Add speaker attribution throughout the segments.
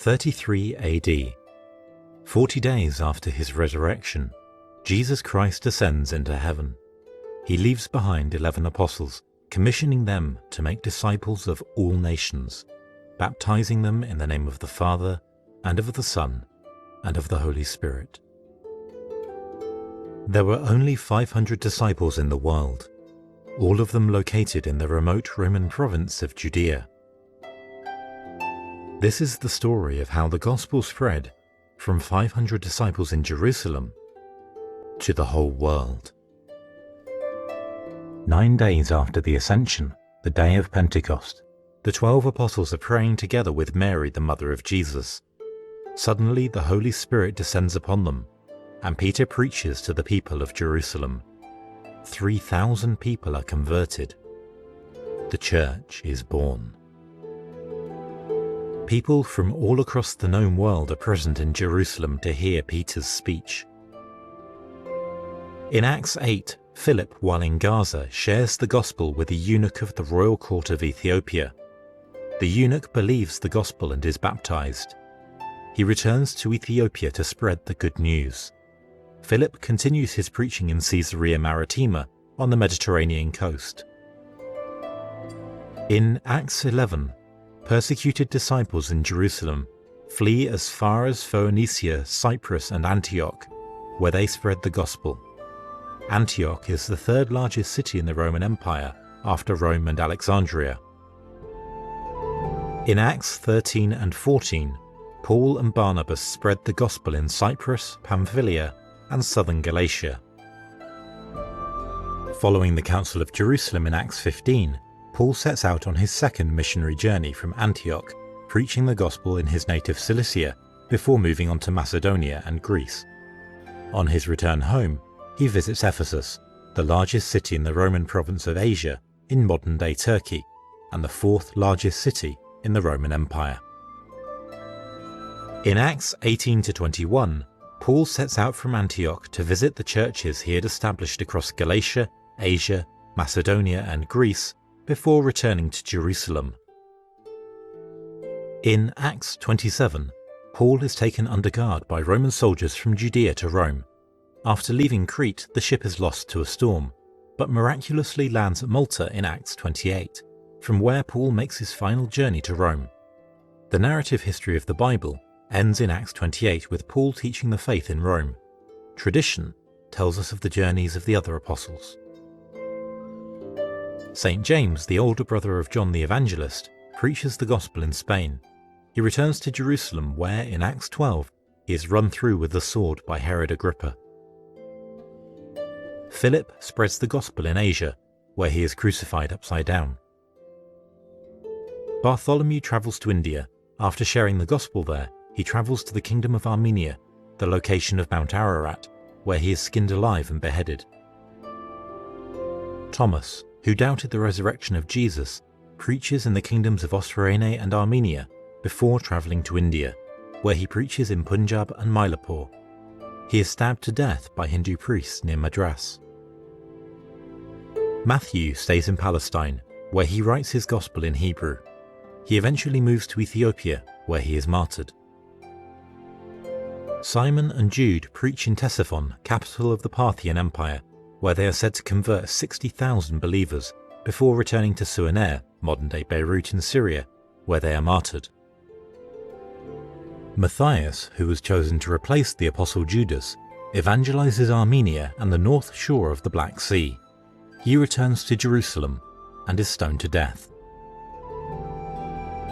Speaker 1: 33 AD. 40 days after his resurrection, Jesus Christ ascends into heaven. He leaves behind 11 apostles, commissioning them to make disciples of all nations, baptizing them in the name of the Father, and of the Son, and of the Holy Spirit. There were only 500 disciples in the world, all of them located in the remote Roman province of Judea. This is the story of how the gospel spread from 500 disciples in Jerusalem to the whole world. 9 days after the Ascension, the day of Pentecost, the 12 apostles are praying together with Mary, the mother of Jesus. Suddenly the Holy Spirit descends upon them, and Peter preaches to the people of Jerusalem. 3,000 people are converted. The church is born. People from all across the known world are present in Jerusalem to hear Peter's speech. In Acts 8, Philip, while in Gaza, shares the gospel with a eunuch of the royal court of Ethiopia. The eunuch believes the gospel and is baptized. He returns to Ethiopia to spread the good news. Philip continues his preaching in Caesarea Maritima on the Mediterranean coast. In Acts 11, persecuted disciples in Jerusalem flee as far as Phoenicia, Cyprus, and Antioch, where they spread the gospel. Antioch is the third largest city in the Roman Empire after Rome and Alexandria. In Acts 13 and 14, Paul and Barnabas spread the gospel in Cyprus, Pamphylia, and southern Galatia. Following the Council of Jerusalem in Acts 15, Paul sets out on his second missionary journey from Antioch, preaching the gospel in his native Cilicia before moving on to Macedonia and Greece. On his return home, he visits Ephesus, the largest city in the Roman province of Asia in modern-day Turkey, and the fourth largest city in the Roman Empire. In Acts 18-21, Paul sets out from Antioch to visit the churches he had established across Galatia, Asia, Macedonia, and Greece before returning to Jerusalem. In Acts 27, Paul is taken under guard by Roman soldiers from Judea to Rome. After leaving Crete, the ship is lost to a storm, but miraculously lands at Malta in Acts 28, from where Paul makes his final journey to Rome. The narrative history of the Bible ends in Acts 28 with Paul teaching the faith in Rome. Tradition tells us of the journeys of the other apostles. St. James, the older brother of John the Evangelist, preaches the gospel in Spain. He returns to Jerusalem where, in Acts 12, he is run through with the sword by Herod Agrippa. Philip spreads the gospel in Asia, where he is crucified upside down. Bartholomew travels to India. After sharing the gospel there, he travels to the kingdom of Armenia, the location of Mount Ararat, where he is skinned alive and beheaded. Thomas, who doubted the resurrection of Jesus, preaches in the kingdoms of Osrhoene and Armenia before travelling to India, where he preaches in Punjab and Mylapore. He is stabbed to death by Hindu priests near Madras. Matthew stays in Palestine, where he writes his gospel in Hebrew. He eventually moves to Ethiopia, where he is martyred. Simon and Jude preach in Ctesiphon, capital of the Parthian Empire, where they are said to convert 60,000 believers before returning to Suaner, modern-day Beirut in Syria, where they are martyred. Matthias, who was chosen to replace the apostle Judas, evangelizes Armenia and the north shore of the Black Sea. He returns to Jerusalem and is stoned to death.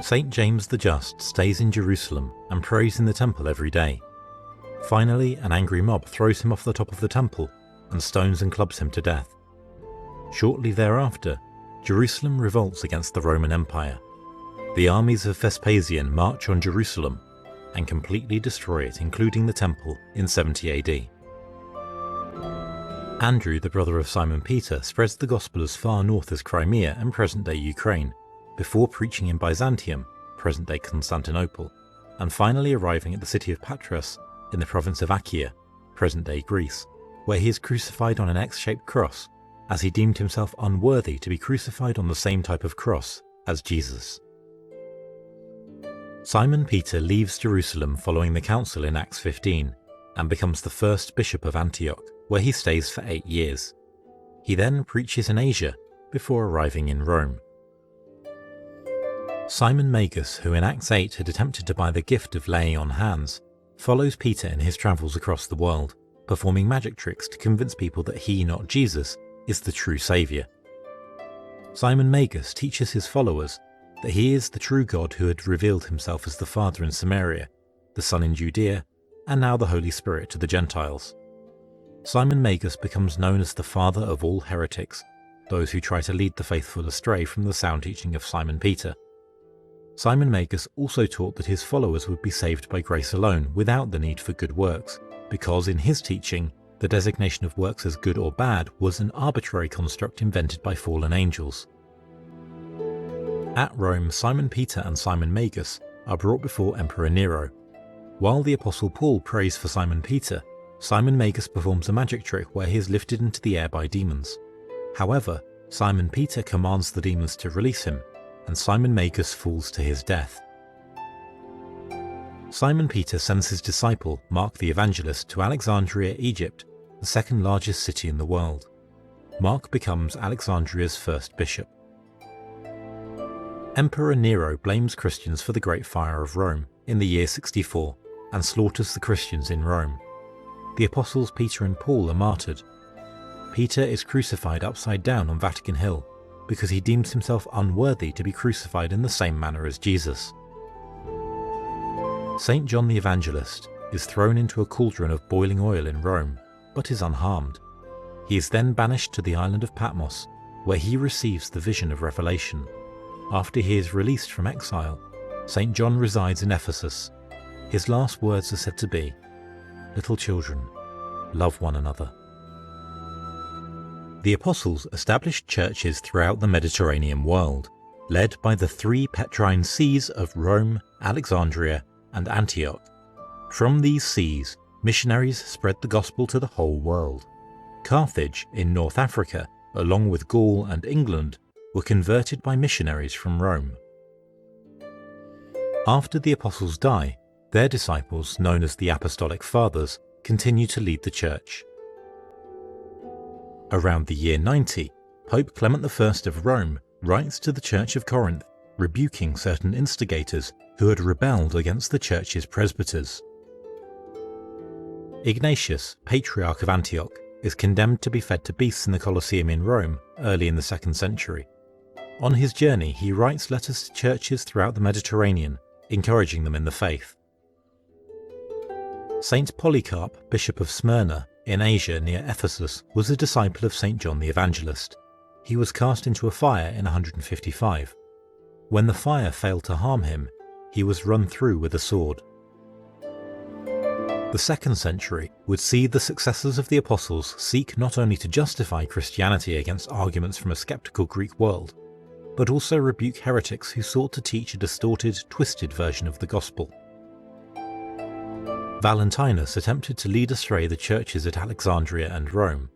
Speaker 1: St. James the Just stays in Jerusalem and prays in the temple every day. Finally, an angry mob throws him off the top of the temple and stones and clubs him to death. Shortly thereafter, Jerusalem revolts against the Roman Empire. The armies of Vespasian march on Jerusalem and completely destroy it, including the temple, in 70 AD. Andrew, the brother of Simon Peter, spreads the gospel as far north as Crimea and present-day Ukraine, before preaching in Byzantium, present-day Constantinople, and finally arriving at the city of Patras in the province of Achaia, present-day Greece, where he is crucified on an X-shaped cross, as he deemed himself unworthy to be crucified on the same type of cross as Jesus. Simon Peter leaves Jerusalem following the council in Acts 15 and becomes the first bishop of Antioch, where he stays for 8 years. He then preaches in Asia before arriving in Rome. Simon Magus, who in Acts 8 had attempted to buy the gift of laying on hands, follows Peter in his travels across the world, performing magic tricks to convince people that he, not Jesus, is the true saviour. Simon Magus teaches his followers that he is the true God who had revealed himself as the Father in Samaria, the Son in Judea, and now the Holy Spirit to the Gentiles. Simon Magus becomes known as the father of all heretics, those who try to lead the faithful astray from the sound teaching of Simon Peter. Simon Magus also taught that his followers would be saved by grace alone without the need for good works, because in his teaching, the designation of works as good or bad was an arbitrary construct invented by fallen angels. At Rome, Simon Peter and Simon Magus are brought before Emperor Nero. While the Apostle Paul prays for Simon Peter, Simon Magus performs a magic trick where he is lifted into the air by demons. However, Simon Peter commands the demons to release him, and Simon Magus falls to his death. Simon Peter sends his disciple, Mark the Evangelist, to Alexandria, Egypt, the second largest city in the world. Mark becomes Alexandria's first bishop. Emperor Nero blames Christians for the Great Fire of Rome in the year 64 and slaughters the Christians in Rome. The apostles Peter and Paul are martyred. Peter is crucified upside down on Vatican Hill because he deems himself unworthy to be crucified in the same manner as Jesus. Saint John the Evangelist is thrown into a cauldron of boiling oil in Rome, but is unharmed. He is then banished to the island of Patmos, where he receives the vision of Revelation. After he is released from exile, Saint John resides in Ephesus. His last words are said to be, "Little children, love one another." The apostles established churches throughout the Mediterranean world, led by the 3 Petrine sees of Rome, Alexandria, and Antioch. From these sees, missionaries spread the gospel to the whole world. Carthage in North Africa, along with Gaul and England, were converted by missionaries from Rome. After the apostles die, their disciples, known as the Apostolic Fathers, continue to lead the church. Around the year 90, Pope Clement I of Rome writes to the Church of Corinth, rebuking certain instigators who had rebelled against the church's presbyters. Ignatius, Patriarch of Antioch, is condemned to be fed to beasts in the Colosseum in Rome early in the 2nd century. On his journey, he writes letters to churches throughout the Mediterranean, encouraging them in the faith. Saint Polycarp, Bishop of Smyrna, in Asia near Ephesus, was a disciple of Saint John the Evangelist. He was cast into a fire in 155. When the fire failed to harm him, he was run through with a sword. The 2nd century would see the successors of the apostles seek not only to justify Christianity against arguments from a skeptical Greek world, but also rebuke heretics who sought to teach a distorted, twisted version of the gospel. Valentinus attempted to lead astray the churches at Alexandria and Rome.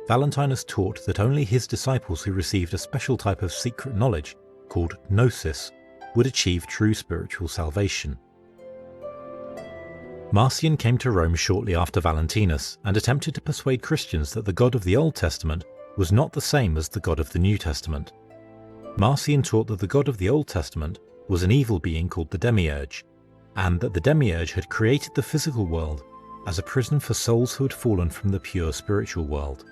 Speaker 1: Valentinus taught that only his disciples who received a special type of secret knowledge, called gnosis, would achieve true spiritual salvation. Marcion came to Rome shortly after Valentinus and attempted to persuade Christians that the God of the Old Testament was not the same as the God of the New Testament. Marcion taught that the God of the Old Testament was an evil being called the Demiurge, and that the Demiurge had created the physical world as a prison for souls who had fallen from the pure spiritual world.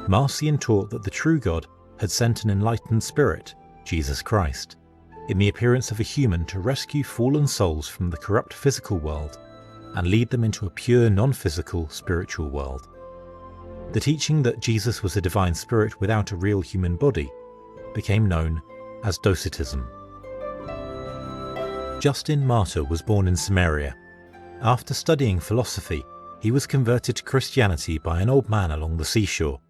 Speaker 1: Marcion taught that the true God had sent an enlightened spirit, Jesus Christ, in the appearance of a human to rescue fallen souls from the corrupt physical world and lead them into a pure non-physical spiritual world. The teaching that Jesus was a divine spirit without a real human body became known as Docetism. Justin Martyr was born in Samaria. After studying philosophy, he was converted to Christianity by an old man along the seashore.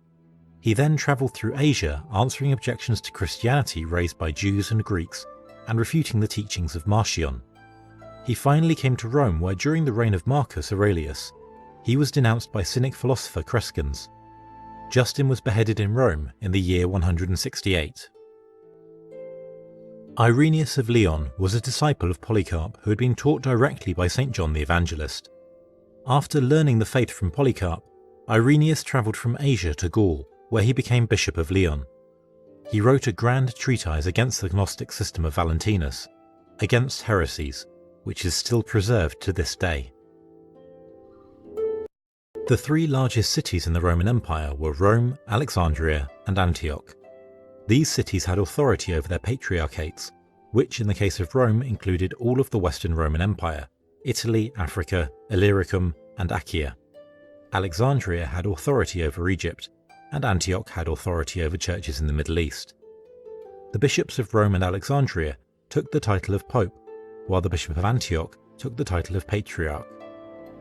Speaker 1: He then travelled through Asia, answering objections to Christianity raised by Jews and Greeks, and refuting the teachings of Marcion. He finally came to Rome, where during the reign of Marcus Aurelius, he was denounced by Cynic philosopher Crescens. Justin was beheaded in Rome in the year 168. Irenaeus of Lyon was a disciple of Polycarp who had been taught directly by St. John the Evangelist. After learning the faith from Polycarp, Irenaeus travelled from Asia to Gaul, where he became Bishop of Lyon. He wrote a grand treatise against the Gnostic system of Valentinus, Against Heresies, which is still preserved to this day. The three largest cities in the Roman Empire were Rome, Alexandria, and Antioch. These cities had authority over their patriarchates, which in the case of Rome included all of the Western Roman Empire, Italy, Africa, Illyricum, and Achaia. Alexandria had authority over Egypt, and Antioch had authority over churches in the Middle East. The bishops of Rome and Alexandria took the title of Pope, while the Bishop of Antioch took the title of Patriarch.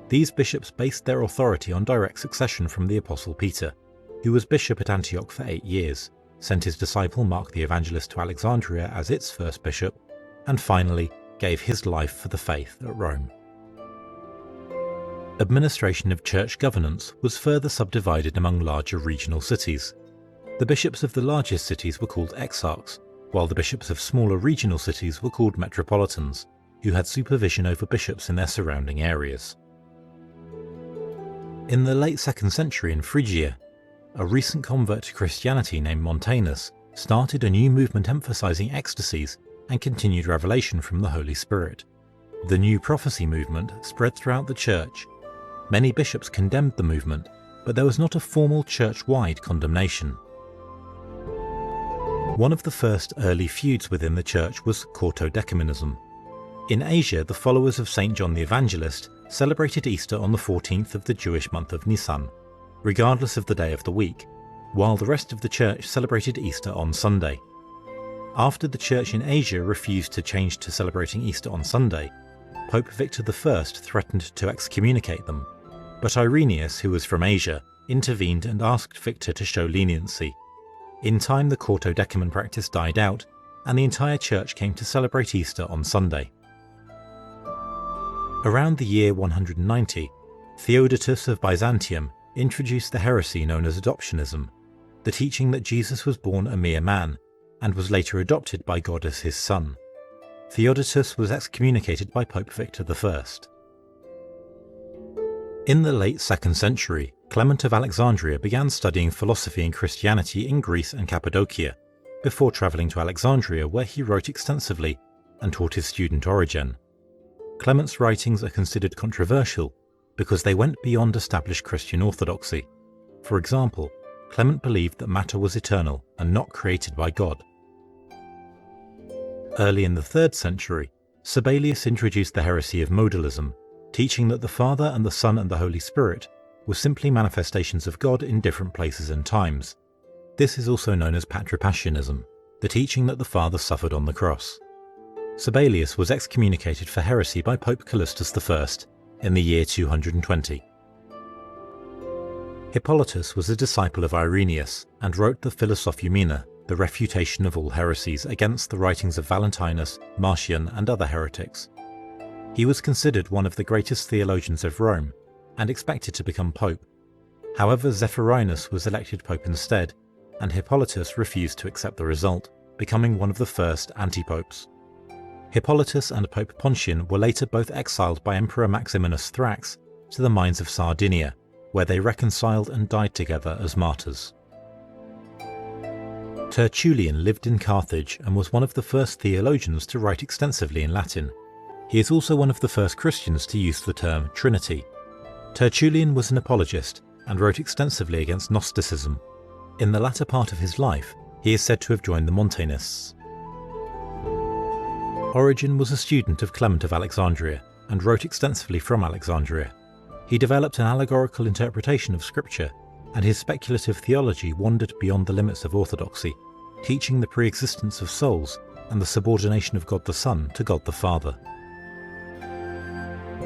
Speaker 1: These bishops based their authority on direct succession from the Apostle Peter, who was bishop at Antioch for 8 years, sent his disciple Mark the Evangelist to Alexandria as its first bishop, and finally gave his life for the faith at Rome. Administration of church governance was further subdivided among larger regional cities. The bishops of the largest cities were called exarchs, while the bishops of smaller regional cities were called metropolitans, who had supervision over bishops in their surrounding areas. In the late 2nd century in Phrygia, a recent convert to Christianity named Montanus started a new movement emphasizing ecstasies and continued revelation from the Holy Spirit. The New Prophecy movement spread throughout the church. Many bishops condemned the movement, but there was not a formal church-wide condemnation. One of the first early feuds within the church was Quarto-Decumanism. In Asia, the followers of St. John the Evangelist celebrated Easter on the 14th of the Jewish month of Nisan, regardless of the day of the week, while the rest of the church celebrated Easter on Sunday. After the church in Asia refused to change to celebrating Easter on Sunday, Pope Victor I threatened to excommunicate them, but Irenaeus, who was from Asia, intervened and asked Victor to show leniency. In time, the Quarto-Decuman practice died out, and the entire church came to celebrate Easter on Sunday. Around the year 190, Theodotus of Byzantium introduced the heresy known as adoptionism, the teaching that Jesus was born a mere man and was later adopted by God as his son. Theodotus was excommunicated by Pope Victor I. In the late 2nd century, Clement of Alexandria began studying philosophy and Christianity in Greece and Cappadocia, before travelling to Alexandria, where he wrote extensively and taught his student Origen. Clement's writings are considered controversial because they went beyond established Christian orthodoxy. For example, Clement believed that matter was eternal and not created by God. Early in the 3rd century, Sabellius introduced the heresy of modalism, teaching that the Father and the Son and the Holy Spirit were simply manifestations of God in different places and times. This is also known as patripassianism, the teaching that the Father suffered on the cross. Sabellius was excommunicated for heresy by Pope Callistus I in the year 220. Hippolytus was a disciple of Irenaeus and wrote the Philosophumena, the refutation of all heresies against the writings of Valentinus, Marcion, and other heretics. He was considered one of the greatest theologians of Rome and expected to become pope. However, Zephyrinus was elected pope instead, and Hippolytus refused to accept the result, becoming one of the first anti-popes. Hippolytus and Pope Pontian were later both exiled by Emperor Maximinus Thrax to the mines of Sardinia, where they reconciled and died together as martyrs. Tertullian lived in Carthage and was one of the first theologians to write extensively in Latin. He is also one of the first Christians to use the term Trinity. Tertullian was an apologist and wrote extensively against Gnosticism. In the latter part of his life, he is said to have joined the Montanists. Origen was a student of Clement of Alexandria and wrote extensively from Alexandria. He developed an allegorical interpretation of Scripture, and his speculative theology wandered beyond the limits of orthodoxy, teaching the pre-existence of souls and the subordination of God the Son to God the Father.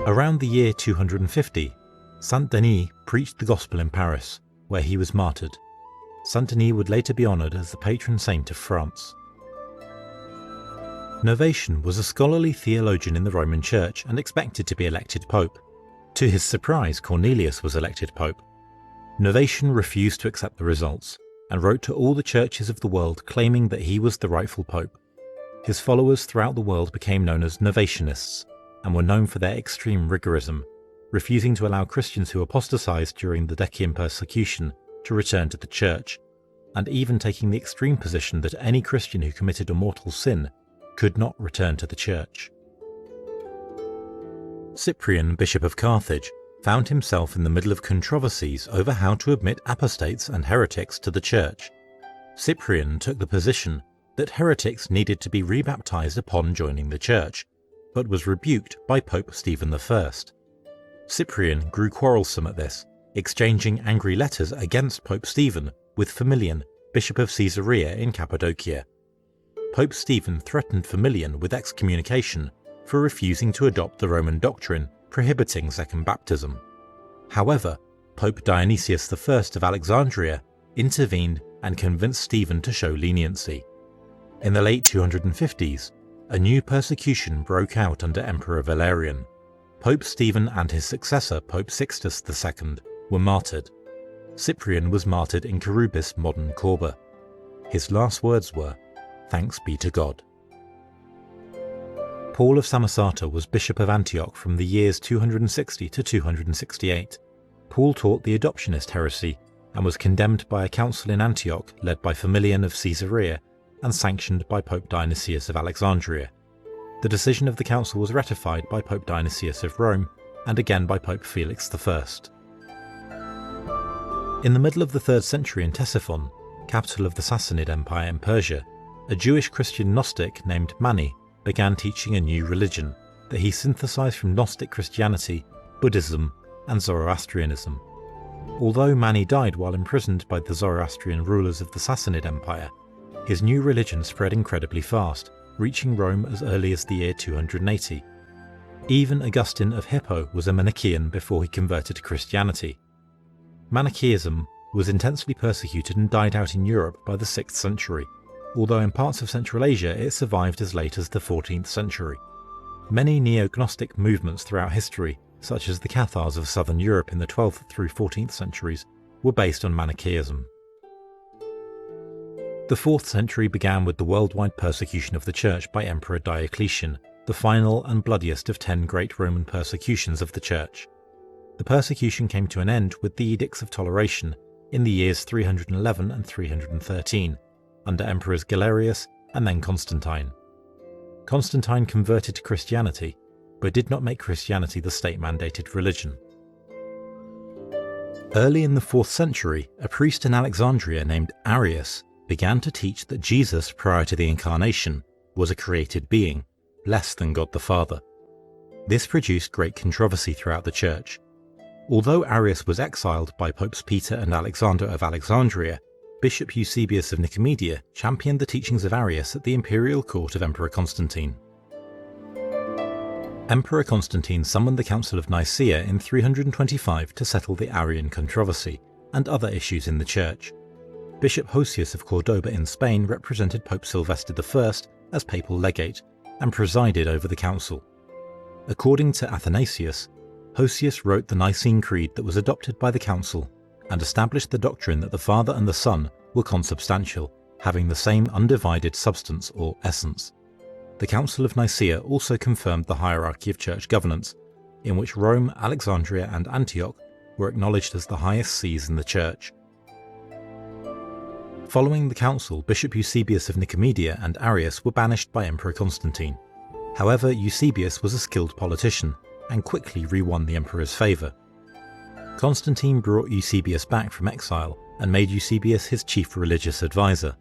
Speaker 1: Around the year 250, Saint Denis preached the Gospel in Paris, where he was martyred. Saint Denis would later be honoured as the patron saint of France. Novatian was a scholarly theologian in the Roman Church and expected to be elected pope. To his surprise, Cornelius was elected pope. Novatian refused to accept the results and wrote to all the churches of the world claiming that he was the rightful pope. His followers throughout the world became known as Novatianists and were known for their extreme rigorism, refusing to allow Christians who apostatized during the Decian persecution to return to the church, and even taking the extreme position that any Christian who committed a mortal sin could not return to the church. Cyprian, Bishop of Carthage, found himself in the middle of controversies over how to admit apostates and heretics to the church. Cyprian took the position that heretics needed to be rebaptized upon joining the church, but was rebuked by Pope Stephen I. Cyprian grew quarrelsome at this, exchanging angry letters against Pope Stephen with Firmilian, Bishop of Caesarea in Cappadocia. Pope Stephen threatened Firmilian with excommunication for refusing to adopt the Roman doctrine prohibiting second baptism. However, Pope Dionysius I of Alexandria intervened and convinced Stephen to show leniency. In the late 250s, a new persecution broke out under Emperor Valerian. Pope Stephen and his successor, Pope Sixtus II, were martyred. Cyprian was martyred in Charybdis, modern Corba. His last words were, "Thanks be to God." Paul of Samosata was Bishop of Antioch from the years 260 to 268. Paul taught the adoptionist heresy and was condemned by a council in Antioch led by Firmilian of Caesarea and sanctioned by Pope Dionysius of Alexandria. The decision of the council was ratified by Pope Dionysius of Rome and again by Pope Felix I. In the middle of the 3rd century in Ctesiphon, capital of the Sassanid Empire in Persia, a Jewish Christian Gnostic named Mani began teaching a new religion that he synthesized from Gnostic Christianity, Buddhism, and Zoroastrianism. Although Mani died while imprisoned by the Zoroastrian rulers of the Sassanid Empire, his new religion spread incredibly fast, reaching Rome as early as the year 280. Even Augustine of Hippo was a Manichaean before he converted to Christianity. Manichaeism was intensely persecuted and died out in Europe by the 6th century, although in parts of Central Asia it survived as late as the 14th century. Many neo-Gnostic movements throughout history, such as the Cathars of southern Europe in the 12th through 14th centuries, were based on Manichaeism. The 4th century began with the worldwide persecution of the Church by Emperor Diocletian, the final and bloodiest of 10 great Roman persecutions of the Church. The persecution came to an end with the Edicts of Toleration in the years 311 and 313, under Emperors Galerius and then Constantine. Constantine converted to Christianity, but did not make Christianity the state-mandated religion. Early in the 4th century, a priest in Alexandria named Arius began to teach that Jesus, prior to the Incarnation, was a created being, less than God the Father. This produced great controversy throughout the Church. Although Arius was exiled by Popes Peter and Alexander of Alexandria, Bishop Eusebius of Nicomedia championed the teachings of Arius at the imperial court of Emperor Constantine. Emperor Constantine summoned the Council of Nicaea in 325 to settle the Arian controversy and other issues in the Church. Bishop Hosius of Cordoba in Spain represented Pope Sylvester I as papal legate and presided over the council. According to Athanasius, Hosius wrote the Nicene Creed that was adopted by the council and established the doctrine that the Father and the Son were consubstantial, having the same undivided substance or essence. The Council of Nicaea also confirmed the hierarchy of church governance, in which Rome, Alexandria, and Antioch were acknowledged as the highest sees in the Church. Following the council, Bishop Eusebius of Nicomedia and Arius were banished by Emperor Constantine. However, Eusebius was a skilled politician and quickly re-won the emperor's favour. Constantine brought Eusebius back from exile and made Eusebius his chief religious advisor.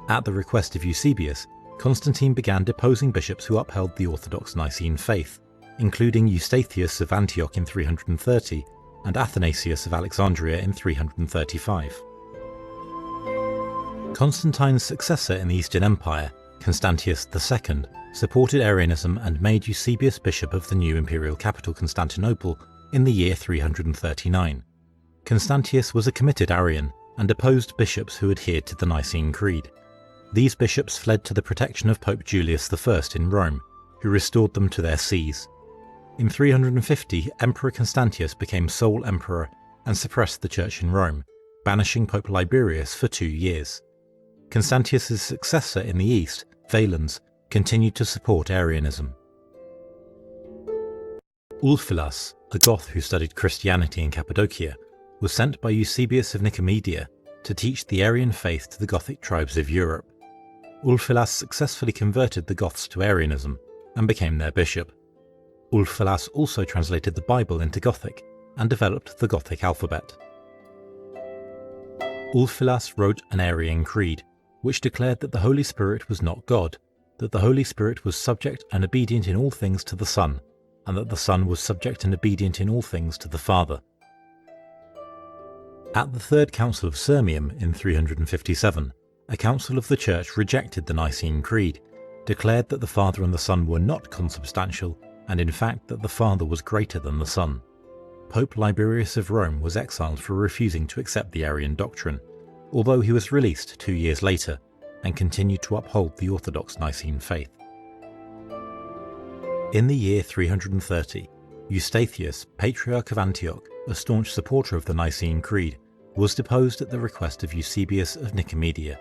Speaker 1: At the request of Eusebius, Constantine began deposing bishops who upheld the Orthodox Nicene faith, including Eustathius of Antioch in 330 and Athanasius of Alexandria in 335. Constantine's successor in the Eastern Empire, Constantius II, supported Arianism and made Eusebius bishop of the new imperial capital Constantinople in the year 339. Constantius was a committed Arian and opposed bishops who adhered to the Nicene Creed. These bishops fled to the protection of Pope Julius I in Rome, who restored them to their sees. In 350, Emperor Constantius became sole emperor and suppressed the church in Rome, banishing Pope Liberius for 2 years. Constantius's successor in the east, Valens, continued to support Arianism. Ulfilas, a Goth who studied Christianity in Cappadocia, was sent by Eusebius of Nicomedia to teach the Arian faith to the Gothic tribes of Europe. Ulfilas successfully converted the Goths to Arianism and became their bishop. Ulfilas also translated the Bible into Gothic and developed the Gothic alphabet. Ulfilas wrote an Arian creed, which declared that the Holy Spirit was not God, that the Holy Spirit was subject and obedient in all things to the Son, and that the Son was subject and obedient in all things to the Father. At the Third Council of Sirmium in 357, a council of the Church rejected the Nicene Creed, declared that the Father and the Son were not consubstantial, and in fact that the Father was greater than the Son. Pope Liberius of Rome was exiled for refusing to accept the Arian doctrine, although he was released 2 years later and continued to uphold the Orthodox Nicene faith. In the year 330, Eustathius, Patriarch of Antioch, a staunch supporter of the Nicene Creed, was deposed at the request of Eusebius of Nicomedia.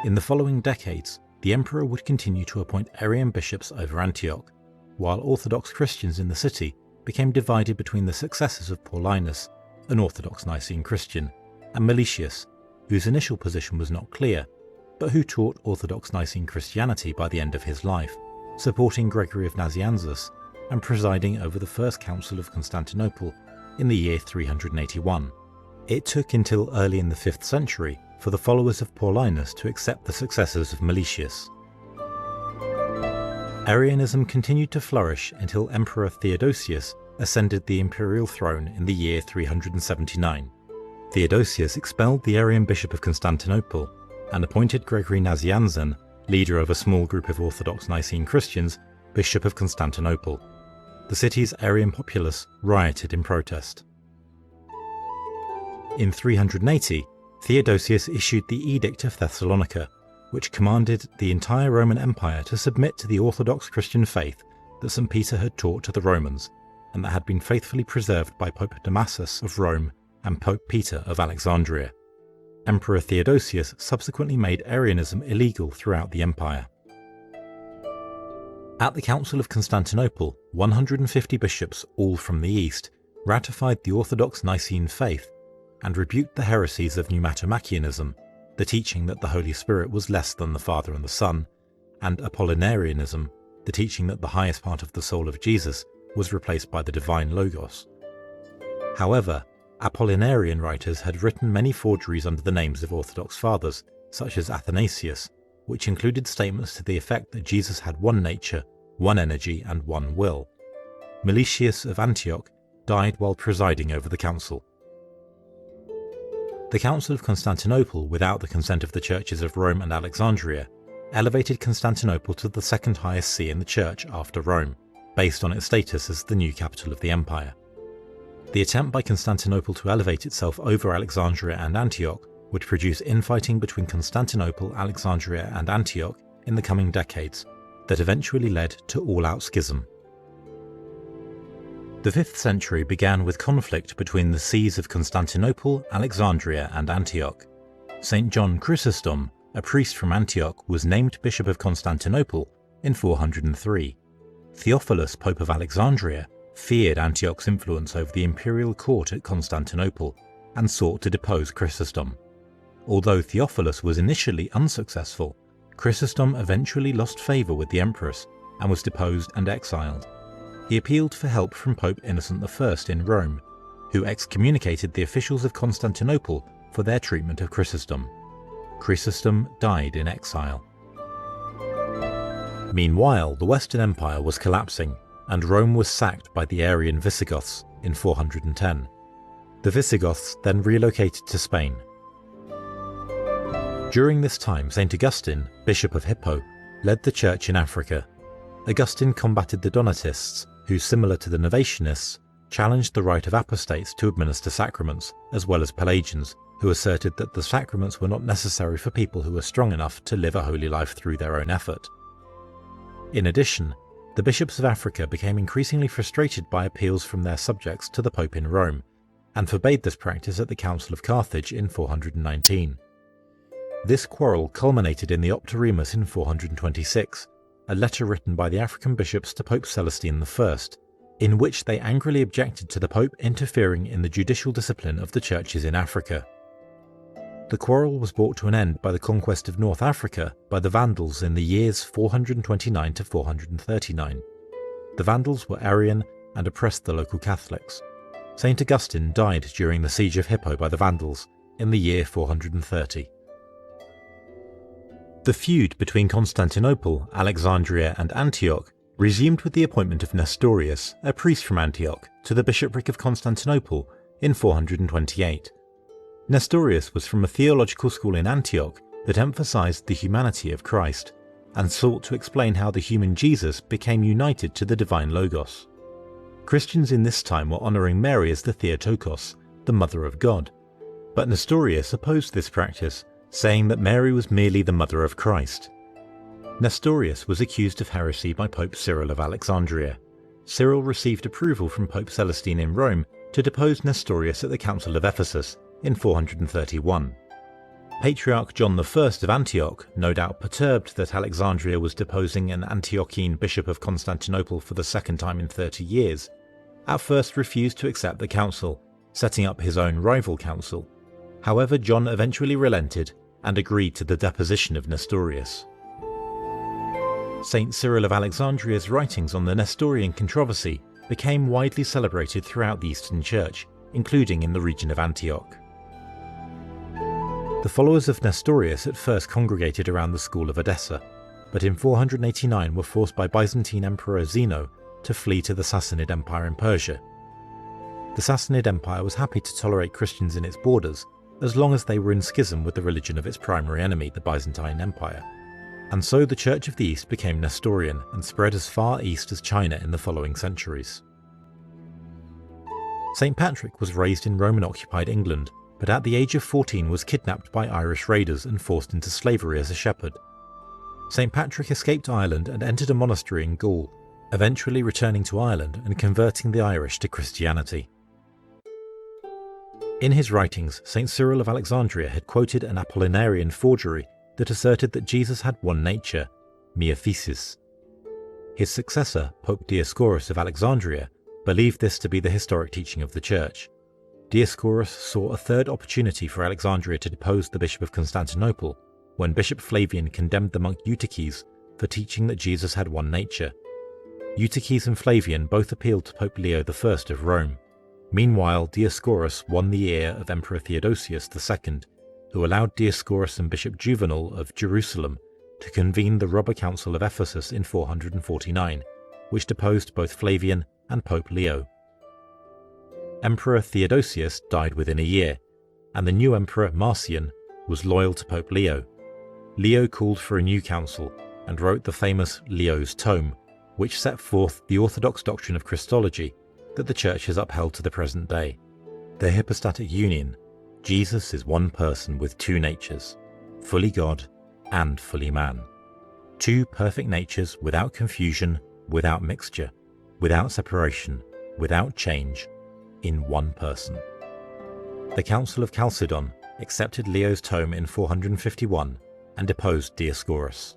Speaker 1: In the following decades, the emperor would continue to appoint Arian bishops over Antioch, while Orthodox Christians in the city became divided between the successors of Paulinus, an Orthodox Nicene Christian, and Meletius, whose initial position was not clear, but who taught Orthodox Nicene Christianity by the end of his life, supporting Gregory of Nazianzus and presiding over the First Council of Constantinople in the year 381. It took until early in the 5th century for the followers of Paulinus to accept the successors of Meletius. Arianism continued to flourish until Emperor Theodosius ascended the imperial throne in the year 379. Theodosius expelled the Arian bishop of Constantinople and appointed Gregory Nazianzen, leader of a small group of Orthodox Nicene Christians, bishop of Constantinople. The city's Arian populace rioted in protest. In 380, Theodosius issued the Edict of Thessalonica, which commanded the entire Roman Empire to submit to the Orthodox Christian faith that St. Peter had taught to the Romans, and that had been faithfully preserved by Pope Damasus of Rome and Pope Peter of Alexandria. Emperor Theodosius subsequently made Arianism illegal throughout the empire. At the Council of Constantinople, 150 bishops, all from the East, ratified the Orthodox Nicene faith and rebuked the heresies of Pneumatomachianism, the teaching that the Holy Spirit was less than the Father and the Son, and Apollinarianism, the teaching that the highest part of the soul of Jesus was replaced by the divine Logos. However, Apollinarian writers had written many forgeries under the names of Orthodox fathers, such as Athanasius, which included statements to the effect that Jesus had one nature, one energy, and one will. Meletius of Antioch died while presiding over the council. The Council of Constantinople, without the consent of the churches of Rome and Alexandria, elevated Constantinople to the second highest see in the church after Rome, based on its status as the new capital of the empire. The attempt by Constantinople to elevate itself over Alexandria and Antioch would produce infighting between Constantinople, Alexandria, and Antioch in the coming decades that eventually led to all-out schism. The 5th century began with conflict between the sees of Constantinople, Alexandria, and Antioch. St. John Chrysostom, a priest from Antioch, was named Bishop of Constantinople in 403. Theophilus, Pope of Alexandria, feared Antioch's influence over the imperial court at Constantinople and sought to depose Chrysostom. Although Theophilus was initially unsuccessful, Chrysostom eventually lost favour with the empress and was deposed and exiled. He appealed for help from Pope Innocent I in Rome, who excommunicated the officials of Constantinople for their treatment of Chrysostom. Chrysostom died in exile. Meanwhile, the Western Empire was collapsing, and Rome was sacked by the Arian Visigoths in 410. The Visigoths then relocated to Spain. During this time, St. Augustine, Bishop of Hippo, led the church in Africa. Augustine combated the Donatists, who, similar to the Novatianists, challenged the right of apostates to administer sacraments, as well as Pelagians, who asserted that the sacraments were not necessary for people who were strong enough to live a holy life through their own effort. In addition, the bishops of Africa became increasingly frustrated by appeals from their subjects to the Pope in Rome, and forbade this practice at the Council of Carthage in 419. This quarrel culminated in the Optarimus in 426, a letter written by the African bishops to Pope Celestine I, in which they angrily objected to the Pope interfering in the judicial discipline of the churches in Africa. The quarrel was brought to an end by the conquest of North Africa by the Vandals in the years 429 to 439. The Vandals were Arian and oppressed the local Catholics. St. Augustine died during the siege of Hippo by the Vandals in the year 430. The feud between Constantinople, Alexandria and Antioch resumed with the appointment of Nestorius, a priest from Antioch, to the bishopric of Constantinople in 428. Nestorius was from a theological school in Antioch that emphasized the humanity of Christ and sought to explain how the human Jesus became united to the divine Logos. Christians in this time were honoring Mary as the Theotokos, the Mother of God, but Nestorius opposed this practice, saying that Mary was merely the Mother of Christ. Nestorius was accused of heresy by Pope Cyril of Alexandria. Cyril received approval from Pope Celestine in Rome to depose Nestorius at the Council of Ephesus in 431. Patriarch John I of Antioch, no doubt perturbed that Alexandria was deposing an Antiochene bishop of Constantinople for the second time in 30 years, at first refused to accept the council, setting up his own rival council. However, John eventually relented and agreed to the deposition of Nestorius. Saint Cyril of Alexandria's writings on the Nestorian controversy became widely celebrated throughout the Eastern Church, including in the region of Antioch. The followers of Nestorius at first congregated around the school of Edessa, but in 489 were forced by Byzantine Emperor Zeno to flee to the Sassanid Empire in Persia. The Sassanid Empire was happy to tolerate Christians in its borders as long as they were in schism with the religion of its primary enemy, the Byzantine Empire. And so the Church of the East became Nestorian and spread as far east as China in the following centuries. St. Patrick was raised in Roman-occupied England, but at the age of 14 was kidnapped by Irish raiders and forced into slavery as a shepherd. St. Patrick escaped Ireland and entered a monastery in Gaul, eventually returning to Ireland and converting the Irish to Christianity. In his writings, St. Cyril of Alexandria had quoted an Apollinarian forgery that asserted that Jesus had one nature, miaphysis. His successor, Pope Dioscorus of Alexandria, believed this to be the historic teaching of the Church. Dioscorus saw a third opportunity for Alexandria to depose the Bishop of Constantinople when Bishop Flavian condemned the monk Eutyches for teaching that Jesus had one nature. Eutyches and Flavian both appealed to Pope Leo I of Rome. Meanwhile, Dioscorus won the ear of Emperor Theodosius II, who allowed Dioscorus and Bishop Juvenal of Jerusalem to convene the Robber Council of Ephesus in 449, which deposed both Flavian and Pope Leo. Emperor Theodosius died within a year, and the new emperor Marcian was loyal to Pope Leo. Leo called for a new council and wrote the famous Leo's Tome, which set forth the orthodox doctrine of Christology that the Church has upheld to the present day. The hypostatic union. Jesus is one person with two natures, fully God and fully man. Two perfect natures without confusion, without mixture, without separation, without change, in one person. The Council of Chalcedon accepted Leo's tome in 451 and deposed Dioscorus.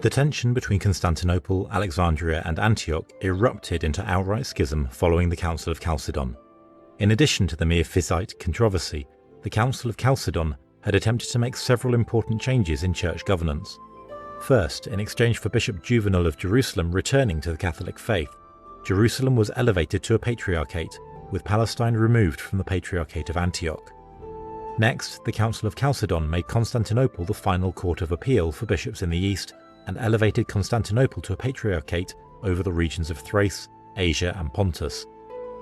Speaker 1: The tension between Constantinople, Alexandria and Antioch erupted into outright schism following the Council of Chalcedon. In addition to the Miaphysite controversy, the Council of Chalcedon had attempted to make several important changes in church governance. First, in exchange for Bishop Juvenal of Jerusalem returning to the Catholic faith, Jerusalem was elevated to a patriarchate, with Palestine removed from the Patriarchate of Antioch. Next, the Council of Chalcedon made Constantinople the final court of appeal for bishops in the East and elevated Constantinople to a patriarchate over the regions of Thrace, Asia and Pontus.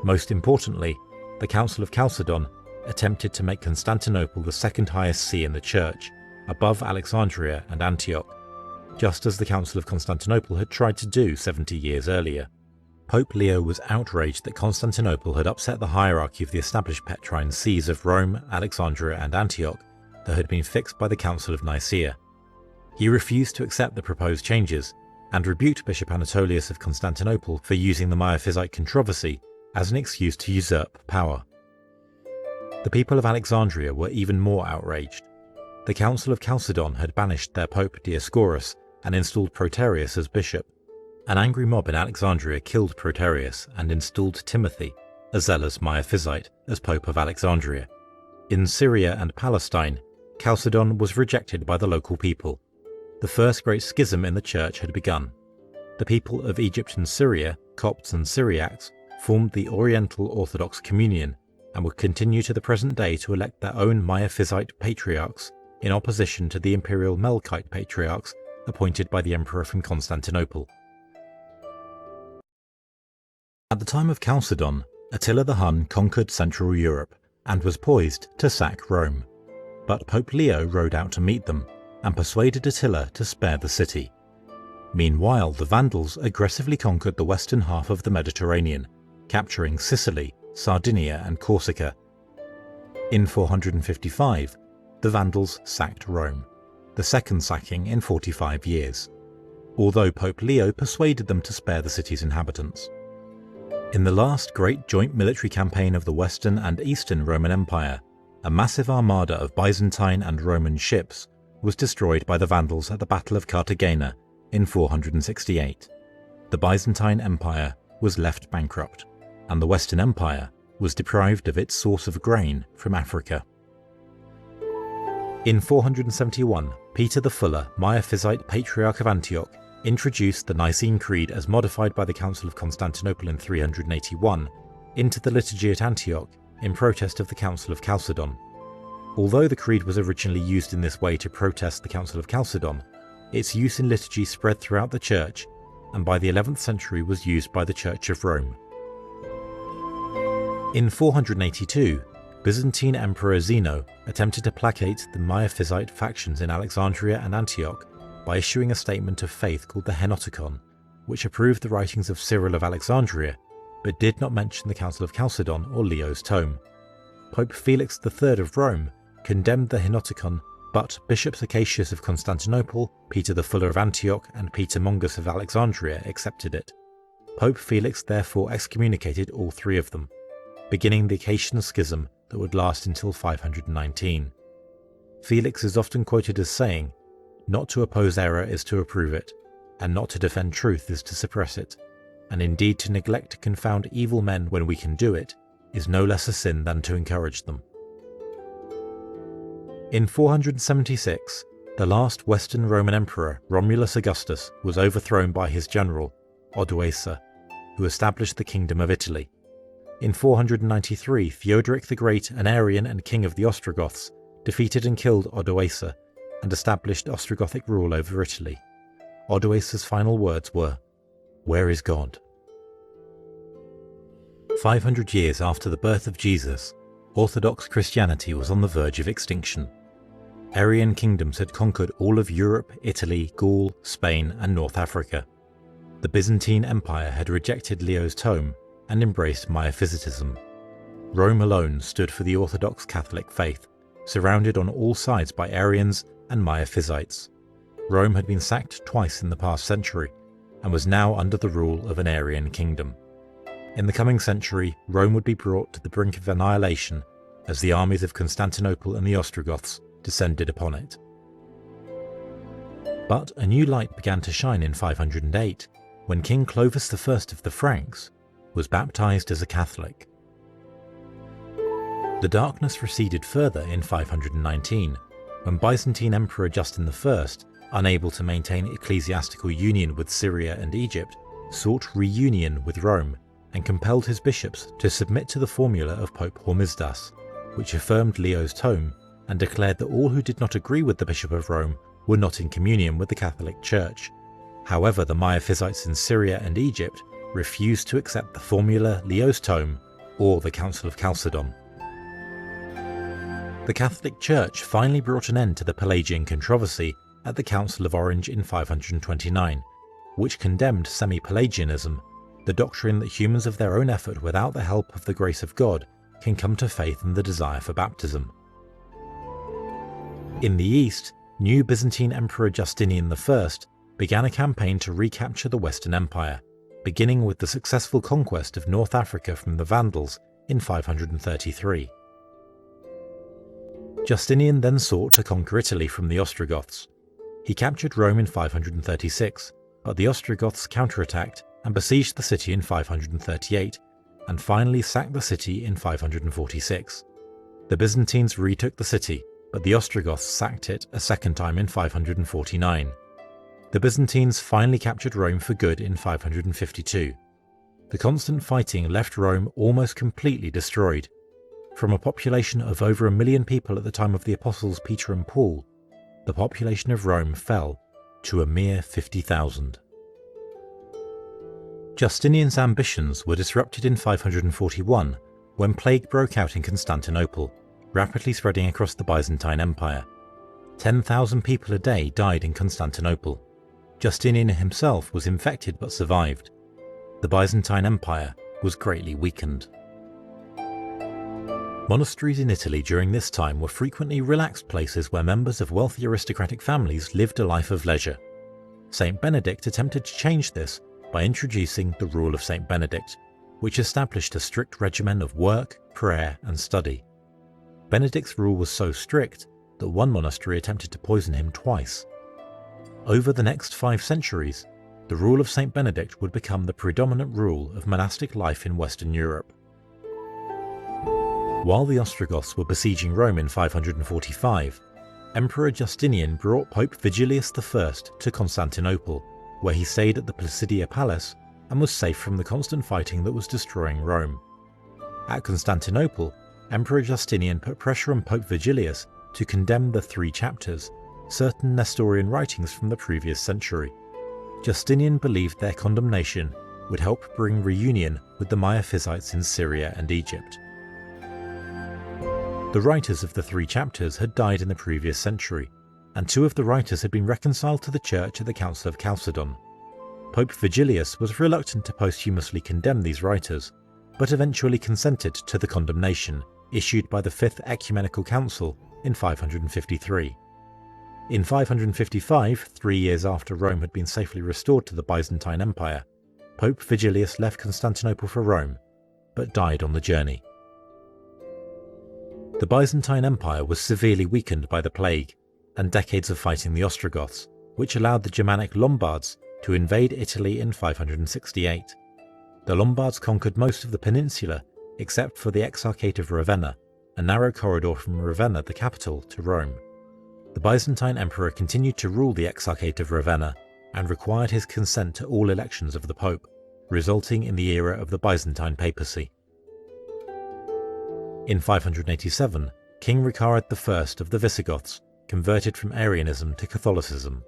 Speaker 1: Most importantly, the Council of Chalcedon attempted to make Constantinople the second highest see in the Church, above Alexandria and Antioch, just as the Council of Constantinople had tried to do 70 years earlier. Pope Leo was outraged that Constantinople had upset the hierarchy of the established Petrine sees of Rome, Alexandria and Antioch that had been fixed by the Council of Nicaea. He refused to accept the proposed changes and rebuked Bishop Anatolius of Constantinople for using the Miaphysite controversy as an excuse to usurp power. The people of Alexandria were even more outraged. The Council of Chalcedon had banished their Pope Dioscorus and installed Proterius as bishop. An angry mob in Alexandria killed Proterius and installed Timothy, a zealous Miaphysite, as Pope of Alexandria. In Syria and Palestine, Chalcedon was rejected by the local people. The first great schism in the church had begun. The people of Egypt and Syria, Copts and Syriacs, formed the Oriental Orthodox Communion and would continue to the present day to elect their own Miaphysite patriarchs in opposition to the imperial Melkite patriarchs appointed by the emperor from Constantinople. At the time of Chalcedon, Attila the Hun conquered Central Europe and was poised to sack Rome. But Pope Leo rode out to meet them and persuaded Attila to spare the city. Meanwhile, the Vandals aggressively conquered the western half of the Mediterranean, capturing Sicily, Sardinia and Corsica. In 455, the Vandals sacked Rome, the second sacking in 45 years, although Pope Leo persuaded them to spare the city's inhabitants. In the last great joint military campaign of the Western and Eastern Roman Empire, a massive armada of Byzantine and Roman ships was destroyed by the Vandals at the Battle of Cartagena in 468. The Byzantine Empire was left bankrupt, and the Western Empire was deprived of its source of grain from Africa. In 471, Peter the Fuller, Miaphysite Patriarch of Antioch, introduced the Nicene Creed as modified by the Council of Constantinople in 381 into the liturgy at Antioch in protest of the Council of Chalcedon. Although the creed was originally used in this way to protest the Council of Chalcedon, its use in liturgy spread throughout the Church, and by the 11th century was used by the Church of Rome. In 482, Byzantine Emperor Zeno attempted to placate the Miaphysite factions in Alexandria and Antioch by issuing a statement of faith called the Henoticon, which approved the writings of Cyril of Alexandria, but did not mention the Council of Chalcedon or Leo's tome. Pope Felix III of Rome condemned the Henoticon, but Bishops Acacius of Constantinople, Peter the Fuller of Antioch, and Peter Mongus of Alexandria accepted it. Pope Felix therefore excommunicated all three of them, beginning the Acacian Schism that would last until 519. Felix is often quoted as saying, "Not to oppose error is to approve it, and not to defend truth is to suppress it, and indeed to neglect to confound evil men when we can do it is no less a sin than to encourage them." In 476, the last Western Roman Emperor, Romulus Augustus, was overthrown by his general, Odoacer, who established the Kingdom of Italy. In 493, Theodoric the Great, an Arian and king of the Ostrogoths, defeated and killed Odoacer and established Ostrogothic rule over Italy. Odoacer's final words were, "Where is God?" 500 years after the birth of Jesus, Orthodox Christianity was on the verge of extinction. Arian kingdoms had conquered all of Europe, Italy, Gaul, Spain, and North Africa. The Byzantine Empire had rejected Leo's tome and embraced Miaphysitism. Rome alone stood for the Orthodox Catholic faith, surrounded on all sides by Arians and Miaphysites. Rome had been sacked twice in the past century, and was now under the rule of an Arian kingdom. In the coming century, Rome would be brought to the brink of annihilation as the armies of Constantinople and the Ostrogoths descended upon it. But a new light began to shine in 508, when King Clovis I of the Franks was baptized as a Catholic. The darkness receded further in 519, when Byzantine Emperor Justin I, unable to maintain ecclesiastical union with Syria and Egypt, sought reunion with Rome and compelled his bishops to submit to the formula of Pope Hormisdas, which affirmed Leo's tome and declared that all who did not agree with the Bishop of Rome were not in communion with the Catholic Church. However, the Miaphysites in Syria and Egypt refused to accept the formula, Leo's tome, or the Council of Chalcedon. The Catholic Church finally brought an end to the Pelagian controversy at the Council of Orange in 529, which condemned semi-Pelagianism, the doctrine that humans of their own effort without the help of the grace of God can come to faith and the desire for baptism. In the East, new Byzantine Emperor Justinian I began a campaign to recapture the Western Empire, beginning with the successful conquest of North Africa from the Vandals in 533. Justinian then sought to conquer Italy from the Ostrogoths. He captured Rome in 536, but the Ostrogoths counterattacked and besieged the city in 538, and finally sacked the city in 546. The Byzantines retook the city, but the Ostrogoths sacked it a second time in 549. The Byzantines finally captured Rome for good in 552. The constant fighting left Rome almost completely destroyed. From a population of over 1 million people at the time of the apostles Peter and Paul, the population of Rome fell to a mere 50,000. Justinian's ambitions were disrupted in 541 when plague broke out in Constantinople, rapidly spreading across the Byzantine Empire. 10,000 people a day died in Constantinople. Justinian himself was infected but survived. The Byzantine Empire was greatly weakened. Monasteries in Italy during this time were frequently relaxed places where members of wealthy aristocratic families lived a life of leisure. Saint Benedict attempted to change this by introducing the Rule of Saint Benedict, which established a strict regimen of work, prayer, and study. Benedict's rule was so strict that one monastery attempted to poison him twice. Over the next 5 centuries, the Rule of Saint Benedict would become the predominant rule of monastic life in Western Europe. While the Ostrogoths were besieging Rome in 545, Emperor Justinian brought Pope Vigilius I to Constantinople, where he stayed at the Placidia Palace and was safe from the constant fighting that was destroying Rome. At Constantinople, Emperor Justinian put pressure on Pope Vigilius to condemn the 3 chapters, certain Nestorian writings from the previous century. Justinian believed their condemnation would help bring reunion with the Miaphysites in Syria and Egypt. The writers of the 3 chapters had died in the previous century, and 2 of the writers had been reconciled to the Church at the Council of Chalcedon. Pope Vigilius was reluctant to posthumously condemn these writers, but eventually consented to the condemnation issued by the 5th Ecumenical Council in 553. In 555, 3 years after Rome had been safely restored to the Byzantine Empire, Pope Vigilius left Constantinople for Rome, but died on the journey. The Byzantine Empire was severely weakened by the plague and decades of fighting the Ostrogoths, which allowed the Germanic Lombards to invade Italy in 568. The Lombards conquered most of the peninsula except for the Exarchate of Ravenna, a narrow corridor from Ravenna, the capital, to Rome. The Byzantine Emperor continued to rule the Exarchate of Ravenna and required his consent to all elections of the Pope, resulting in the era of the Byzantine papacy. In 587, King Richard I of the Visigoths converted from Arianism to Catholicism.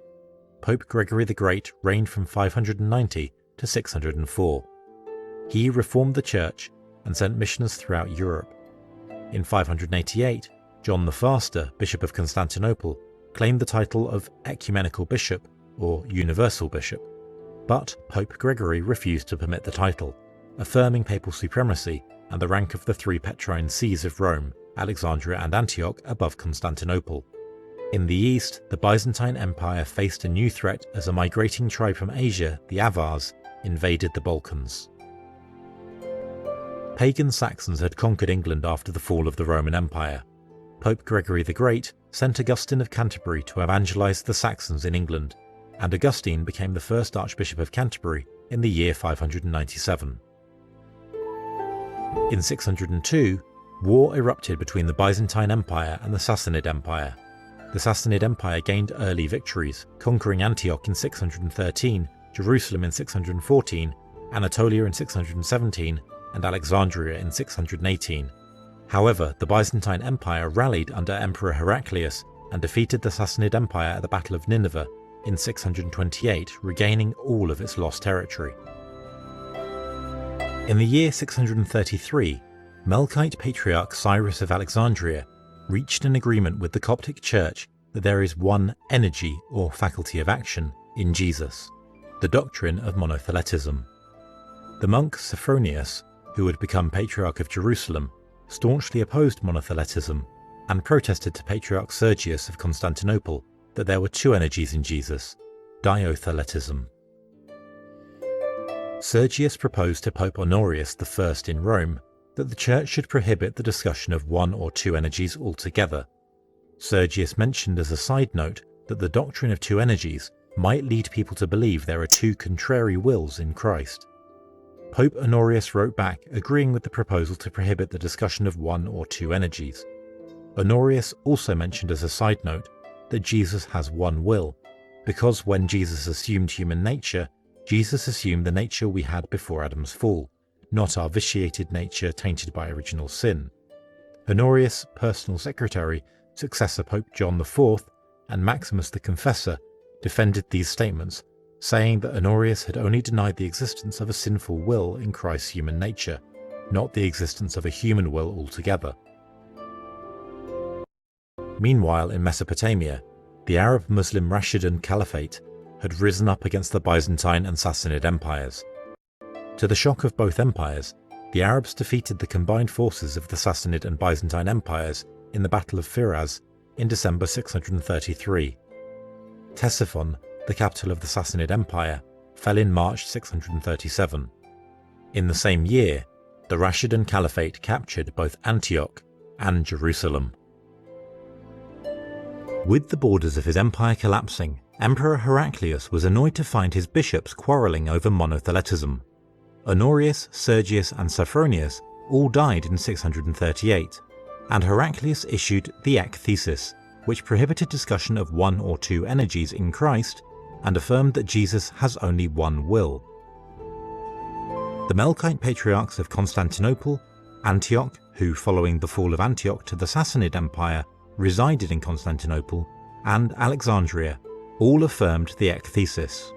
Speaker 1: Pope Gregory the Great reigned from 590 to 604. He reformed the Church and sent missioners throughout Europe. In 588, John the Faster, Bishop of Constantinople, claimed the title of Ecumenical Bishop or Universal Bishop, but Pope Gregory refused to permit the title, affirming papal supremacy and the rank of the 3 Petrine sees of Rome, Alexandria and Antioch above Constantinople. In the east, the Byzantine Empire faced a new threat as a migrating tribe from Asia, the Avars, invaded the Balkans. Pagan Saxons had conquered England after the fall of the Roman Empire. Pope Gregory the Great sent Augustine of Canterbury to evangelize the Saxons in England, and Augustine became the first Archbishop of Canterbury in the year 597. In 602, war erupted between the Byzantine Empire and the Sassanid Empire. The Sassanid Empire gained early victories, conquering Antioch in 613, Jerusalem in 614, Anatolia in 617, and Alexandria in 618. However, the Byzantine Empire rallied under Emperor Heraclius and defeated the Sassanid Empire at the Battle of Nineveh in 628, regaining all of its lost territory. In the year 633, Melkite Patriarch Cyrus of Alexandria reached an agreement with the Coptic Church that there is one energy or faculty of action in Jesus, the doctrine of monotheletism. The monk Sophronius, who had become Patriarch of Jerusalem, staunchly opposed monotheletism and protested to Patriarch Sergius of Constantinople that there were 2 energies in Jesus, diotheletism. Sergius proposed to Pope Honorius I in Rome that the Church should prohibit the discussion of 1 or 2 energies altogether. Sergius mentioned as a side note that the doctrine of two energies might lead people to believe there are two contrary wills in Christ. Pope Honorius wrote back agreeing with the proposal to prohibit the discussion of one or two energies. Honorius also mentioned as a side note that Jesus has one will, because when Jesus assumed human nature, Jesus assumed the nature we had before Adam's fall, not our vitiated nature tainted by original sin. Honorius' personal secretary, successor Pope John IV, and Maximus the Confessor defended these statements, saying that Honorius had only denied the existence of a sinful will in Christ's human nature, not the existence of a human will altogether. Meanwhile, in Mesopotamia, the Arab-Muslim Rashidun Caliphate had risen up against the Byzantine and Sassanid empires. To the shock of both empires, the Arabs defeated the combined forces of the Sassanid and Byzantine empires in the Battle of Firaz in December 633. Ctesiphon, the capital of the Sassanid Empire, fell in March 637. In the same year, the Rashidun Caliphate captured both Antioch and Jerusalem. With the borders of his empire collapsing, Emperor Heraclius was annoyed to find his bishops quarrelling over monotheletism. Honorius, Sergius and Sophronius all died in 638, and Heraclius issued the Ekthesis, which prohibited discussion of one or two energies in Christ and affirmed that Jesus has only one will. The Melkite patriarchs of Constantinople, Antioch, who following the fall of Antioch to the Sassanid Empire resided in Constantinople, and Alexandria all affirmed the Ekthesis.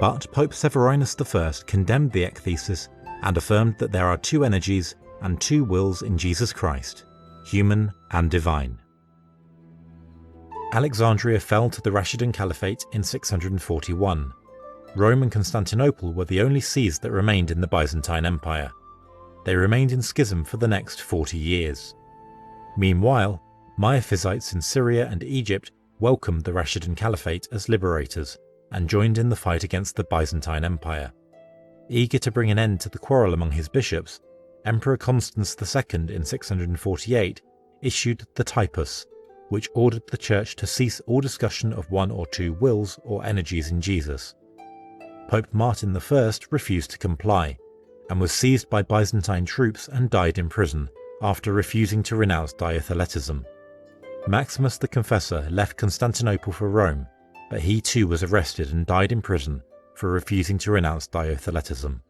Speaker 1: But Pope Severinus I condemned the Ekthesis and affirmed that there are two energies and two wills in Jesus Christ, human and divine. Alexandria fell to the Rashidun Caliphate in 641. Rome and Constantinople were the only sees that remained in the Byzantine Empire. They remained in schism for the next 40 years. Meanwhile, Miaphysites in Syria and Egypt welcomed the Rashidun Caliphate as liberators and joined in the fight against the Byzantine Empire. Eager to bring an end to the quarrel among his bishops, Emperor Constans II in 648 issued the Typus, which ordered the Church to cease all discussion of one or two wills or energies in Jesus. Pope Martin I refused to comply, and was seized by Byzantine troops and died in prison after refusing to renounce diotheletism. Maximus the Confessor left Constantinople for Rome, but he too was arrested and died in prison for refusing to renounce diotheletism.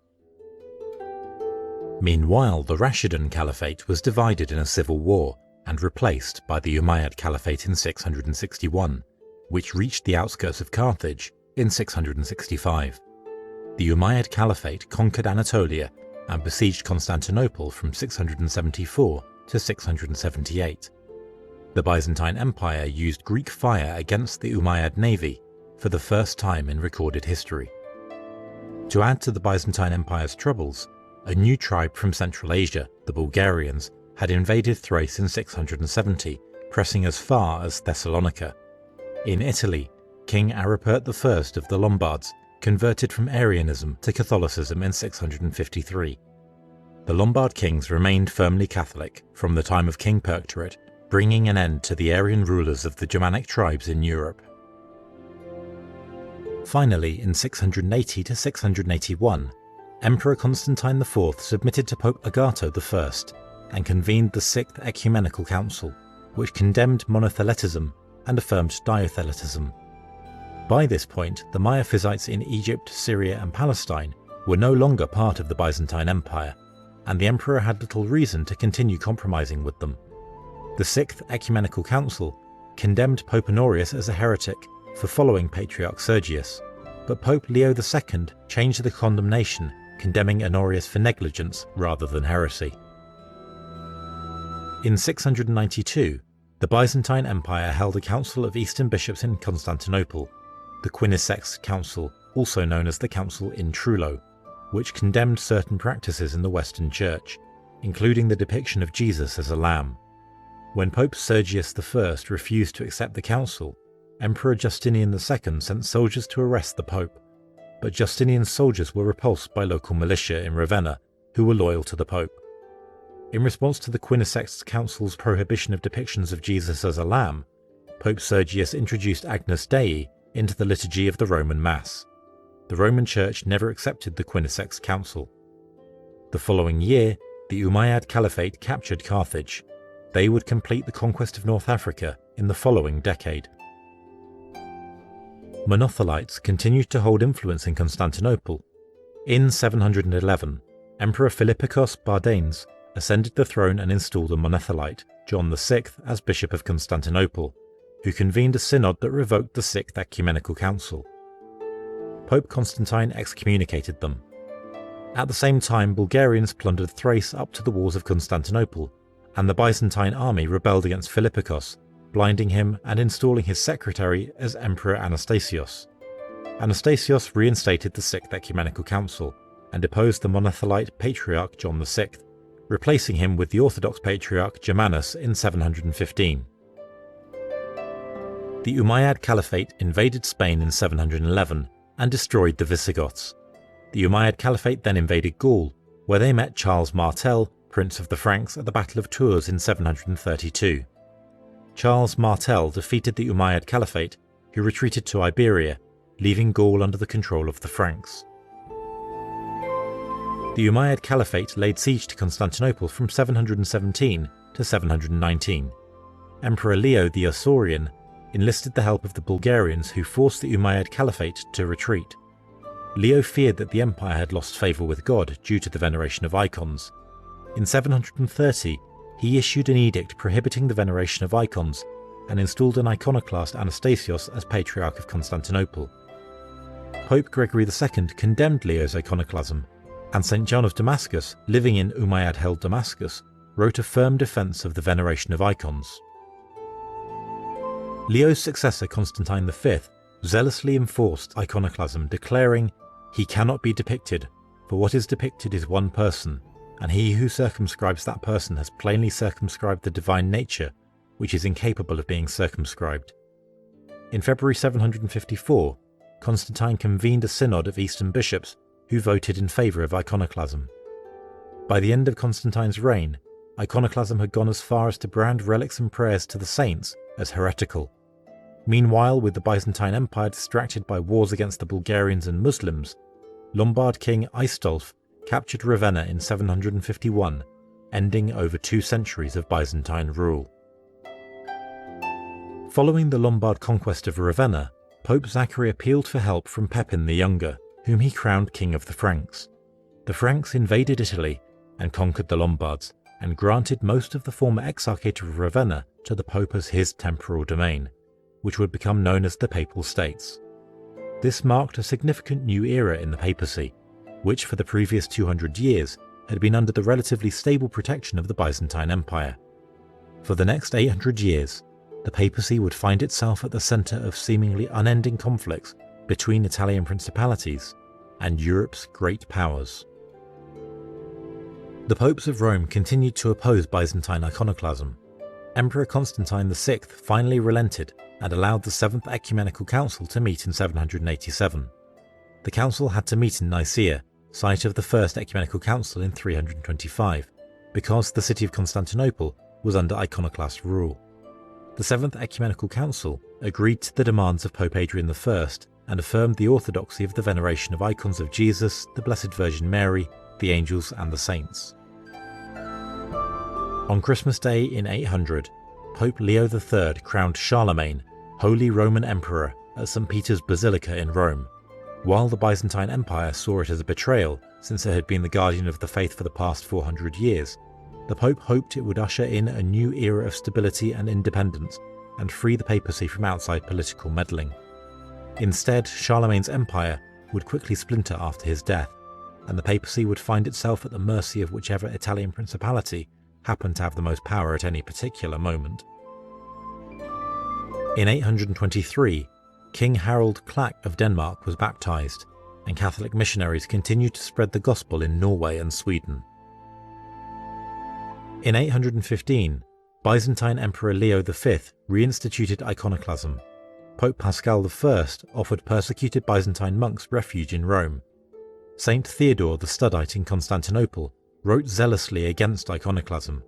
Speaker 1: Meanwhile, the Rashidun Caliphate was divided in a civil war and replaced by the Umayyad Caliphate in 661, which reached the outskirts of Carthage in 665. The Umayyad Caliphate conquered Anatolia and besieged Constantinople from 674 to 678. The Byzantine Empire used Greek fire against the Umayyad navy for the first time in recorded history. To add to the Byzantine Empire's troubles, a new tribe from Central Asia, the Bulgarians, had invaded Thrace in 670, pressing as far as Thessalonica. In Italy, King Aripert I of the Lombards converted from Arianism to Catholicism in 653. The Lombard kings remained firmly Catholic from the time of King Perctarit, bringing an end to the Arian rulers of the Germanic tribes in Europe. Finally, in 680 to 681, Emperor Constantine IV submitted to Pope Agato I and convened the Sixth Ecumenical Council, which condemned monotheletism and affirmed diotheletism. By this point, the Miaphysites in Egypt, Syria and Palestine were no longer part of the Byzantine Empire, and the emperor had little reason to continue compromising with them. The Sixth Ecumenical Council condemned Pope Honorius as a heretic for following Patriarch Sergius, but Pope Leo II changed the condemnation, condemning Honorius for negligence rather than heresy. In 692, the Byzantine Empire held a council of Eastern bishops in Constantinople, the Quinisext Council, also known as the Council in Trullo, which condemned certain practices in the Western Church, including the depiction of Jesus as a lamb. When Pope Sergius I refused to accept the council, Emperor Justinian II sent soldiers to arrest the Pope, but Justinian's soldiers were repulsed by local militia in Ravenna, who were loyal to the Pope. In response to the Quinisext Council's prohibition of depictions of Jesus as a lamb, Pope Sergius introduced Agnus Dei into the liturgy of the Roman Mass. The Roman Church never accepted the Quinisex Council. The following year, the Umayyad Caliphate captured Carthage. They would complete the conquest of North Africa in the following decade. Monothelites continued to hold influence in Constantinople. In 711, Emperor Philippikos Bardanes ascended the throne and installed a monothelite, John VI, as Bishop of Constantinople, who convened a synod that revoked the Sixth Ecumenical Council. Pope Constantine excommunicated them. At the same time, Bulgarians plundered Thrace up to the walls of Constantinople, and the Byzantine army rebelled against Philippikos, blinding him and installing his secretary as Emperor Anastasios. Anastasios reinstated the Sixth Ecumenical Council and deposed the monothelite Patriarch John VI, replacing him with the Orthodox Patriarch Germanus in 715. The Umayyad Caliphate invaded Spain in 711 and destroyed the Visigoths. The Umayyad Caliphate then invaded Gaul, where they met Charles Martel, Prince of the Franks, at the Battle of Tours in 732. Charles Martel defeated the Umayyad Caliphate, who retreated to Iberia, leaving Gaul under the control of the Franks. The Umayyad Caliphate laid siege to Constantinople from 717 to 719. Emperor Leo the Isaurian enlisted the help of the Bulgarians, who forced the Umayyad Caliphate to retreat. Leo feared that the empire had lost favour with God due to the veneration of icons. In 730, he issued an edict prohibiting the veneration of icons and installed an iconoclast Anastasios as Patriarch of Constantinople. Pope Gregory II condemned Leo's iconoclasm, and St. John of Damascus, living in Umayyad-held Damascus, wrote a firm defence of the veneration of icons. Leo's successor Constantine V zealously enforced iconoclasm, declaring, "He cannot be depicted, for what is depicted is one person, and he who circumscribes that person has plainly circumscribed the divine nature, which is incapable of being circumscribed." In February 754, Constantine convened a synod of Eastern bishops who voted in favour of iconoclasm. By the end of Constantine's reign, iconoclasm had gone as far as to brand relics and prayers to the saints as heretical. Meanwhile, with the Byzantine Empire distracted by wars against the Bulgarians and Muslims, Lombard king Aistulf captured Ravenna in 751, ending over 2 centuries of Byzantine rule. Following the Lombard conquest of Ravenna, Pope Zachary appealed for help from Pepin the Younger, whom he crowned King of the Franks. The Franks invaded Italy and conquered the Lombards, and granted most of the former exarchate of Ravenna to the Pope as his temporal domain, which would become known as the Papal States. This marked a significant new era in the papacy, which for the previous 200 years had been under the relatively stable protection of the Byzantine Empire. For the next 800 years, the papacy would find itself at the centre of seemingly unending conflicts between Italian principalities and Europe's great powers. The popes of Rome continued to oppose Byzantine iconoclasm. Emperor Constantine VI finally relented and allowed the Seventh Ecumenical Council to meet in 787. The council had to meet in Nicaea, site of the First Ecumenical Council, in 325, because the city of Constantinople was under iconoclast rule. The Seventh Ecumenical Council agreed to the demands of Pope Adrian I and affirmed the orthodoxy of the veneration of icons of Jesus, the Blessed Virgin Mary, the angels and the saints. On Christmas Day in 800, Pope Leo III crowned Charlemagne Holy Roman Emperor at St. Peter's Basilica in Rome. While the Byzantine Empire saw it as a betrayal, since it had been the guardian of the faith for the past 400 years, the Pope hoped it would usher in a new era of stability and independence and free the papacy from outside political meddling. Instead, Charlemagne's empire would quickly splinter after his death, and the papacy would find itself at the mercy of whichever Italian principality happened to have the most power at any particular moment. In 823, King Harald Klak of Denmark was baptized, and Catholic missionaries continued to spread the gospel in Norway and Sweden. In 815, Byzantine Emperor Leo V reinstituted iconoclasm. Pope Paschal I offered persecuted Byzantine monks refuge in Rome. Saint Theodore the Studite in Constantinople wrote zealously against iconoclasm.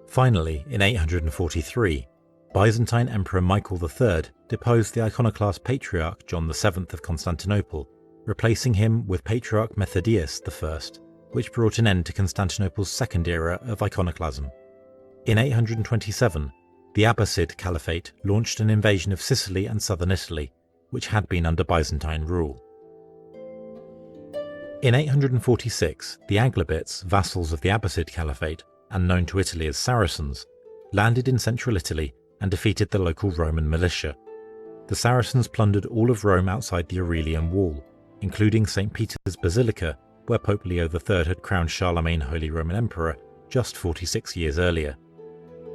Speaker 1: Finally, in 843, Byzantine Emperor Michael III deposed the iconoclast Patriarch John VII of Constantinople, replacing him with Patriarch Methodius I, which brought an end to Constantinople's second era of iconoclasm. In 827, the Abbasid Caliphate launched an invasion of Sicily and southern Italy, which had been under Byzantine rule. In 846, the Aghlabites, vassals of the Abbasid Caliphate and known to Italy as Saracens, landed in central Italy and defeated the local Roman militia. The Saracens plundered all of Rome outside the Aurelian Wall, including St. Peter's Basilica, where Pope Leo III had crowned Charlemagne Holy Roman Emperor just 46 years earlier.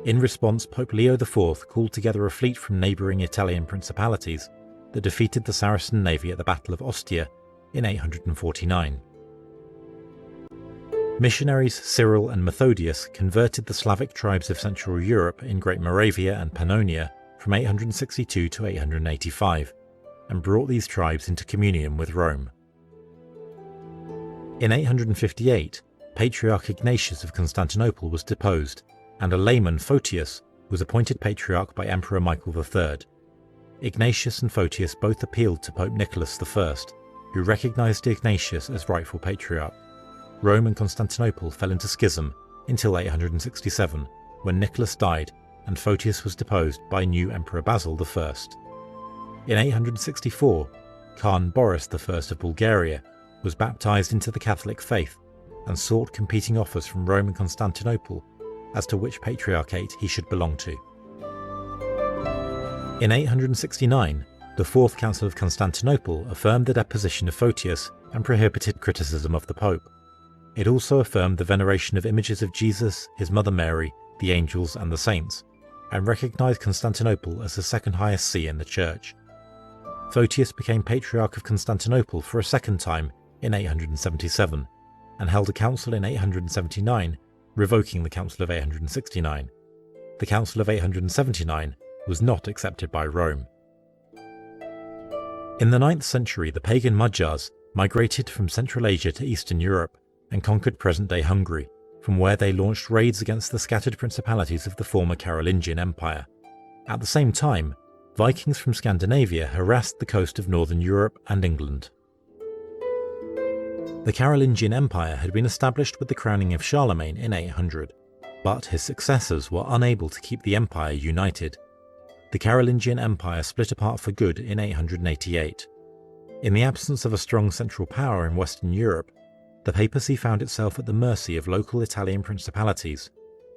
Speaker 1: In response, Pope Leo IV called together a fleet from neighbouring Italian principalities that defeated the Saracen navy at the Battle of Ostia in 849. Missionaries Cyril and Methodius converted the Slavic tribes of Central Europe in Great Moravia and Pannonia from 862 to 885, and brought these tribes into communion with Rome. In 858, Patriarch Ignatius of Constantinople was deposed, and a layman, Photius, was appointed Patriarch by Emperor Michael III. Ignatius and Photius both appealed to Pope Nicholas I, who recognized Ignatius as rightful Patriarch. Rome and Constantinople fell into schism until 867, when Nicholas died and Photius was deposed by new Emperor Basil I. In 864, Khan Boris I of Bulgaria was baptized into the Catholic faith and sought competing offers from Rome and Constantinople as to which patriarchate he should belong to. In 869, the Fourth Council of Constantinople affirmed the deposition of Photius and prohibited criticism of the Pope. It also affirmed the veneration of images of Jesus, his mother Mary, the angels and the saints, and recognized Constantinople as the second highest see in the Church. Photius became Patriarch of Constantinople for a second time in 877, and held a council in 879, revoking the Council of 869. The Council of 879 was not accepted by Rome. In the 9th century, the pagan Magyars migrated from Central Asia to Eastern Europe and conquered present-day Hungary, from where they launched raids against the scattered principalities of the former Carolingian Empire. At the same time, Vikings from Scandinavia harassed the coast of northern Europe and England. The Carolingian Empire had been established with the crowning of Charlemagne in 800, but his successors were unable to keep the empire united. The Carolingian Empire split apart for good in 888. In the absence of a strong central power in Western Europe, the papacy found itself at the mercy of local Italian principalities,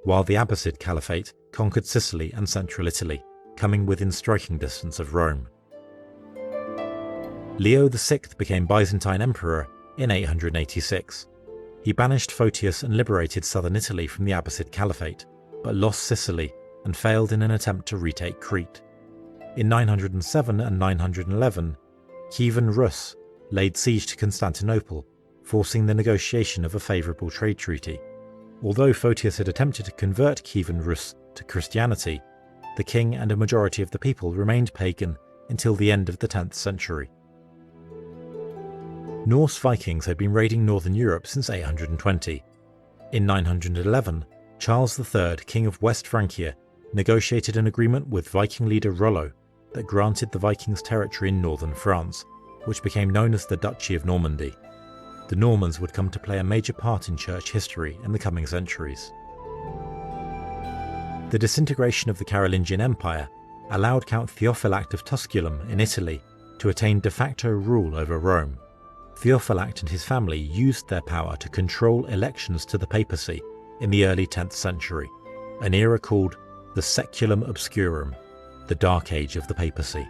Speaker 1: while the Abbasid Caliphate conquered Sicily and central Italy, coming within striking distance of Rome. Leo VI became Byzantine Emperor in 886. He banished Photius and liberated southern Italy from the Abbasid Caliphate, but lost Sicily and failed in an attempt to retake Crete. In 907 and 911, Kievan Rus laid siege to Constantinople, forcing the negotiation of a favourable trade treaty. Although Photius had attempted to convert Kievan Rus to Christianity, the king and a majority of the people remained pagan until the end of the 10th century. Norse Vikings had been raiding northern Europe since 820. In 911, Charles III, King of West Francia, negotiated an agreement with Viking leader Rollo that granted the Vikings territory in northern France, which became known as the Duchy of Normandy. The Normans would come to play a major part in church history in the coming centuries. The disintegration of the Carolingian Empire allowed Count Theophylact of Tusculum in Italy to attain de facto rule over Rome. Theophylact and his family used their power to control elections to the papacy in the early 10th century, an era called the Saeculum Obscurum, the Dark Age of the papacy.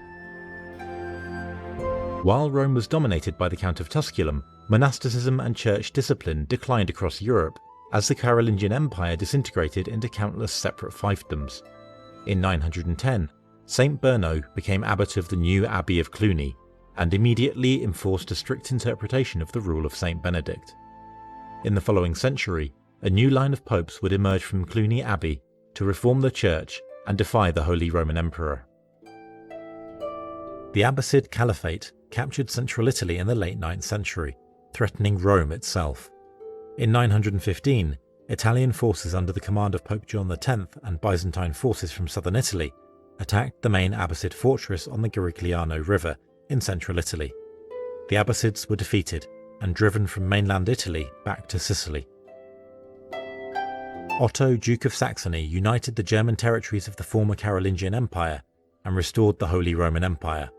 Speaker 1: While Rome was dominated by the Count of Tusculum, monasticism and church discipline declined across Europe as the Carolingian Empire disintegrated into countless separate fiefdoms. In 910, Saint Berno became abbot of the new Abbey of Cluny, and immediately enforced a strict interpretation of the rule of Saint Benedict. In the following century, a new line of popes would emerge from Cluny Abbey to reform the Church and defy the Holy Roman Emperor. The Abbasid Caliphate captured central Italy in the late 9th century, threatening Rome itself. In 915, Italian forces under the command of Pope John X and Byzantine forces from southern Italy attacked the main Abbasid fortress on the Garigliano River in central Italy. The Abbasids were defeated and driven from mainland Italy back to Sicily. Otto, Duke of Saxony, united the German territories of the former Carolingian Empire and restored the Holy Roman Empire.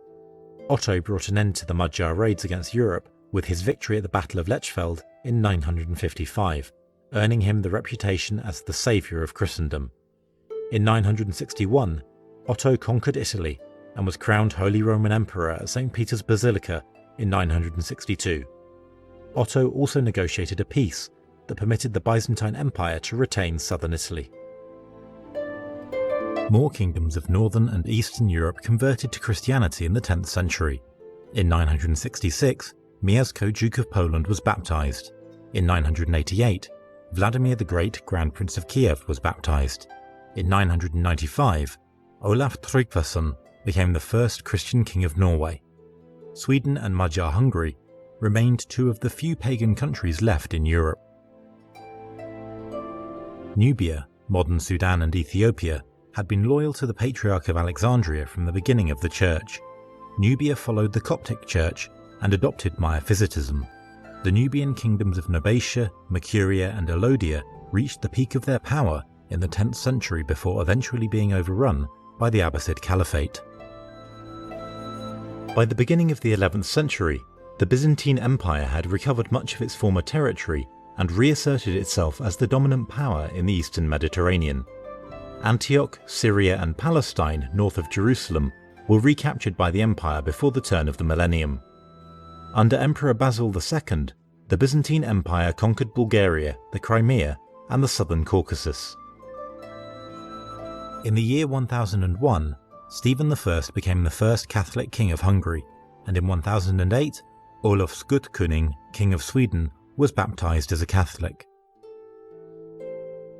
Speaker 1: Otto brought an end to the Magyar raids against Europe with his victory at the Battle of Lechfeld in 955, earning him the reputation as the saviour of Christendom. In 961, Otto conquered Italy and was crowned Holy Roman Emperor at St. Peter's Basilica in 962. Otto also negotiated a peace that permitted the Byzantine Empire to retain southern Italy. More kingdoms of northern and eastern Europe converted to Christianity in the 10th century. In 966, Mieszko, Duke of Poland, was baptized. In 988, Vladimir the Great, Grand Prince of Kiev, was baptized. In 995, Olaf Tryggvason became the first Christian king of Norway. Sweden and Magyar Hungary remained two of the few pagan countries left in Europe. Nubia, modern Sudan and Ethiopia, had been loyal to the Patriarch of Alexandria from the beginning of the Church. Nubia followed the Coptic Church and adopted Miaphysitism. The Nubian kingdoms of Nobatia, Mercuria and Alodia reached the peak of their power in the 10th century before eventually being overrun by the Abbasid Caliphate. By the beginning of the 11th century, the Byzantine Empire had recovered much of its former territory and reasserted itself as the dominant power in the eastern Mediterranean. Antioch, Syria and Palestine north of Jerusalem were recaptured by the empire before the turn of the millennium. Under Emperor Basil II, the Byzantine Empire conquered Bulgaria, the Crimea and the southern Caucasus. In the year 1001, Stephen I became the first Catholic king of Hungary, and in 1008, Olof Skutkuning, king of Sweden, was baptized as a Catholic.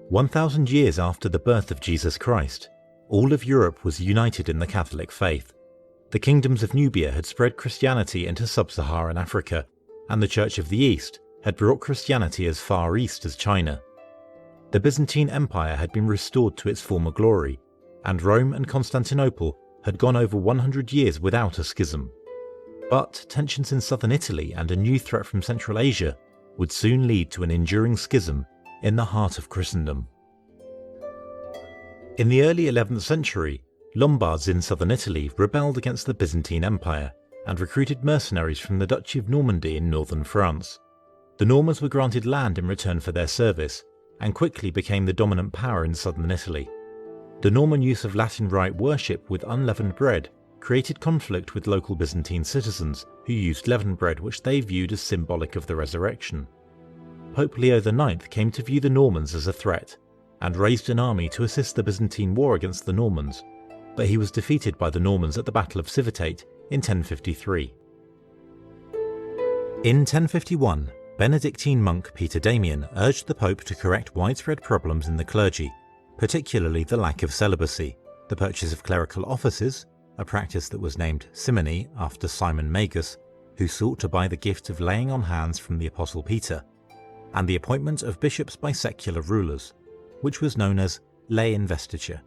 Speaker 1: 1,000 years after the birth of Jesus Christ, all of Europe was united in the Catholic faith. The kingdoms of Nubia had spread Christianity into sub-Saharan Africa, and the Church of the East had brought Christianity as far east as China. The Byzantine Empire had been restored to its former glory, and Rome and Constantinople had gone over 100 years without a schism. But tensions in southern Italy and a new threat from Central Asia would soon lead to an enduring schism in the heart of Christendom. In the early 11th century, Lombards in southern Italy rebelled against the Byzantine Empire and recruited mercenaries from the Duchy of Normandy in northern France. The Normans were granted land in return for their service and quickly became the dominant power in southern Italy. The Norman use of Latin Rite worship with unleavened bread created conflict with local Byzantine citizens who used leavened bread, which they viewed as symbolic of the resurrection. Pope Leo IX came to view the Normans as a threat and raised an army to assist the Byzantine war against the Normans, but he was defeated by the Normans at the Battle of Civitate in 1053. In 1051, Benedictine monk Peter Damian urged the Pope to correct widespread problems in the clergy, particularly the lack of celibacy, the purchase of clerical offices, a practice that was named simony after Simon Magus, who sought to buy the gift of laying on hands from the Apostle Peter, and the appointment of bishops by secular rulers, which was known as lay investiture.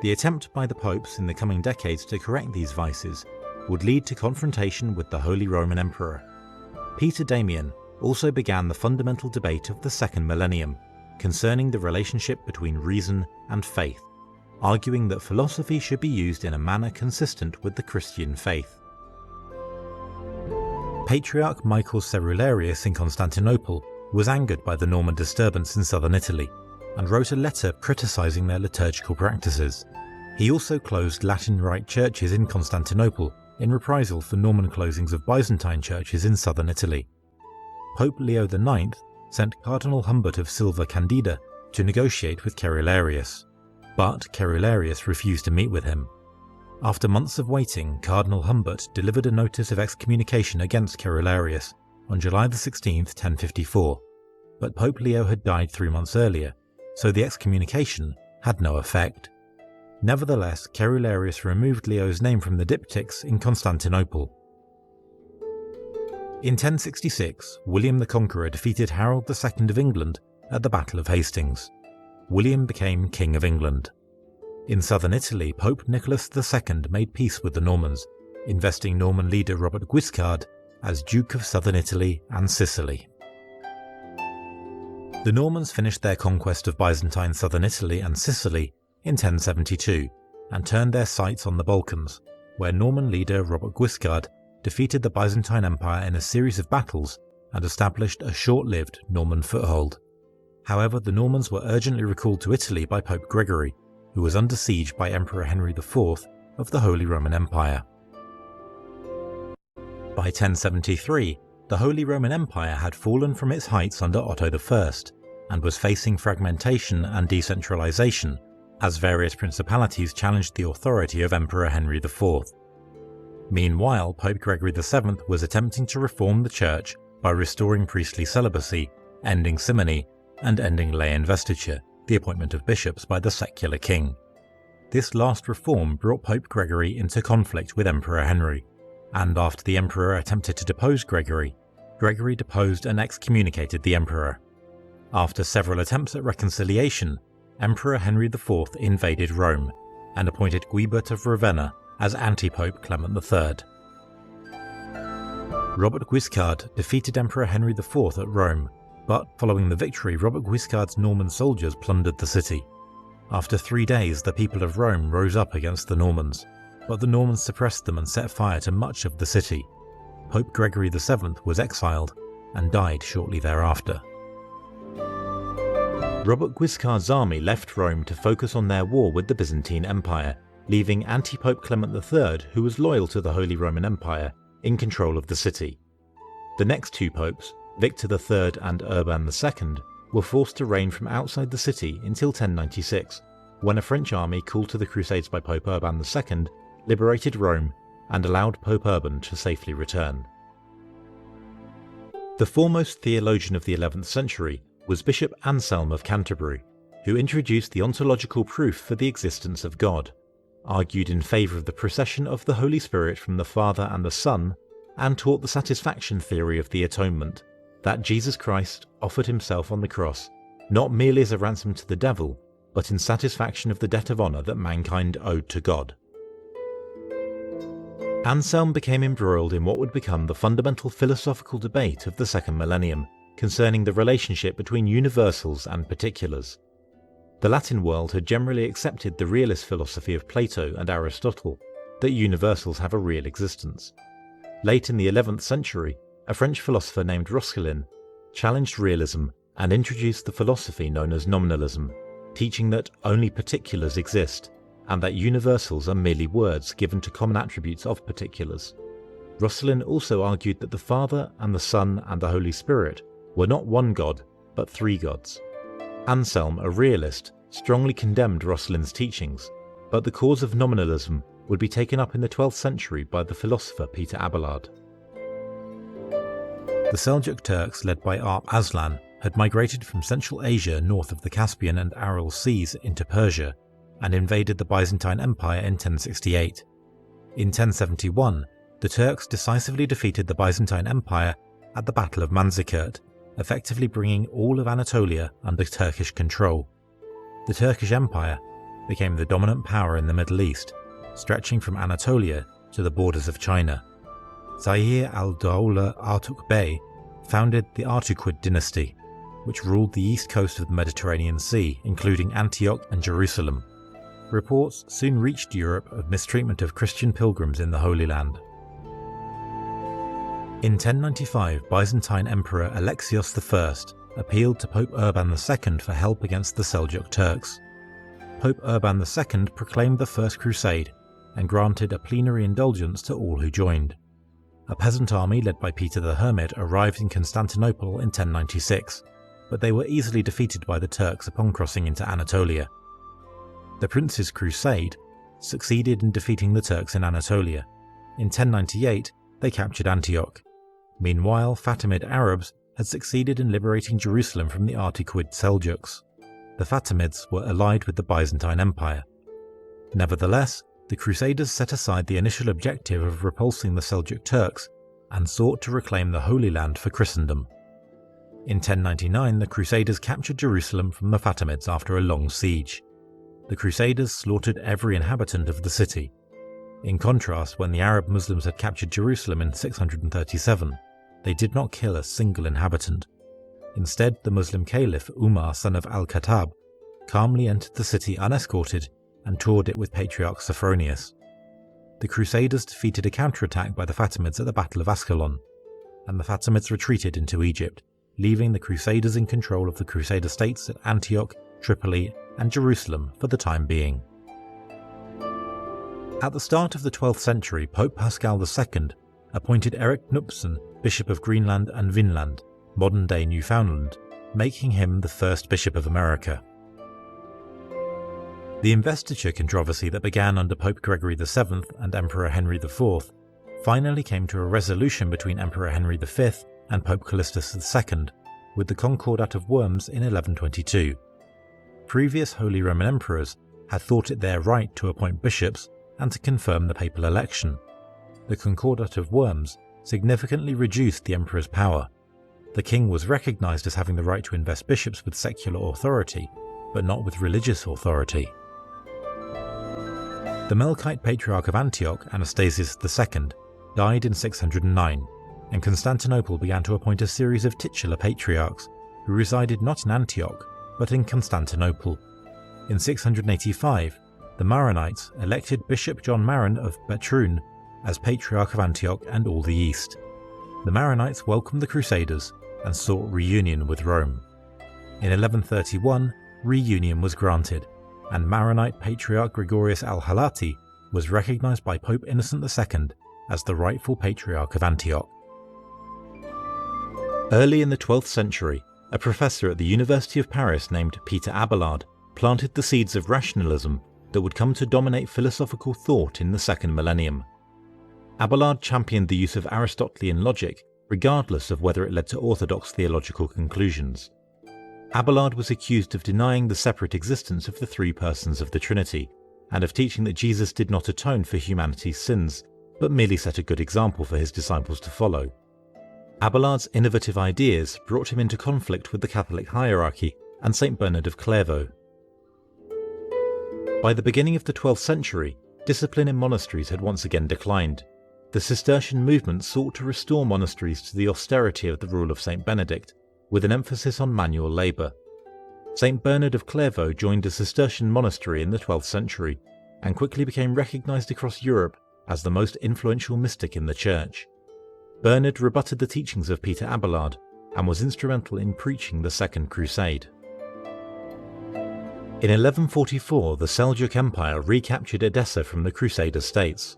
Speaker 1: The attempt by the popes in the coming decades to correct these vices would lead to confrontation with the Holy Roman Emperor. Peter Damian also began the fundamental debate of the second millennium concerning the relationship between reason and faith, arguing that philosophy should be used in a manner consistent with the Christian faith. Patriarch Michael Cerularius in Constantinople was angered by the Norman disturbance in southern Italy and wrote a letter criticizing their liturgical practices. He also closed Latin Rite churches in Constantinople in reprisal for Norman closings of Byzantine churches in southern Italy. Pope Leo IX sent Cardinal Humbert of Silva Candida to negotiate with Cerularius, but Cerularius refused to meet with him. After months of waiting, Cardinal Humbert delivered a notice of excommunication against Cerularius on July 16, 1054, but Pope Leo had died 3 months earlier, so the excommunication had no effect. Nevertheless, Cerularius removed Leo's name from the diptychs in Constantinople. In 1066, William the Conqueror defeated Harold II of England at the Battle of Hastings. William became King of England. In southern Italy, Pope Nicholas II made peace with the Normans, investing Norman leader Robert Guiscard as Duke of Southern Italy and Sicily. The Normans finished their conquest of Byzantine southern Italy and Sicily in 1072 and turned their sights on the Balkans, where Norman leader Robert Guiscard defeated the Byzantine Empire in a series of battles and established a short-lived Norman foothold. However, the Normans were urgently recalled to Italy by Pope Gregory, who was under siege by Emperor Henry IV of the Holy Roman Empire. By 1073, the Holy Roman Empire had fallen from its heights under Otto I and was facing fragmentation and decentralization as various principalities challenged the authority of Emperor Henry IV. Meanwhile, Pope Gregory VII was attempting to reform the Church by restoring priestly celibacy, ending simony, and ending lay investiture, the appointment of bishops by the secular king. This last reform brought Pope Gregory into conflict with Emperor Henry, and after the emperor attempted to depose Gregory, Gregory deposed and excommunicated the emperor. After several attempts at reconciliation, Emperor Henry IV invaded Rome and appointed Guibert of Ravenna as anti-Pope Clement III. Robert Guiscard defeated Emperor Henry IV at Rome, but following the victory, Robert Guiscard's Norman soldiers plundered the city. After 3 days, the people of Rome rose up against the Normans, but the Normans suppressed them and set fire to much of the city. Pope Gregory VII was exiled and died shortly thereafter. Robert Guiscard's army left Rome to focus on their war with the Byzantine Empire, leaving anti-Pope Clement III, who was loyal to the Holy Roman Empire, in control of the city. The next two popes, Victor III and Urban II, were forced to reign from outside the city until 1096, when a French army called to the Crusades by Pope Urban II liberated Rome and allowed Pope Urban to safely return. The foremost theologian of the 11th century was Bishop Anselm of Canterbury, who introduced the ontological proof for the existence of God, argued in favour of the procession of the Holy Spirit from the Father and the Son, and taught the satisfaction theory of the atonement, that Jesus Christ offered himself on the cross, not merely as a ransom to the devil, but in satisfaction of the debt of honour that mankind owed to God. Anselm became embroiled in what would become the fundamental philosophical debate of the second millennium, concerning the relationship between universals and particulars. The Latin world had generally accepted the realist philosophy of Plato and Aristotle, that universals have a real existence. Late in the 11th century, a French philosopher named Roscelin challenged realism and introduced the philosophy known as nominalism, teaching that only particulars exist, and that universals are merely words given to common attributes of particulars. Roscelin also argued that the Father and the Son and the Holy Spirit were not one God, but three gods. Anselm, a realist, strongly condemned Roscelin's teachings, but the cause of nominalism would be taken up in the 12th century by the philosopher Peter Abelard. The Seljuk Turks, led by Alp Arslan, had migrated from Central Asia north of the Caspian and Aral Seas into Persia, and invaded the Byzantine Empire in 1068. In 1071, the Turks decisively defeated the Byzantine Empire at the Battle of Manzikert, effectively bringing all of Anatolia under Turkish control. The Turkish Empire became the dominant power in the Middle East, stretching from Anatolia to the borders of China. Zahir al-Dawla Artuk Bey founded the Artuquid dynasty, which ruled the east coast of the Mediterranean Sea, including Antioch and Jerusalem. Reports soon reached Europe of mistreatment of Christian pilgrims in the Holy Land. In 1095, Byzantine Emperor Alexios I appealed to Pope Urban II for help against the Seljuk Turks. Pope Urban II proclaimed the First Crusade and granted a plenary indulgence to all who joined. A peasant army led by Peter the Hermit arrived in Constantinople in 1096, but they were easily defeated by the Turks upon crossing into Anatolia. The Prince's Crusade succeeded in defeating the Turks in Anatolia. In 1098, they captured Antioch. Meanwhile, Fatimid Arabs had succeeded in liberating Jerusalem from the Artuquid Seljuks. The Fatimids were allied with the Byzantine Empire. Nevertheless, the Crusaders set aside the initial objective of repulsing the Seljuk Turks and sought to reclaim the Holy Land for Christendom. In 1099, the Crusaders captured Jerusalem from the Fatimids after a long siege. the Crusaders slaughtered every inhabitant of the city. In contrast, when the Arab Muslims had captured Jerusalem in 637, they did not kill a single inhabitant. Instead, the Muslim caliph Umar, son of al-Khattab, calmly entered the city unescorted and toured it with Patriarch Sophronius. The Crusaders defeated a counterattack by the Fatimids at the Battle of Ascalon, and the Fatimids retreated into Egypt, leaving the Crusaders in control of the Crusader states at Antioch, Tripoli, and Jerusalem for the time being. At the start of the 12th century, Pope Paschal II appointed Erik Knutson Bishop of Greenland and Vinland, modern-day Newfoundland, making him the first Bishop of America. The investiture controversy that began under Pope Gregory VII and Emperor Henry IV finally came to a resolution between Emperor Henry V and Pope Callistus II with the Concordat of Worms in 1122. Previous Holy Roman Emperors had thought it their right to appoint bishops and to confirm the papal election. The Concordat of Worms significantly reduced the emperor's power. The king was recognised as having the right to invest bishops with secular authority, but not with religious authority. The Melkite Patriarch of Antioch, Anastasius II, died in 609, and Constantinople began to appoint a series of titular patriarchs who resided not in Antioch, but in Constantinople. In 685, the Maronites elected Bishop John Maron of Betrun as Patriarch of Antioch and all the East. The Maronites welcomed the Crusaders and sought reunion with Rome. In 1131, reunion was granted, and Maronite Patriarch Gregorius al-Halati was recognized by Pope Innocent II as the rightful Patriarch of Antioch. Early in the 12th century, a professor at the University of Paris named Peter Abelard planted the seeds of rationalism that would come to dominate philosophical thought in the second millennium. Abelard championed the use of Aristotelian logic, regardless of whether it led to orthodox theological conclusions. Abelard was accused of denying the separate existence of the three persons of the Trinity, and of teaching that Jesus did not atone for humanity's sins, but merely set a good example for his disciples to follow. Abelard's innovative ideas brought him into conflict with the Catholic hierarchy and St. Bernard of Clairvaux. By the beginning of the 12th century, discipline in monasteries had once again declined. The Cistercian movement sought to restore monasteries to the austerity of the rule of St. Benedict, with an emphasis on manual labour. St. Bernard of Clairvaux joined a Cistercian monastery in the 12th century, and quickly became recognised across Europe as the most influential mystic in the Church. Bernard rebutted the teachings of Peter Abelard, and was instrumental in preaching the Second Crusade. In 1144, the Seljuk Empire recaptured Edessa from the Crusader states.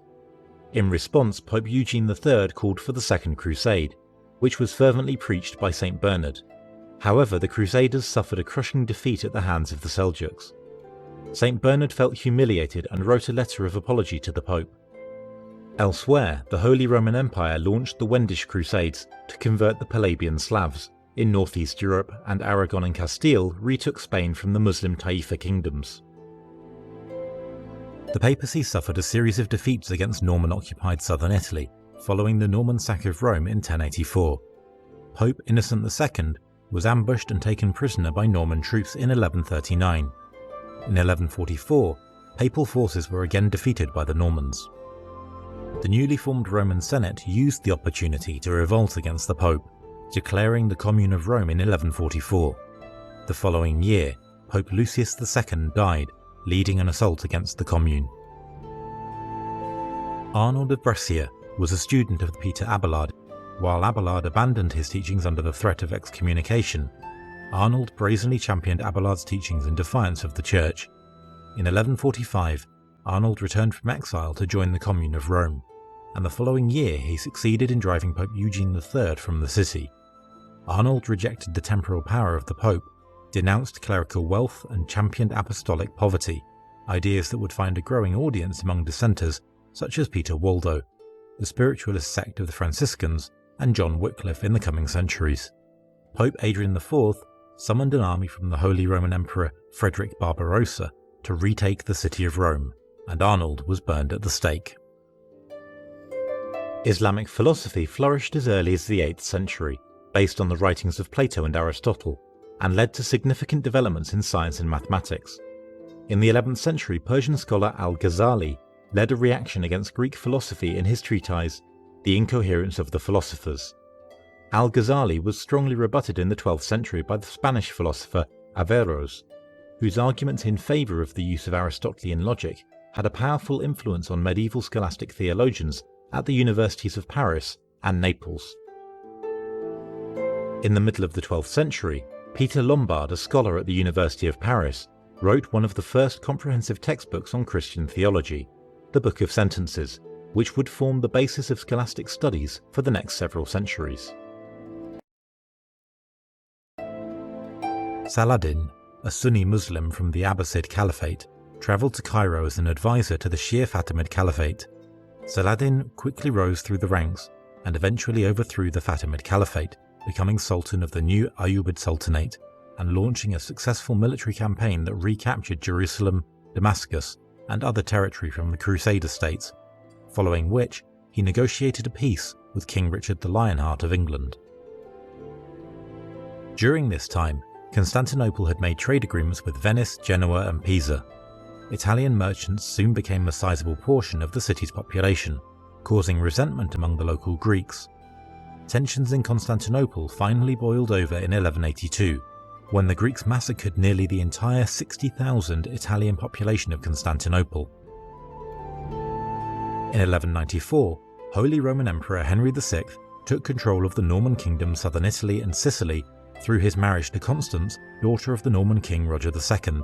Speaker 1: In response, Pope Eugene III called for the Second Crusade, which was fervently preached by St. Bernard. However, the Crusaders suffered a crushing defeat at the hands of the Seljuks. St. Bernard felt humiliated and wrote a letter of apology to the Pope. Elsewhere, the Holy Roman Empire launched the Wendish Crusades to convert the Pelagian Slavs in northeast Europe, and Aragon and Castile retook Spain from the Muslim Taifa kingdoms. The papacy suffered a series of defeats against Norman-occupied southern Italy, following the Norman sack of Rome in 1084. Pope Innocent II was ambushed and taken prisoner by Norman troops in 1139. In 1144, papal forces were again defeated by the Normans. The newly formed Roman Senate used the opportunity to revolt against the Pope, declaring the Commune of Rome in 1144. The following year, Pope Lucius II died, leading an assault against the Commune. Arnold of Brescia was a student of Peter Abelard. While Abelard abandoned his teachings under the threat of excommunication, Arnold brazenly championed Abelard's teachings in defiance of the Church. In 1145, Arnold returned from exile to join the Commune of Rome, and the following year he succeeded in driving Pope Eugene III from the city. Arnold rejected the temporal power of the Pope, denounced clerical wealth, and championed apostolic poverty, ideas that would find a growing audience among dissenters such as Peter Waldo, the spiritualist sect of the Franciscans, and John Wycliffe in the coming centuries. Pope Adrian IV summoned an army from the Holy Roman Emperor Frederick Barbarossa to retake the city of Rome, and Arnold was burned at the stake. Islamic philosophy flourished as early as the 8th century, based on the writings of Plato and Aristotle, and led to significant developments in science and mathematics. In the 11th century, Persian scholar Al-Ghazali led a reaction against Greek philosophy in his treatise, The Incoherence of the Philosophers. Al-Ghazali was strongly rebutted in the 12th century by the Spanish philosopher Averroes, whose arguments in favour of the use of Aristotelian logic had a powerful influence on medieval scholastic theologians at the universities of Paris and Naples. In the middle of the 12th century, Peter Lombard, a scholar at the University of Paris, wrote one of the first comprehensive textbooks on Christian theology, the Book of Sentences, which would form the basis of scholastic studies for the next several centuries. Saladin, a Sunni Muslim from the Abbasid Caliphate, travelled to Cairo as an advisor to the Shia Fatimid Caliphate. Saladin quickly rose through the ranks and eventually overthrew the Fatimid Caliphate, becoming Sultan of the new Ayyubid Sultanate and launching a successful military campaign that recaptured Jerusalem, Damascus, and other territory from the Crusader states, following which he negotiated a peace with King Richard the Lionheart of England. During this time, Constantinople had made trade agreements with Venice, Genoa, and Pisa. Italian merchants soon became a sizable portion of the city's population, causing resentment among the local Greeks. Tensions in Constantinople finally boiled over in 1182, when the Greeks massacred nearly the entire 60,000 Italian population of Constantinople. In 1194, Holy Roman Emperor Henry VI took control of the Norman kingdom southern Italy and Sicily through his marriage to Constance, daughter of the Norman king Roger II.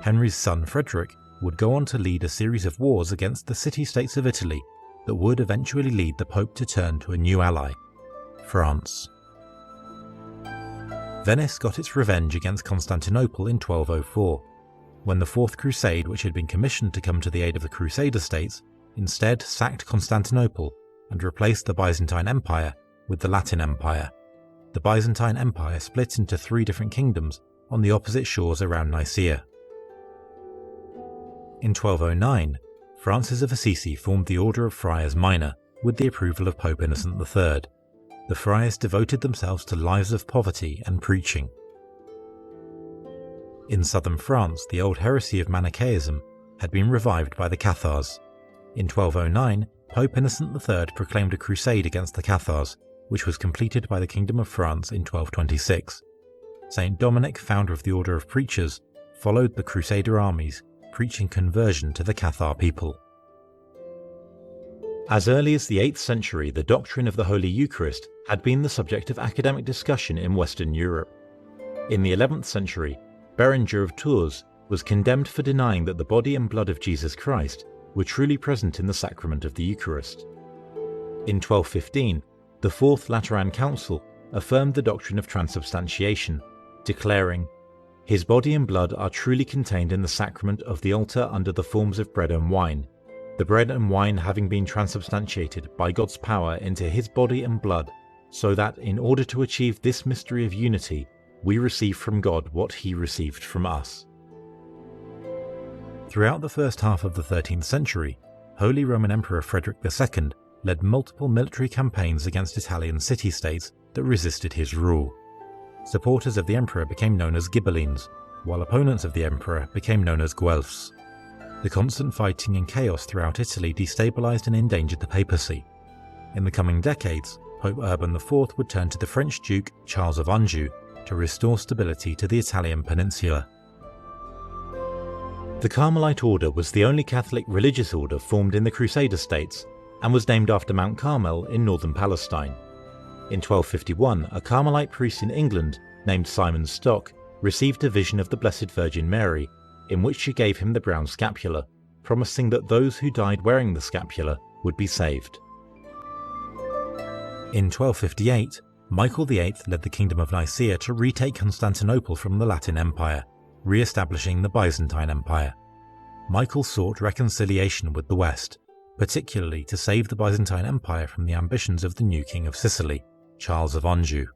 Speaker 1: Henry's son Frederick would go on to lead a series of wars against the city-states of Italy that would eventually lead the Pope to turn to a new ally, France. Venice got its revenge against Constantinople in 1204, when the Fourth Crusade, which had been commissioned to come to the aid of the Crusader states, instead sacked Constantinople and replaced the Byzantine Empire with the Latin Empire. The Byzantine Empire split into 3 different kingdoms on the opposite shores around Nicaea. In 1209, Francis of Assisi formed the Order of Friars Minor with the approval of Pope Innocent III. The friars devoted themselves to lives of poverty and preaching. In southern France, the old heresy of Manichaeism had been revived by the Cathars. In 1209, Pope Innocent III proclaimed a crusade against the Cathars, which was completed by the Kingdom of France in 1226. Saint Dominic, founder of the Order of Preachers, followed the Crusader armies, preaching conversion to the Cathar people. As early as the 8th century, the doctrine of the Holy Eucharist had been the subject of academic discussion in Western Europe. In the 11th century, Berenger of Tours was condemned for denying that the body and blood of Jesus Christ were truly present in the sacrament of the Eucharist. In 1215, the Fourth Lateran Council affirmed the doctrine of transubstantiation, declaring, "His body and blood are truly contained in the sacrament of the altar under the forms of bread and wine, the bread and wine having been transubstantiated by God's power into his body and blood, so that in order to achieve this mystery of unity, we receive from God what he received from us." Throughout the first half of the 13th century, Holy Roman Emperor Frederick II led multiple military campaigns against Italian city-states that resisted his rule. Supporters of the emperor became known as Ghibellines, while opponents of the emperor became known as Guelphs. The constant fighting and chaos throughout Italy destabilized and endangered the papacy. In the coming decades, Pope Urban IV would turn to the French Duke Charles of Anjou to restore stability to the Italian peninsula. The Carmelite order was the only Catholic religious order formed in the Crusader states and was named after Mount Carmel in northern Palestine. In 1251, a Carmelite priest in England named Simon Stock received a vision of the Blessed Virgin Mary, in which she gave him the brown scapular, promising that those who died wearing the scapular would be saved. In 1258, Michael VIII led the Kingdom of Nicaea to retake Constantinople from the Latin Empire, re-establishing the Byzantine Empire. Michael sought reconciliation with the West, particularly to save the Byzantine Empire from the ambitions of the new King of Sicily, Charles of Anjou.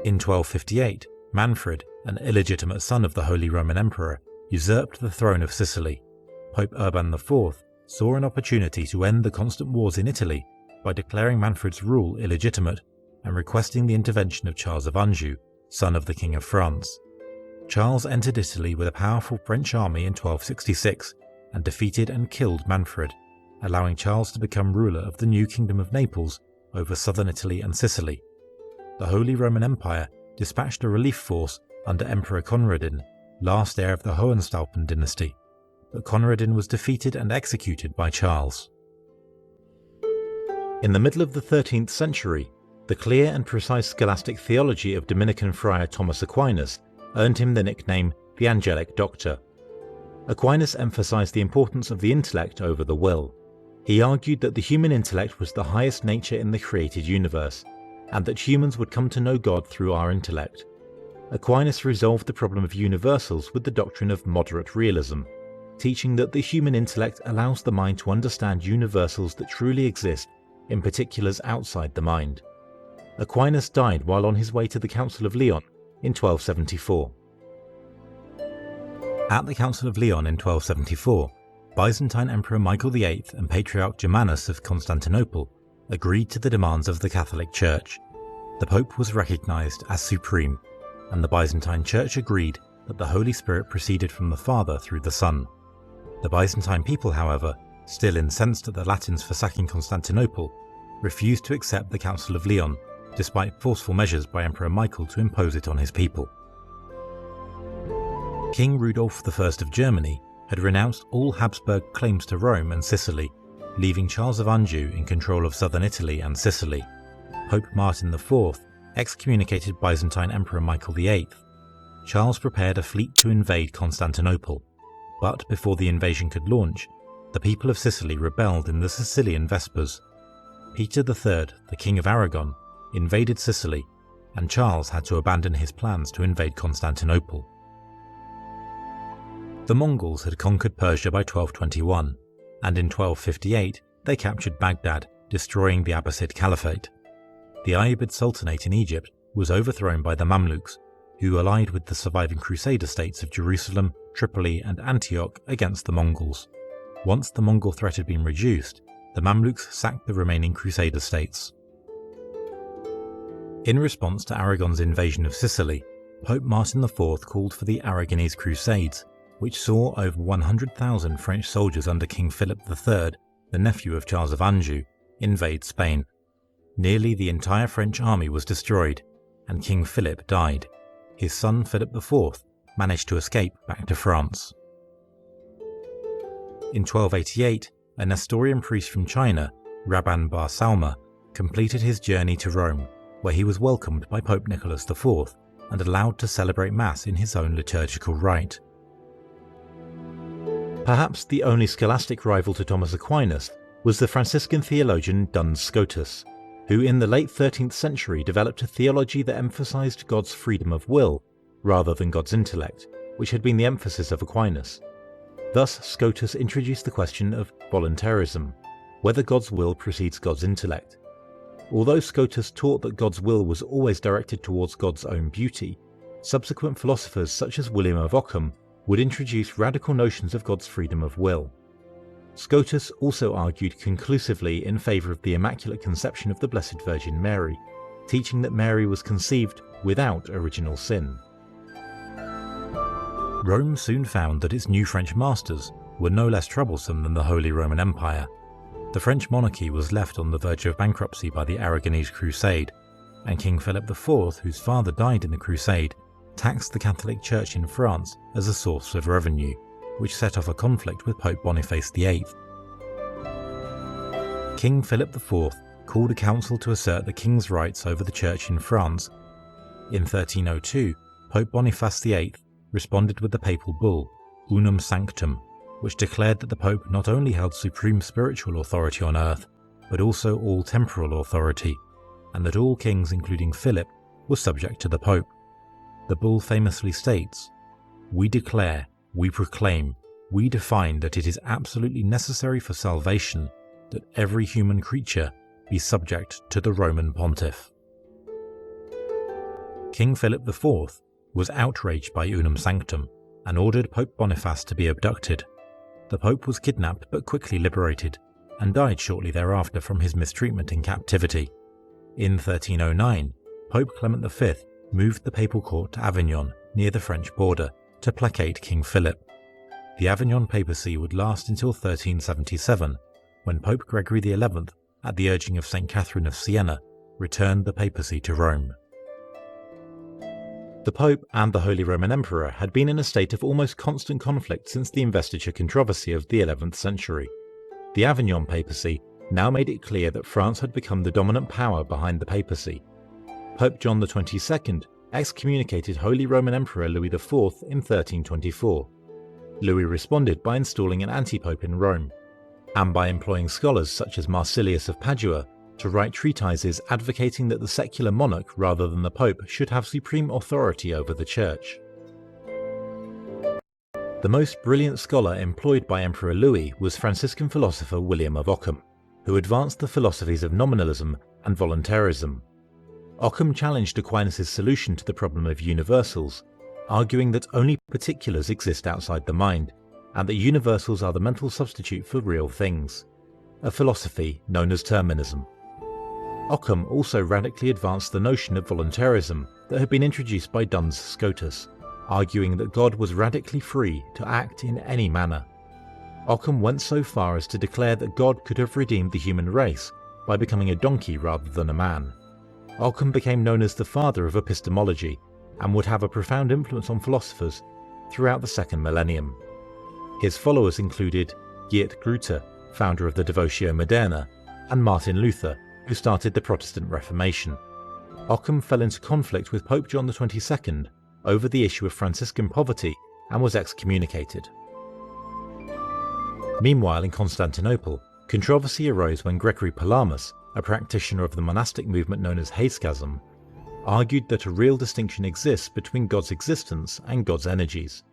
Speaker 1: In 1258, Manfred, an illegitimate son of the Holy Roman Emperor, usurped the throne of Sicily. Pope Urban IV saw an opportunity to end the constant wars in Italy by declaring Manfred's rule illegitimate and requesting the intervention of Charles of Anjou, son of the King of France. Charles entered Italy with a powerful French army in 1266 and defeated and killed Manfred, allowing Charles to become ruler of the new Kingdom of Naples over southern Italy and Sicily. The Holy Roman Empire dispatched a relief force under Emperor Conradin, last heir of the Hohenstaufen dynasty, but Conradin was defeated and executed by Charles. In the middle of the 13th century, the clear and precise scholastic theology of Dominican friar Thomas Aquinas earned him the nickname the Angelic Doctor. Aquinas emphasized the importance of the intellect over the will. He argued that the human intellect was the highest nature in the created universe, and that humans would come to know God through our intellect. Aquinas resolved the problem of universals with the doctrine of moderate realism, teaching that the human intellect allows the mind to understand universals that truly exist in particulars outside the mind. Aquinas died while on his way to the Council of Lyon in 1274. At the Council of Lyon in 1274, Byzantine Emperor Michael VIII and Patriarch Germanus of Constantinople agreed to the demands of the Catholic Church. The Pope was recognized as supreme, and the Byzantine Church agreed that the Holy Spirit proceeded from the Father through the Son. The Byzantine people, however, still incensed at the Latins for sacking Constantinople, refused to accept the Council of Lyon, despite forceful measures by Emperor Michael to impose it on his people. King Rudolf I of Germany had renounced all Habsburg claims to Rome and Sicily, leaving Charles of Anjou in control of southern Italy and Sicily. Pope Martin IV excommunicated Byzantine Emperor Michael VIII. Charles prepared a fleet to invade Constantinople, but before the invasion could launch, the people of Sicily rebelled in the Sicilian Vespers. Peter III, the King of Aragon, invaded Sicily, and Charles had to abandon his plans to invade Constantinople. The Mongols had conquered Persia by 1221, and in 1258 they captured Baghdad, destroying the Abbasid Caliphate. The Ayyubid Sultanate in Egypt was overthrown by the Mamluks, who allied with the surviving Crusader states of Jerusalem, Tripoli and Antioch against the Mongols. Once the Mongol threat had been reduced, the Mamluks sacked the remaining Crusader states. In response to Aragon's invasion of Sicily, Pope Martin IV called for the Aragonese Crusades, which saw over 100,000 French soldiers under King Philip III, the nephew of Charles of Anjou, invade Spain. Nearly the entire French army was destroyed, and King Philip died. His son Philip IV managed to escape back to France. In 1288, a Nestorian priest from China, Rabban Bar Salma, completed his journey to Rome, where he was welcomed by Pope Nicholas IV and allowed to celebrate Mass in his own liturgical rite. Perhaps the only scholastic rival to Thomas Aquinas was the Franciscan theologian Duns Scotus, who in the late 13th century developed a theology that emphasized God's freedom of will rather than God's intellect, which had been the emphasis of Aquinas. Thus, Scotus introduced the question of voluntarism, whether God's will precedes God's intellect. Although Scotus taught that God's will was always directed towards God's own beauty, subsequent philosophers such as William of Ockham would introduce radical notions of God's freedom of will. Scotus also argued conclusively in favour of the Immaculate Conception of the Blessed Virgin Mary, teaching that Mary was conceived without original sin. Rome soon found that its new French masters were no less troublesome than the Holy Roman Empire. The French monarchy was left on the verge of bankruptcy by the Aragonese Crusade, and King Philip IV, whose father died in the crusade, taxed the Catholic Church in France as a source of revenue, which set off a conflict with Pope Boniface VIII. King Philip IV called a council to assert the king's rights over the Church in France. In 1302, Pope Boniface VIII responded with the papal bull, Unum Sanctum, which declared that the Pope not only held supreme spiritual authority on earth, but also all temporal authority, and that all kings, including Philip, were subject to the Pope. The bull famously states, "We declare, we proclaim, we define that it is absolutely necessary for salvation that every human creature be subject to the Roman Pontiff." King Philip IV was outraged by Unum Sanctum and ordered Pope Boniface to be abducted. The Pope was kidnapped but quickly liberated, and died shortly thereafter from his mistreatment in captivity. In 1309, Pope Clement V moved the papal court to Avignon near the French border to placate King Philip. The Avignon papacy would last until 1377, when Pope Gregory XI, at the urging of St. Catherine of Siena, returned the papacy to Rome. The Pope and the Holy Roman Emperor had been in a state of almost constant conflict since the investiture controversy of the 11th century. The Avignon papacy now made it clear that France had become the dominant power behind the papacy. Pope John XXII excommunicated Holy Roman Emperor Louis IV in 1324. Louis responded by installing an antipope in Rome, and by employing scholars such as Marsilius of Padua to write treatises advocating that the secular monarch rather than the Pope should have supreme authority over the Church. The most brilliant scholar employed by Emperor Louis was Franciscan philosopher William of Ockham, who advanced the philosophies of nominalism and voluntarism. Ockham challenged Aquinas' solution to the problem of universals, arguing that only particulars exist outside the mind, and that universals are the mental substitute for real things, a philosophy known as Terminism. Ockham also radically advanced the notion of voluntarism that had been introduced by Duns Scotus, arguing that God was radically free to act in any manner. Ockham went so far as to declare that God could have redeemed the human race by becoming a donkey rather than a man. Ockham became known as the father of epistemology and would have a profound influence on philosophers throughout the second millennium. His followers included Geert Groote, founder of the Devotio Moderna, and Martin Luther, who started the Protestant Reformation. Ockham fell into conflict with Pope John XXII over the issue of Franciscan poverty and was excommunicated. Meanwhile, in Constantinople, controversy arose when Gregory Palamas, a practitioner of the monastic movement known as Hayskasm, argued that a real distinction exists between God's existence and God's energies.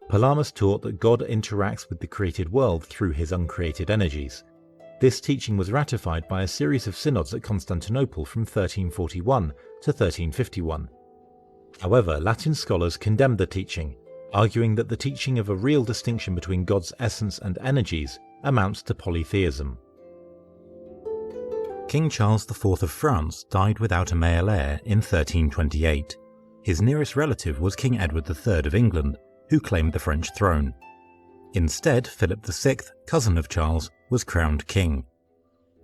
Speaker 1: Palamas taught that God interacts with the created world through his uncreated energies. This teaching was ratified by a series of synods at Constantinople from 1341 to 1351. However, Latin scholars condemned the teaching, arguing that the teaching of a real distinction between God's essence and energies amounts to polytheism. King Charles IV of France died without a male heir in 1328. His nearest relative was King Edward III of England, who claimed the French throne. Instead, Philip VI, cousin of Charles, was crowned king.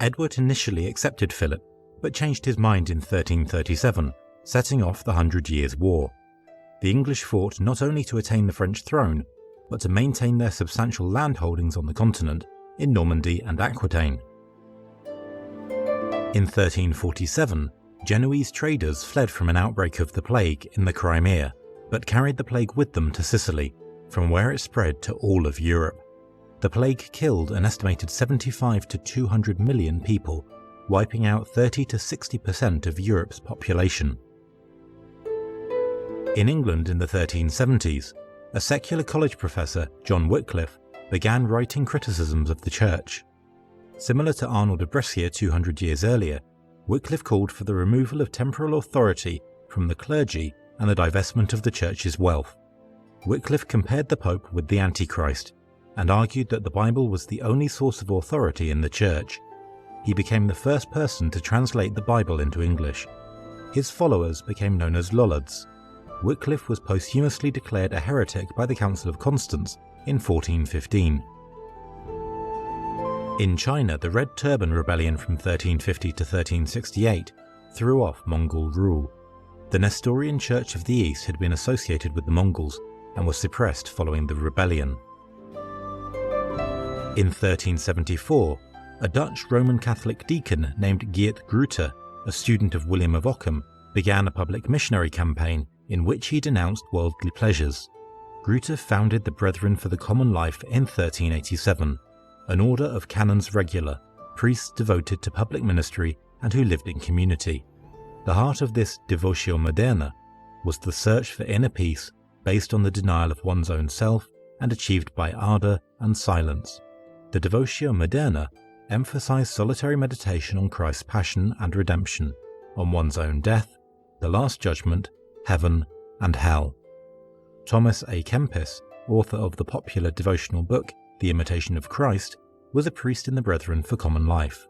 Speaker 1: Edward initially accepted Philip, but changed his mind in 1337, setting off the 100 Years' War. The English fought not only to attain the French throne, but to maintain their substantial landholdings on the continent, in Normandy and Aquitaine. In 1347, Genoese traders fled from an outbreak of the plague in the Crimea, but carried the plague with them to Sicily, from where it spread to all of Europe. The plague killed an estimated 75 to 200 million people, wiping out 30 to 60% of Europe's population. In England in the 1370s, a secular college professor, John Wycliffe, began writing criticisms of the Church. Similar to Arnold of Brescia 200 years earlier, Wycliffe called for the removal of temporal authority from the clergy and the divestment of the Church's wealth. Wycliffe compared the Pope with the Antichrist and argued that the Bible was the only source of authority in the Church. He became the first person to translate the Bible into English. His followers became known as Lollards. Wycliffe was posthumously declared a heretic by the Council of Constance in 1415. In China, the Red Turban Rebellion from 1350 to 1368 threw off Mongol rule. The Nestorian Church of the East had been associated with the Mongols and was suppressed following the rebellion. In 1374, a Dutch Roman Catholic deacon named Geert Groote, a student of William of Ockham, began a public missionary campaign in which he denounced worldly pleasures. Groote founded the Brethren for the Common Life in 1387, an order of canons regular, priests devoted to public ministry and who lived in community. The heart of this Devotio Moderna was the search for inner peace based on the denial of one's own self and achieved by ardour and silence. The Devotio Moderna emphasized solitary meditation on Christ's passion and redemption, on one's own death, the Last Judgment, heaven, and hell. Thomas A. Kempis, author of the popular devotional book The Imitation of Christ, was a priest in the Brethren for Common Life.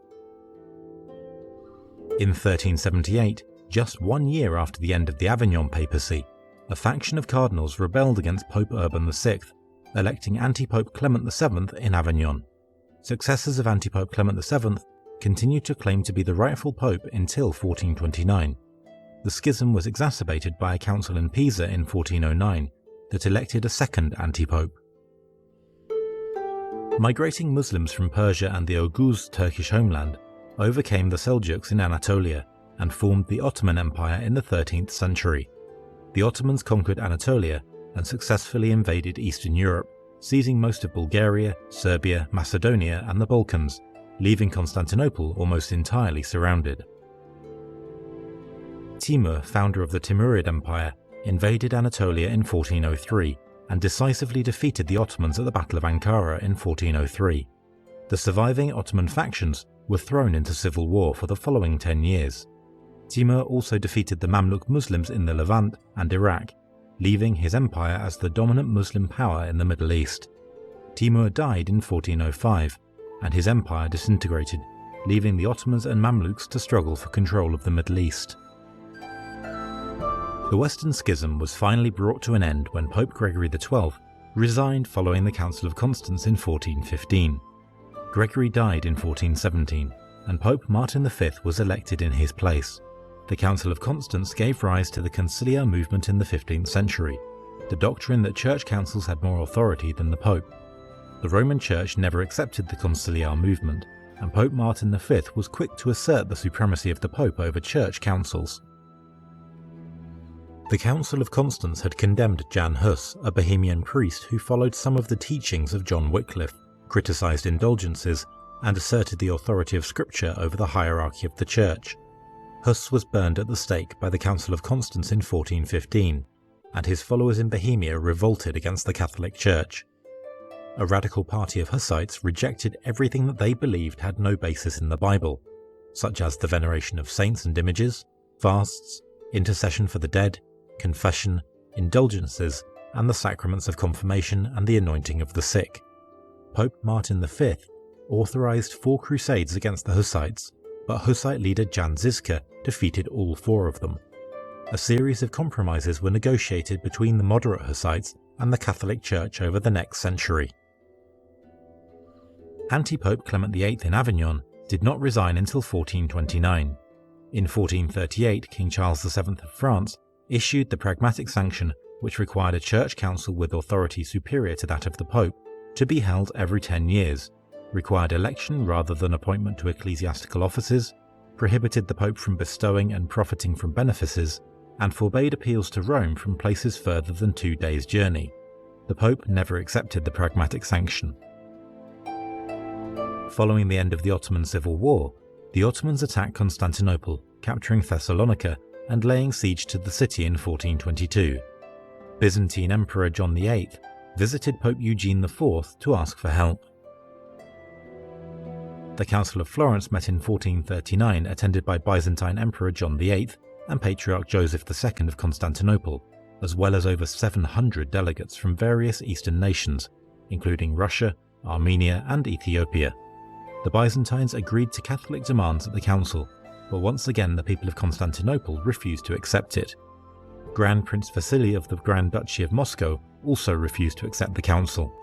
Speaker 1: In 1378, just 1 year after the end of the Avignon papacy, a faction of cardinals rebelled against Pope Urban VI, electing anti-Pope Clement VII in Avignon. Successors of anti-Pope Clement VII continued to claim to be the rightful pope until 1429. The schism was exacerbated by a council in Pisa in 1409 that elected a second anti-pope. Migrating Muslims from Persia and the Oghuz Turkish homeland overcame the Seljuks in Anatolia and formed the Ottoman Empire in the 13th century. The Ottomans conquered Anatolia and successfully invaded Eastern Europe, seizing most of Bulgaria, Serbia, Macedonia and the Balkans, leaving Constantinople almost entirely surrounded. Timur, founder of the Timurid Empire, invaded Anatolia in 1403 and decisively defeated the Ottomans at the Battle of Ankara in 1403. The surviving Ottoman factions were thrown into civil war for the following 10 years. Timur also defeated the Mamluk Muslims in the Levant and Iraq, leaving his empire as the dominant Muslim power in the Middle East. Timur died in 1405, and his empire disintegrated, leaving the Ottomans and Mamluks to struggle for control of the Middle East. The Western Schism was finally brought to an end when Pope Gregory XII resigned following the Council of Constance in 1415. Gregory died in 1417, and Pope Martin V was elected in his place. The Council of Constance gave rise to the conciliar movement in the 15th century, the doctrine that church councils had more authority than the Pope. The Roman Church never accepted the conciliar movement, and Pope Martin V was quick to assert the supremacy of the Pope over church councils. The Council of Constance had condemned Jan Hus, a Bohemian priest who followed some of the teachings of John Wycliffe, criticised indulgences, and asserted the authority of Scripture over the hierarchy of the Church. Hus was burned at the stake by the Council of Constance in 1415, and his followers in Bohemia revolted against the Catholic Church. A radical party of Hussites rejected everything that they believed had no basis in the Bible, such as the veneration of saints and images, fasts, intercession for the dead, confession, indulgences, and the sacraments of confirmation and the anointing of the sick. Pope Martin V authorized 4 crusades against the Hussites, but Hussite leader Jan Žižka defeated all 4 of them. A series of compromises were negotiated between the moderate Hussites and the Catholic Church over the next century. Anti-Pope Clement VIII in Avignon did not resign until 1429. In 1438, King Charles VII of France issued the Pragmatic Sanction, which required a church council with authority superior to that of the Pope to be held every 10 years, required election rather than appointment to ecclesiastical offices, prohibited the Pope from bestowing and profiting from benefices, and forbade appeals to Rome from places further than 2 days' journey. The Pope never accepted the Pragmatic Sanction. Following the end of the Ottoman Civil War, the Ottomans attacked Constantinople, capturing Thessalonica and laying siege to the city in 1422. Byzantine Emperor John VIII visited Pope Eugene IV to ask for help. The Council of Florence met in 1439, attended by Byzantine Emperor John VIII and Patriarch Joseph II of Constantinople, as well as over 700 delegates from various Eastern nations, including Russia, Armenia and Ethiopia. The Byzantines agreed to Catholic demands at the council, but once again the people of Constantinople refused to accept it. Grand Prince Vasily of the Grand Duchy of Moscow also refused to accept the council.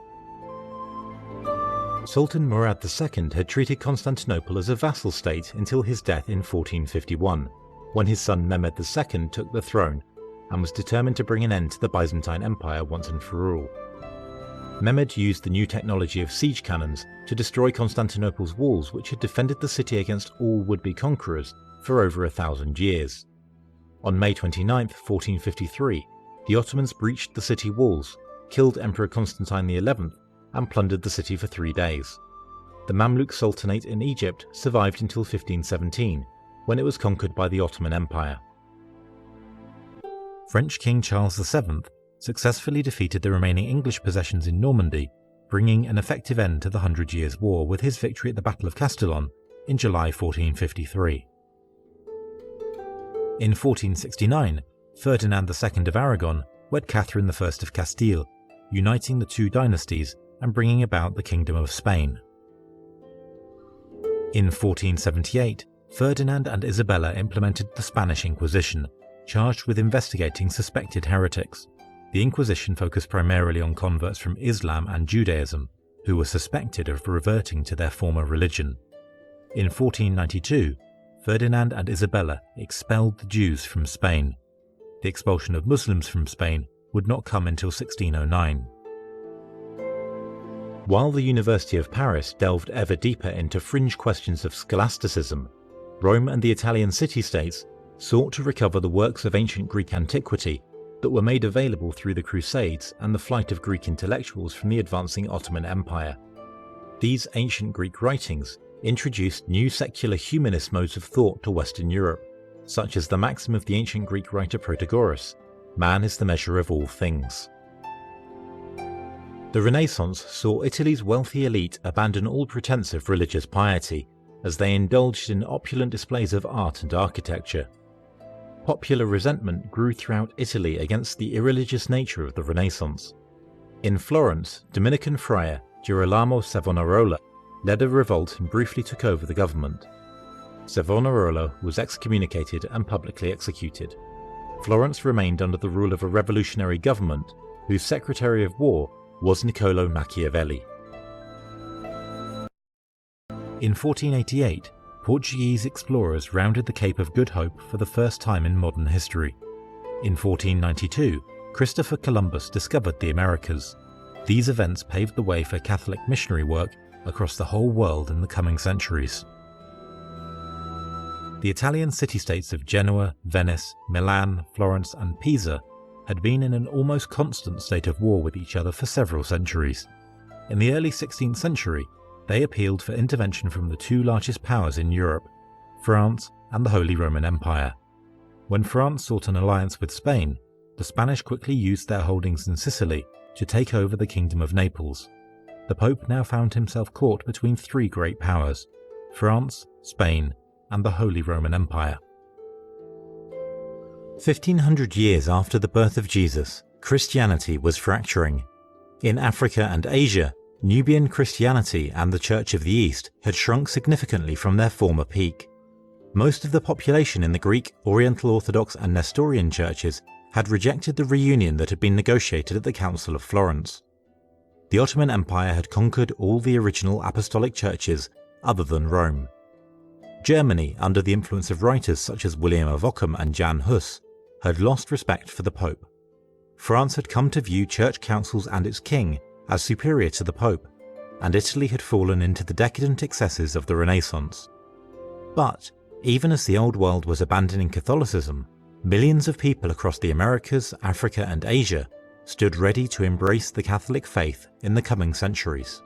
Speaker 1: Sultan Murad II had treated Constantinople as a vassal state until his death in 1451, when his son Mehmed II took the throne and was determined to bring an end to the Byzantine Empire once and for all. Mehmed used the new technology of siege cannons to destroy Constantinople's walls, which had defended the city against all would-be conquerors for over 1,000 years. On May 29, 1453, the Ottomans breached the city walls, killed Emperor Constantine XI, and plundered the city for 3 days. The Mamluk Sultanate in Egypt survived until 1517, when it was conquered by the Ottoman Empire. French King Charles VII successfully defeated the remaining English possessions in Normandy, bringing an effective end to the 100 Years' War with his victory at the Battle of Castillon in July 1453. In 1469, Ferdinand II of Aragon wed Catherine I of Castile, uniting the 2 dynasties and bringing about the Kingdom of Spain. In 1478, Ferdinand and Isabella implemented the Spanish Inquisition, charged with investigating suspected heretics. The Inquisition focused primarily on converts from Islam and Judaism, who were suspected of reverting to their former religion. In 1492, Ferdinand and Isabella expelled the Jews from Spain. The expulsion of Muslims from Spain would not come until 1609. While the University of Paris delved ever deeper into fringe questions of scholasticism, Rome and the Italian city-states sought to recover the works of ancient Greek antiquity that were made available through the Crusades and the flight of Greek intellectuals from the advancing Ottoman Empire. These ancient Greek writings introduced new secular humanist modes of thought to Western Europe, such as the maxim of the ancient Greek writer Protagoras, "Man is the measure of all things." The Renaissance saw Italy's wealthy elite abandon all pretense of religious piety, as they indulged in opulent displays of art and architecture. Popular resentment grew throughout Italy against the irreligious nature of the Renaissance. In Florence, Dominican friar Girolamo Savonarola led a revolt and briefly took over the government. Savonarola was excommunicated and publicly executed. Florence remained under the rule of a revolutionary government whose Secretary of War was Niccolò Machiavelli. In 1488, Portuguese explorers rounded the Cape of Good Hope for the first time in modern history. In 1492, Christopher Columbus discovered the Americas. These events paved the way for Catholic missionary work across the whole world in the coming centuries. The Italian city-states of Genoa, Venice, Milan, Florence, and Pisa had been in an almost constant state of war with each other for several centuries. In the early 16th century, they appealed for intervention from the two largest powers in Europe, France and the Holy Roman Empire. When France sought an alliance with Spain, the Spanish quickly used their holdings in Sicily to take over the Kingdom of Naples. The Pope now found himself caught between three great powers: France, Spain, and the Holy Roman Empire. 1500 years after the birth of Jesus, Christianity was fracturing. In Africa and Asia, Nubian Christianity and the Church of the East had shrunk significantly from their former peak. Most of the population in the Greek, Oriental Orthodox and Nestorian churches had rejected the reunion that had been negotiated at the Council of Florence. The Ottoman Empire had conquered all the original apostolic churches other than Rome. Germany, under the influence of writers such as William of Ockham and Jan Hus, had lost respect for the Pope. France had come to view church councils and its king as superior to the Pope, and Italy had fallen into the decadent excesses of the Renaissance. But, even as the Old World was abandoning Catholicism, millions of people across the Americas, Africa and Asia stood ready to embrace the Catholic faith in the coming centuries.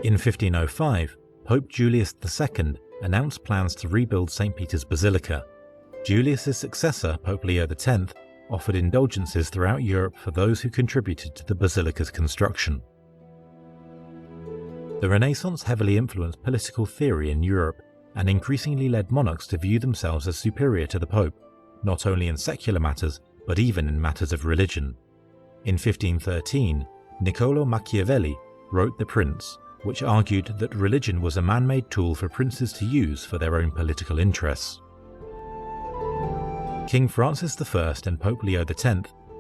Speaker 1: In 1505, Pope Julius II announced plans to rebuild St. Peter's Basilica. Julius's successor, Pope Leo X, offered indulgences throughout Europe for those who contributed to the basilica's construction. The Renaissance heavily influenced political theory in Europe and increasingly led monarchs to view themselves as superior to the Pope, not only in secular matters but even in matters of religion. In 1513, Niccolò Machiavelli wrote The Prince, which argued that religion was a man-made tool for princes to use for their own political interests. King Francis I and Pope Leo X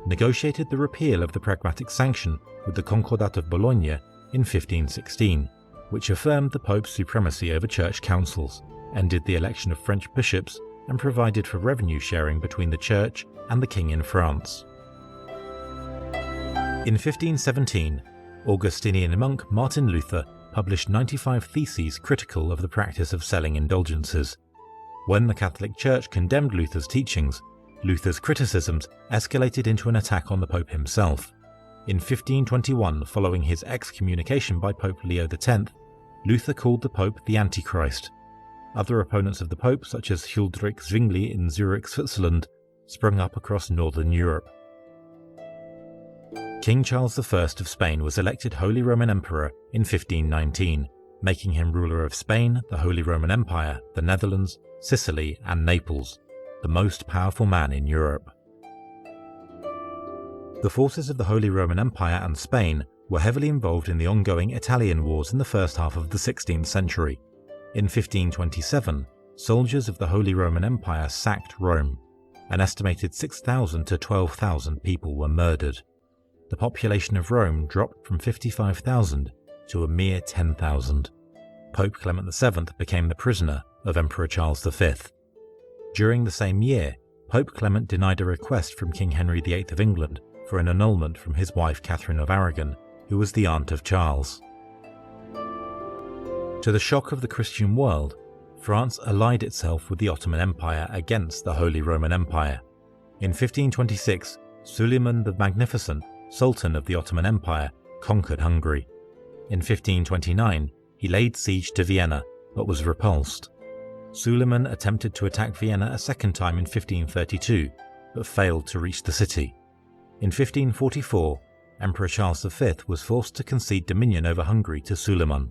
Speaker 1: negotiated the repeal of the Pragmatic Sanction with the Concordat of Bologna in 1516, which affirmed the Pope's supremacy over church councils, ended the election of French bishops, and provided for revenue sharing between the Church and the King in France. In 1517, Augustinian monk Martin Luther published 95 theses critical of the practice of selling indulgences. When the Catholic Church condemned Luther's teachings, Luther's criticisms escalated into an attack on the Pope himself. In 1521, following his excommunication by Pope Leo X, Luther called the Pope the Antichrist. Other opponents of the Pope, such as Huldrych Zwingli in Zurich, Switzerland, sprung up across northern Europe. King Charles I of Spain was elected Holy Roman Emperor in 1519, making him ruler of Spain, the Holy Roman Empire, the Netherlands, Sicily and Naples, the most powerful man in Europe. The forces of the Holy Roman Empire and Spain were heavily involved in the ongoing Italian wars in the first half of the 16th century. In 1527, soldiers of the Holy Roman Empire sacked Rome. An estimated 6,000 to 12,000 people were murdered. The population of Rome dropped from 55,000 to a mere 10,000. Pope Clement VII became the prisoner of Emperor Charles V. During the same year, Pope Clement denied a request from King Henry VIII of England for an annulment from his wife Catherine of Aragon, who was the aunt of Charles. To the shock of the Christian world, France allied itself with the Ottoman Empire against the Holy Roman Empire. In 1526, Suleiman the Magnificent, Sultan of the Ottoman Empire, conquered Hungary. In 1529, he laid siege to Vienna, but was repulsed. Suleiman attempted to attack Vienna a second time in 1532, but failed to reach the city. In 1544, Emperor Charles V was forced to concede dominion over Hungary to Suleiman.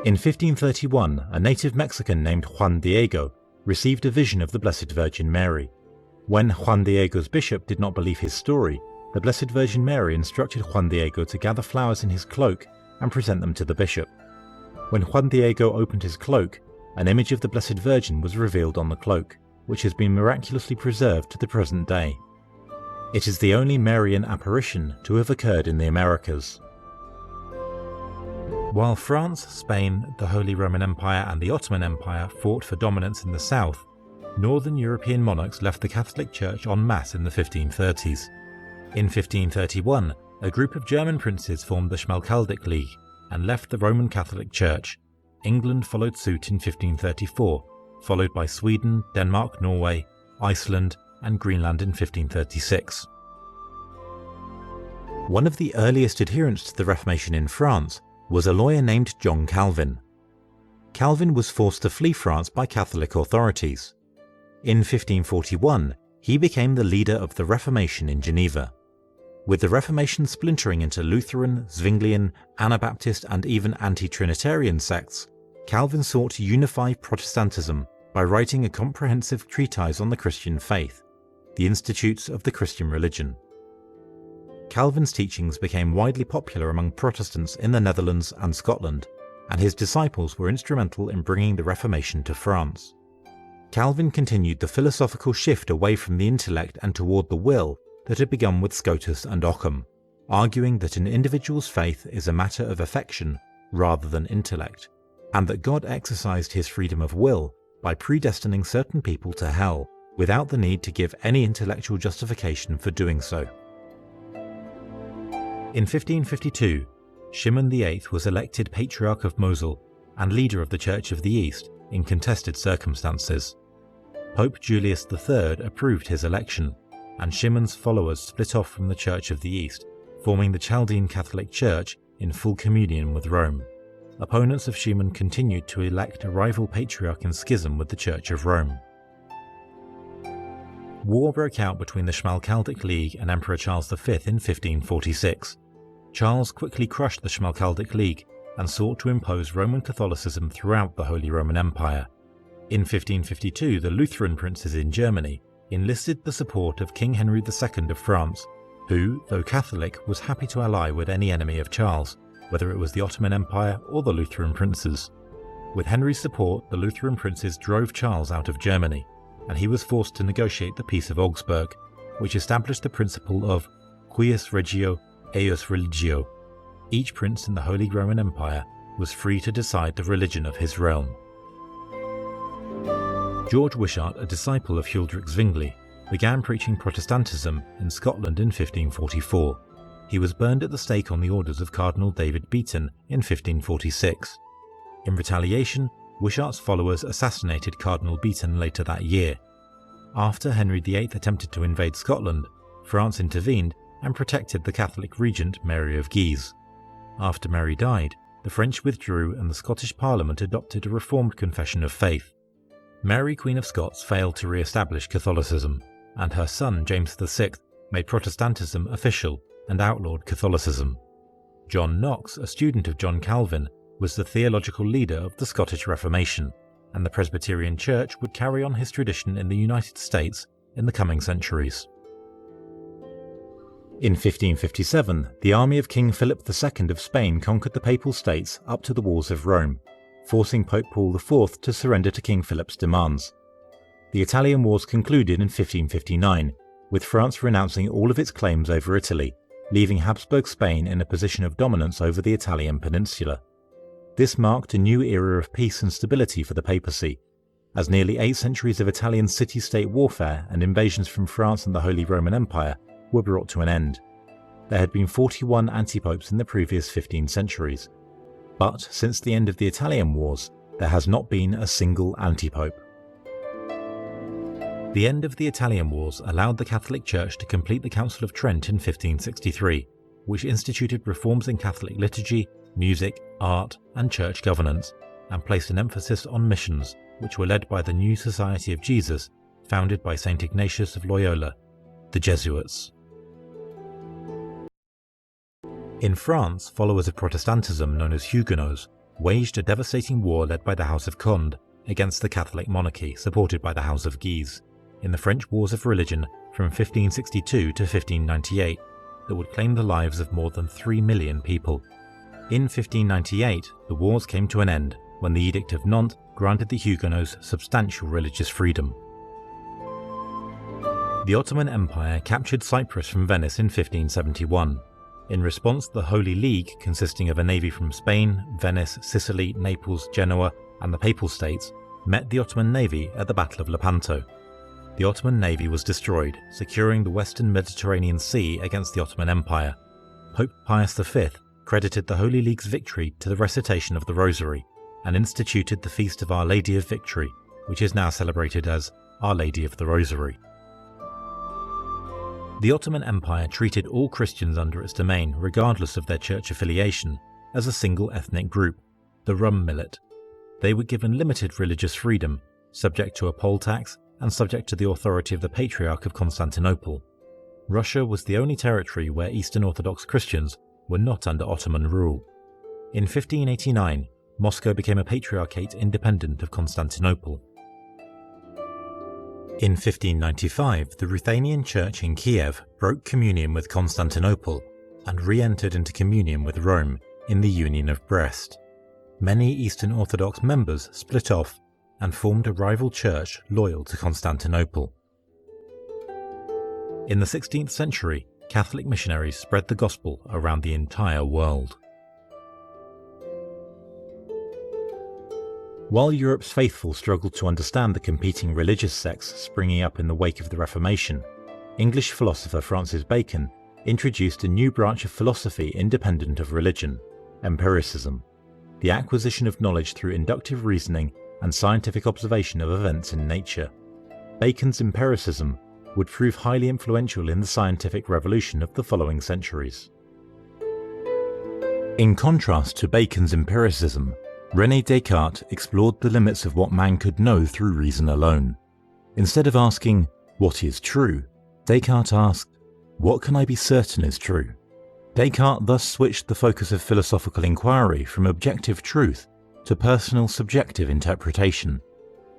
Speaker 1: In 1531, a native Mexican named Juan Diego received a vision of the Blessed Virgin Mary. When Juan Diego's bishop did not believe his story, the Blessed Virgin Mary instructed Juan Diego to gather flowers in his cloak and present them to the bishop. When Juan Diego opened his cloak, an image of the Blessed Virgin was revealed on the cloak, which has been miraculously preserved to the present day. It is the only Marian apparition to have occurred in the Americas. While France, Spain, the Holy Roman Empire and the Ottoman Empire fought for dominance in the south, northern European monarchs left the Catholic Church en masse in the 1530s. In 1531, a group of German princes formed the Schmalkaldic League and left the Roman Catholic Church. England followed suit in 1534, followed by Sweden, Denmark, Norway, Iceland and Greenland in 1536. One of the earliest adherents to the Reformation in France was a lawyer named John Calvin. Calvin was forced to flee France by Catholic authorities. In 1541, he became the leader of the Reformation in Geneva. With the Reformation splintering into Lutheran, Zwinglian, Anabaptist and even anti-Trinitarian sects, Calvin sought to unify Protestantism by writing a comprehensive treatise on the Christian faith, the Institutes of the Christian Religion. Calvin's teachings became widely popular among Protestants in the Netherlands and Scotland, and his disciples were instrumental in bringing the Reformation to France. Calvin continued the philosophical shift away from the intellect and toward the will that had begun with Scotus and Occam, arguing that an individual's faith is a matter of affection rather than intellect, and that God exercised his freedom of will by predestining certain people to hell without the need to give any intellectual justification for doing so. In 1552, Shimon VIII was elected Patriarch of Mosul and leader of the Church of the East in contested circumstances. Pope Julius III approved his election, and Shimon's followers split off from the Church of the East, forming the Chaldean Catholic Church in full communion with Rome. Opponents of Shimon continued to elect a rival patriarch in schism with the Church of Rome. War broke out between the Schmalkaldic League and Emperor Charles V in 1546. Charles quickly crushed the Schmalkaldic League and sought to impose Roman Catholicism throughout the Holy Roman Empire. In 1552, the Lutheran princes in Germany enlisted the support of King Henry II of France, who, though Catholic, was happy to ally with any enemy of Charles, whether it was the Ottoman Empire or the Lutheran princes. With Henry's support, the Lutheran princes drove Charles out of Germany, and he was forced to negotiate the Peace of Augsburg, which established the principle of cuius regio, eius religio. Each prince in the Holy Roman Empire was free to decide the religion of his realm. George Wishart, a disciple of Huldrych Zwingli, began preaching Protestantism in Scotland in 1544. He was burned at the stake on the orders of Cardinal David Beaton in 1546. In retaliation, Wishart's followers assassinated Cardinal Beaton later that year. After Henry VIII attempted to invade Scotland, France intervened and protected the Catholic regent Mary of Guise. After Mary died, the French withdrew and the Scottish Parliament adopted a reformed confession of faith. Mary, Queen of Scots, failed to re-establish Catholicism, and her son James VI made Protestantism official and outlawed Catholicism. John Knox, a student of John Calvin, was the theological leader of the Scottish Reformation, and the Presbyterian Church would carry on his tradition in the United States in the coming centuries. In 1557, the army of King Philip II of Spain conquered the Papal States up to the walls of Rome, forcing Pope Paul IV to surrender to King Philip's demands. The Italian Wars concluded in 1559, with France renouncing all of its claims over Italy, leaving Habsburg Spain in a position of dominance over the Italian peninsula. This marked a new era of peace and stability for the papacy, as nearly 8 centuries of Italian city-state warfare and invasions from France and the Holy Roman Empire were brought to an end. There had been 41 antipopes in the previous 15 centuries, but since the end of the Italian Wars, there has not been a single antipope. The end of the Italian Wars allowed the Catholic Church to complete the Council of Trent in 1563, which instituted reforms in Catholic liturgy, music, art, and church governance, and placed an emphasis on missions, which were led by the New Society of Jesus, founded by St. Ignatius of Loyola, the Jesuits. In France, followers of Protestantism known as Huguenots waged a devastating war led by the House of Conde against the Catholic monarchy supported by the House of Guise, in the French Wars of Religion from 1562 to 1598 that would claim the lives of more than 3 million people. In 1598, the wars came to an end when the Edict of Nantes granted the Huguenots substantial religious freedom. The Ottoman Empire captured Cyprus from Venice in 1571. In response, the Holy League, consisting of a navy from Spain, Venice, Sicily, Naples, Genoa, and the Papal States, met the Ottoman navy at the Battle of Lepanto. The Ottoman navy was destroyed, securing the western Mediterranean Sea against the Ottoman Empire. Pope Pius V credited the Holy League's victory to the recitation of the Rosary, and instituted the Feast of Our Lady of Victory, which is now celebrated as Our Lady of the Rosary. The Ottoman Empire treated all Christians under its domain, regardless of their church affiliation, as a single ethnic group, the Rum Millet. They were given limited religious freedom, subject to a poll tax and subject to the authority of the Patriarch of Constantinople. Russia was the only territory where Eastern Orthodox Christians were not under Ottoman rule. In 1589, Moscow became a patriarchate independent of Constantinople. In 1595, the Ruthenian Church in Kiev broke communion with Constantinople and re-entered into communion with Rome in the Union of Brest. Many Eastern Orthodox members split off and formed a rival church loyal to Constantinople. In the 16th century, Catholic missionaries spread the gospel around the entire world. While Europe's faithful struggled to understand the competing religious sects springing up in the wake of the Reformation, English philosopher Francis Bacon introduced a new branch of philosophy independent of religion, empiricism, the acquisition of knowledge through inductive reasoning and scientific observation of events in nature. Bacon's empiricism would prove highly influential in the scientific revolution of the following centuries. In contrast to Bacon's empiricism, René Descartes explored the limits of what man could know through reason alone. Instead of asking, "What is true?" Descartes asked, "What can I be certain is true?" Descartes thus switched the focus of philosophical inquiry from objective truth to personal subjective interpretation.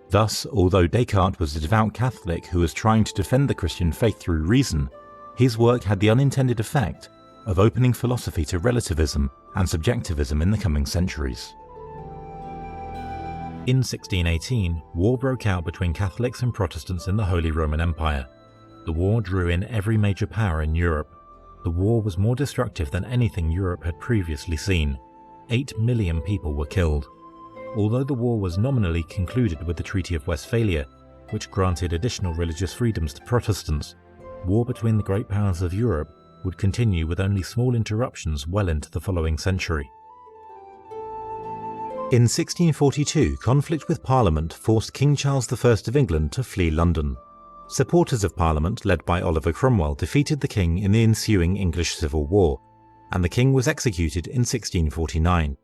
Speaker 1: Thus, although Descartes was a devout Catholic who was trying to defend the Christian faith through reason, his work had the unintended effect of opening philosophy to relativism and subjectivism in the coming centuries. In 1618, war broke out between Catholics and Protestants in the Holy Roman Empire. The war drew in every major power in Europe. The war was more destructive than anything Europe had previously seen. 8 million people were killed. Although the war was nominally concluded with the Treaty of Westphalia, which granted additional religious freedoms to Protestants, war between the great powers of Europe would continue with only small interruptions well into the following century. In 1642, conflict with Parliament forced King Charles I of England to flee London. Supporters of Parliament, led by Oliver Cromwell, defeated the king in the ensuing English Civil War, and the king was executed in 1649.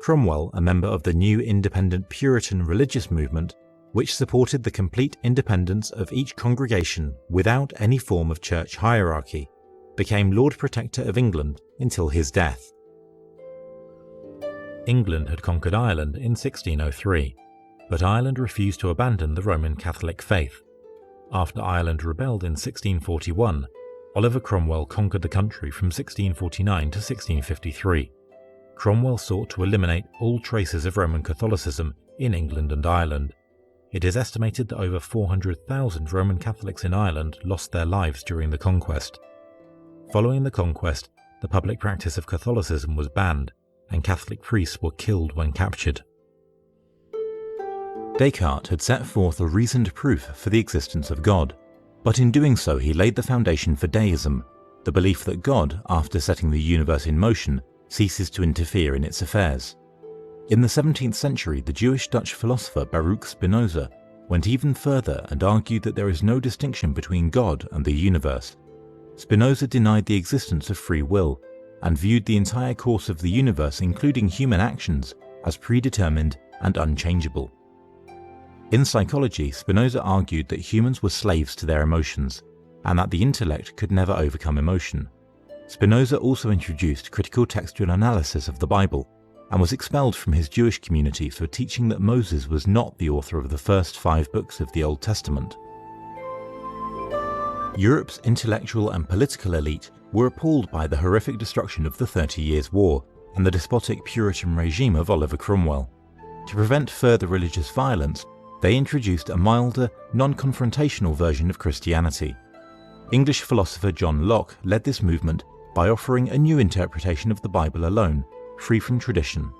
Speaker 1: Cromwell, a member of the new independent Puritan religious movement, which supported the complete independence of each congregation without any form of church hierarchy, became Lord Protector of England until his death. England had conquered Ireland in 1603, but Ireland refused to abandon the Roman Catholic faith. After Ireland rebelled in 1641, Oliver Cromwell conquered the country from 1649 to 1653. Cromwell sought to eliminate all traces of Roman Catholicism in England and Ireland. It is estimated that over 400,000 Roman Catholics in Ireland lost their lives during the conquest. Following the conquest, the public practice of Catholicism was banned, and Catholic priests were killed when captured. Descartes had set forth a reasoned proof for the existence of God, but in doing so he laid the foundation for deism, the belief that God, after setting the universe in motion, ceases to interfere in its affairs. In the 17th century, the Jewish-Dutch philosopher Baruch Spinoza went even further and argued that there is no distinction between God and the universe. Spinoza denied the existence of free will and viewed the entire course of the universe, including human actions, as predetermined and unchangeable. In psychology, Spinoza argued that humans were slaves to their emotions, and that the intellect could never overcome emotion. Spinoza also introduced critical textual analysis of the Bible, and was expelled from his Jewish community for teaching that Moses was not the author of the first 5 books of the Old Testament. Europe's intellectual and political elite were appalled by the horrific destruction of the 30 Years' War and the despotic Puritan regime of Oliver Cromwell. To prevent further religious violence, they introduced a milder, non-confrontational version of Christianity. English philosopher John Locke led this movement by offering a new interpretation of the Bible alone, free from tradition.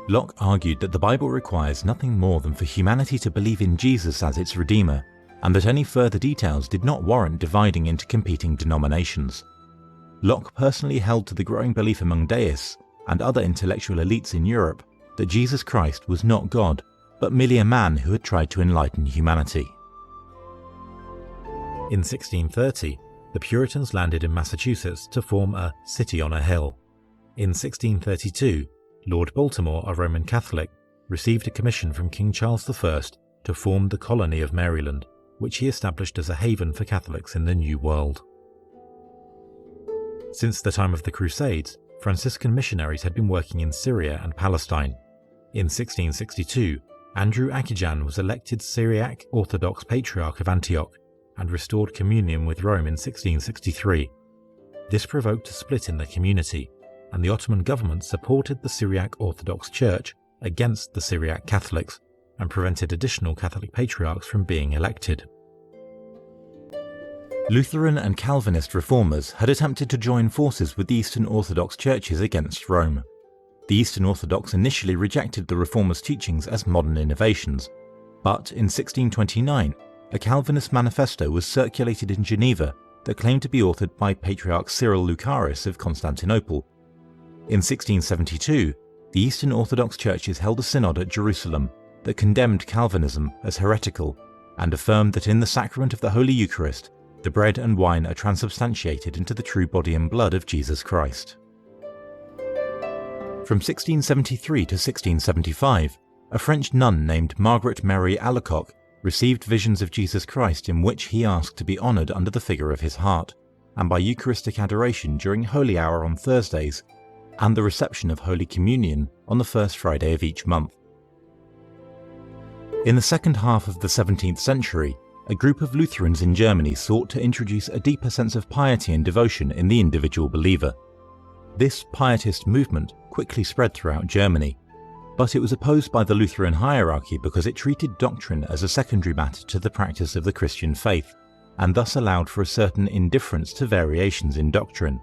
Speaker 1: Locke argued that the Bible requires nothing more than for humanity to believe in Jesus as its Redeemer, and that any further details did not warrant dividing into competing denominations. Locke personally held to the growing belief among deists and other intellectual elites in Europe that Jesus Christ was not God, but merely a man who had tried to enlighten humanity. In 1630, the Puritans landed in Massachusetts to form a city on a hill. In 1632, Lord Baltimore, a Roman Catholic, received a commission from King Charles I to form the colony of Maryland, which he established as a haven for Catholics in the New World. Since the time of the Crusades, Franciscan missionaries had been working in Syria and Palestine. In 1662, Andrew Akijan was elected Syriac Orthodox Patriarch of Antioch and restored communion with Rome in 1663. This provoked a split in the community, and the Ottoman government supported the Syriac Orthodox Church against the Syriac Catholics and prevented additional Catholic patriarchs from being elected. Lutheran and Calvinist reformers had attempted to join forces with the Eastern Orthodox churches against Rome. The Eastern Orthodox initially rejected the reformers' teachings as modern innovations, but in 1629, a Calvinist manifesto was circulated in Geneva that claimed to be authored by Patriarch Cyril Lucaris of Constantinople. In 1672, the Eastern Orthodox churches held a synod at Jerusalem that condemned Calvinism as heretical and affirmed that in the sacrament of the Holy Eucharist, the bread and wine are transubstantiated into the true body and blood of Jesus Christ. From 1673 to 1675, a French nun named Margaret Mary Alacoque received visions of Jesus Christ in which he asked to be honoured under the figure of his heart, and by Eucharistic adoration during Holy Hour on Thursdays, and the reception of Holy Communion on the first Friday of each month. In the second half of the 17th century, a group of Lutherans in Germany sought to introduce a deeper sense of piety and devotion in the individual believer. This pietist movement quickly spread throughout Germany, but it was opposed by the Lutheran hierarchy because it treated doctrine as a secondary matter to the practice of the Christian faith, and thus allowed for a certain indifference to variations in doctrine.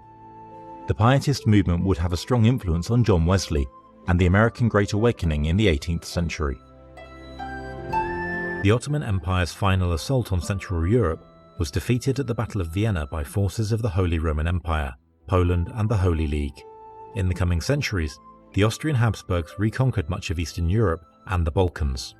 Speaker 1: The pietist movement would have a strong influence on John Wesley and the American Great Awakening in the 18th century. The Ottoman Empire's final assault on Central Europe was defeated at the Battle of Vienna by forces of the Holy Roman Empire, Poland and the Holy League. In the coming centuries, the Austrian Habsburgs reconquered much of Eastern Europe and the Balkans.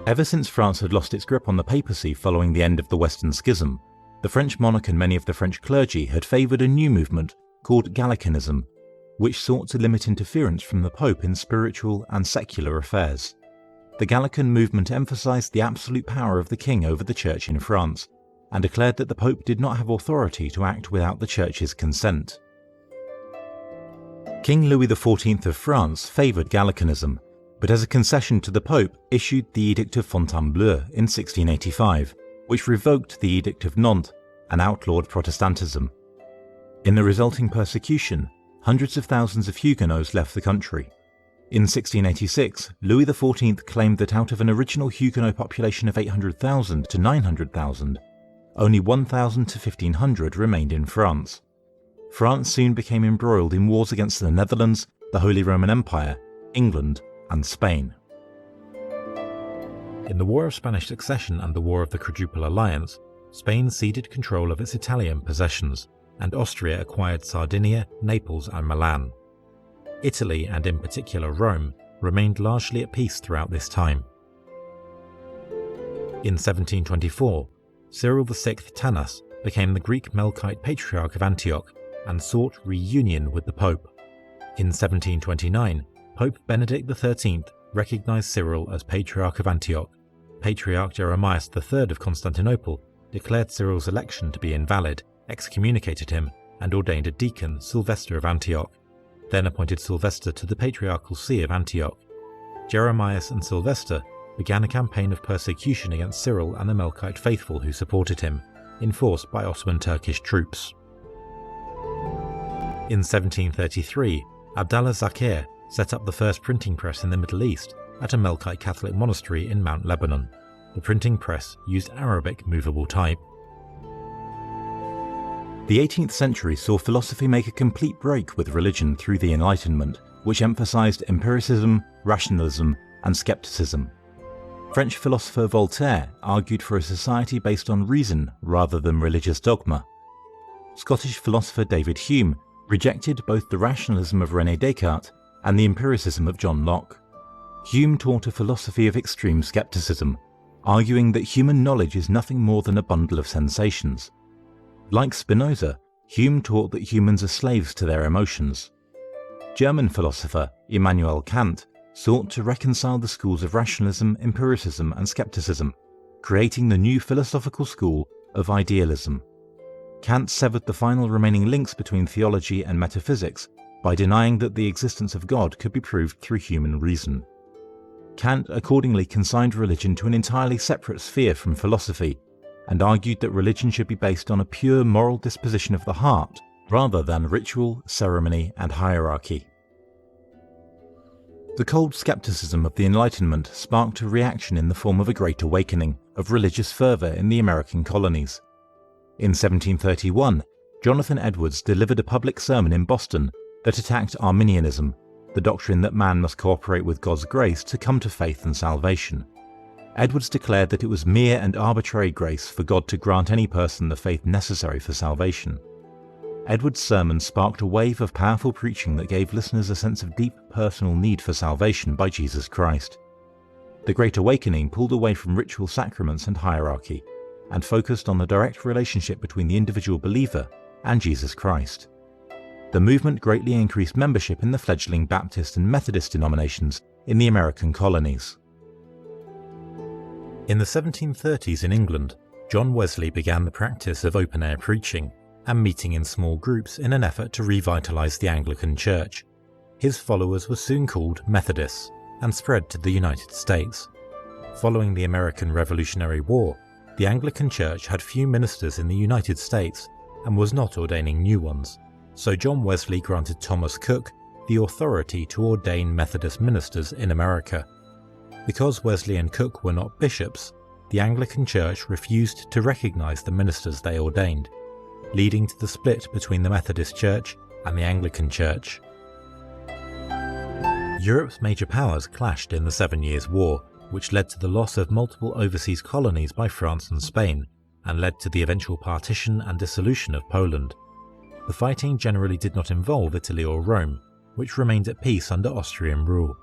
Speaker 1: Ever since France had lost its grip on the papacy following the end of the Western Schism, the French monarch and many of the French clergy had favoured a new movement called Gallicanism, which sought to limit interference from the Pope in spiritual and secular affairs. The Gallican movement emphasised the absolute power of the king over the Church in France, and declared that the Pope did not have authority to act without the Church's consent. King Louis XIV of France favoured Gallicanism, but as a concession to the Pope issued the Edict of Fontainebleau in 1685, which revoked the Edict of Nantes and outlawed Protestantism. In the resulting persecution, hundreds of thousands of Huguenots left the country. In 1686, Louis XIV claimed that out of an original Huguenot population of 800,000 to 900,000, only 1,000 to 1,500 remained in France. France soon became embroiled in wars against the Netherlands, the Holy Roman Empire, England, and Spain. In the War of Spanish Succession and the War of the Quadruple Alliance, Spain ceded control of its Italian possessions, and Austria acquired Sardinia, Naples, and Milan. Italy, and in particular Rome, remained largely at peace throughout this time. In 1724, Cyril VI Tannas became the Greek Melkite Patriarch of Antioch and sought reunion with the Pope. In 1729, Pope Benedict XIII recognized Cyril as Patriarch of Antioch. Patriarch Jeremias III of Constantinople declared Cyril's election to be invalid, excommunicated him, and ordained a deacon, Sylvester of Antioch, then appointed Sylvester to the Patriarchal See of Antioch. Jeremias and Sylvester began a campaign of persecution against Cyril and the Melkite faithful who supported him, enforced by Ottoman Turkish troops. In 1733, Abdallah Zakir set up the first printing press in the Middle East at a Melkite Catholic monastery in Mount Lebanon. The printing press used Arabic movable type. The 18th century saw philosophy make a complete break with religion through the Enlightenment, which emphasized empiricism, rationalism, and skepticism. French philosopher Voltaire argued for a society based on reason rather than religious dogma. Scottish philosopher David Hume rejected both the rationalism of René Descartes and the empiricism of John Locke. Hume taught a philosophy of extreme skepticism, arguing that human knowledge is nothing more than a bundle of sensations. Like Spinoza, Hume taught that humans are slaves to their emotions. German philosopher Immanuel Kant sought to reconcile the schools of rationalism, empiricism, and skepticism, creating the new philosophical school of idealism. Kant severed the final remaining links between theology and metaphysics by denying that the existence of God could be proved through human reason. Kant accordingly consigned religion to an entirely separate sphere from philosophy, and argued that religion should be based on a pure moral disposition of the heart, rather than ritual, ceremony, and hierarchy. The cold skepticism of the Enlightenment sparked a reaction in the form of a Great Awakening of religious fervour in the American colonies. In 1731, Jonathan Edwards delivered a public sermon in Boston that attacked Arminianism, the doctrine that man must cooperate with God's grace to come to faith and salvation. Edwards declared that it was mere and arbitrary grace for God to grant any person the faith necessary for salvation. Edwards' sermon sparked a wave of powerful preaching that gave listeners a sense of deep personal need for salvation by Jesus Christ. The Great Awakening pulled away from ritual sacraments and hierarchy, and focused on the direct relationship between the individual believer and Jesus Christ. The movement greatly increased membership in the fledgling Baptist and Methodist denominations in the American colonies. In the 1730s in England, John Wesley began the practice of open-air preaching and meeting in small groups in an effort to revitalise the Anglican Church. His followers were soon called Methodists and spread to the United States. Following the American Revolutionary War, the Anglican Church had few ministers in the United States and was not ordaining new ones, so John Wesley granted Thomas Cook the authority to ordain Methodist ministers in America. Because Wesley and Cook were not bishops, the Anglican Church refused to recognise the ministers they ordained, leading to the split between the Methodist Church and the Anglican Church. Europe's major powers clashed in the 7 Years' War, which led to the loss of multiple overseas colonies by France and Spain, and led to the eventual partition and dissolution of Poland. The fighting generally did not involve Italy or Rome, which remained at peace under Austrian rule.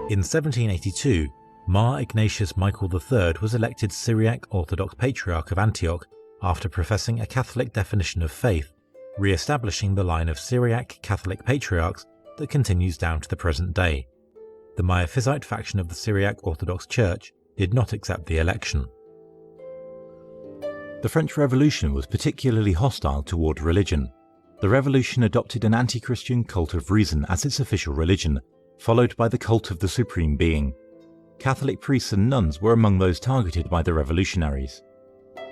Speaker 1: In 1782, Mar Ignatius Michael III was elected Syriac Orthodox Patriarch of Antioch after professing a Catholic definition of faith, re-establishing the line of Syriac Catholic Patriarchs that continues down to the present day. The Miaphysite faction of the Syriac Orthodox Church did not accept the election. The French Revolution was particularly hostile toward religion. The revolution adopted an anti-Christian cult of reason as its official religion, followed by the cult of the Supreme Being. Catholic priests and nuns were among those targeted by the revolutionaries.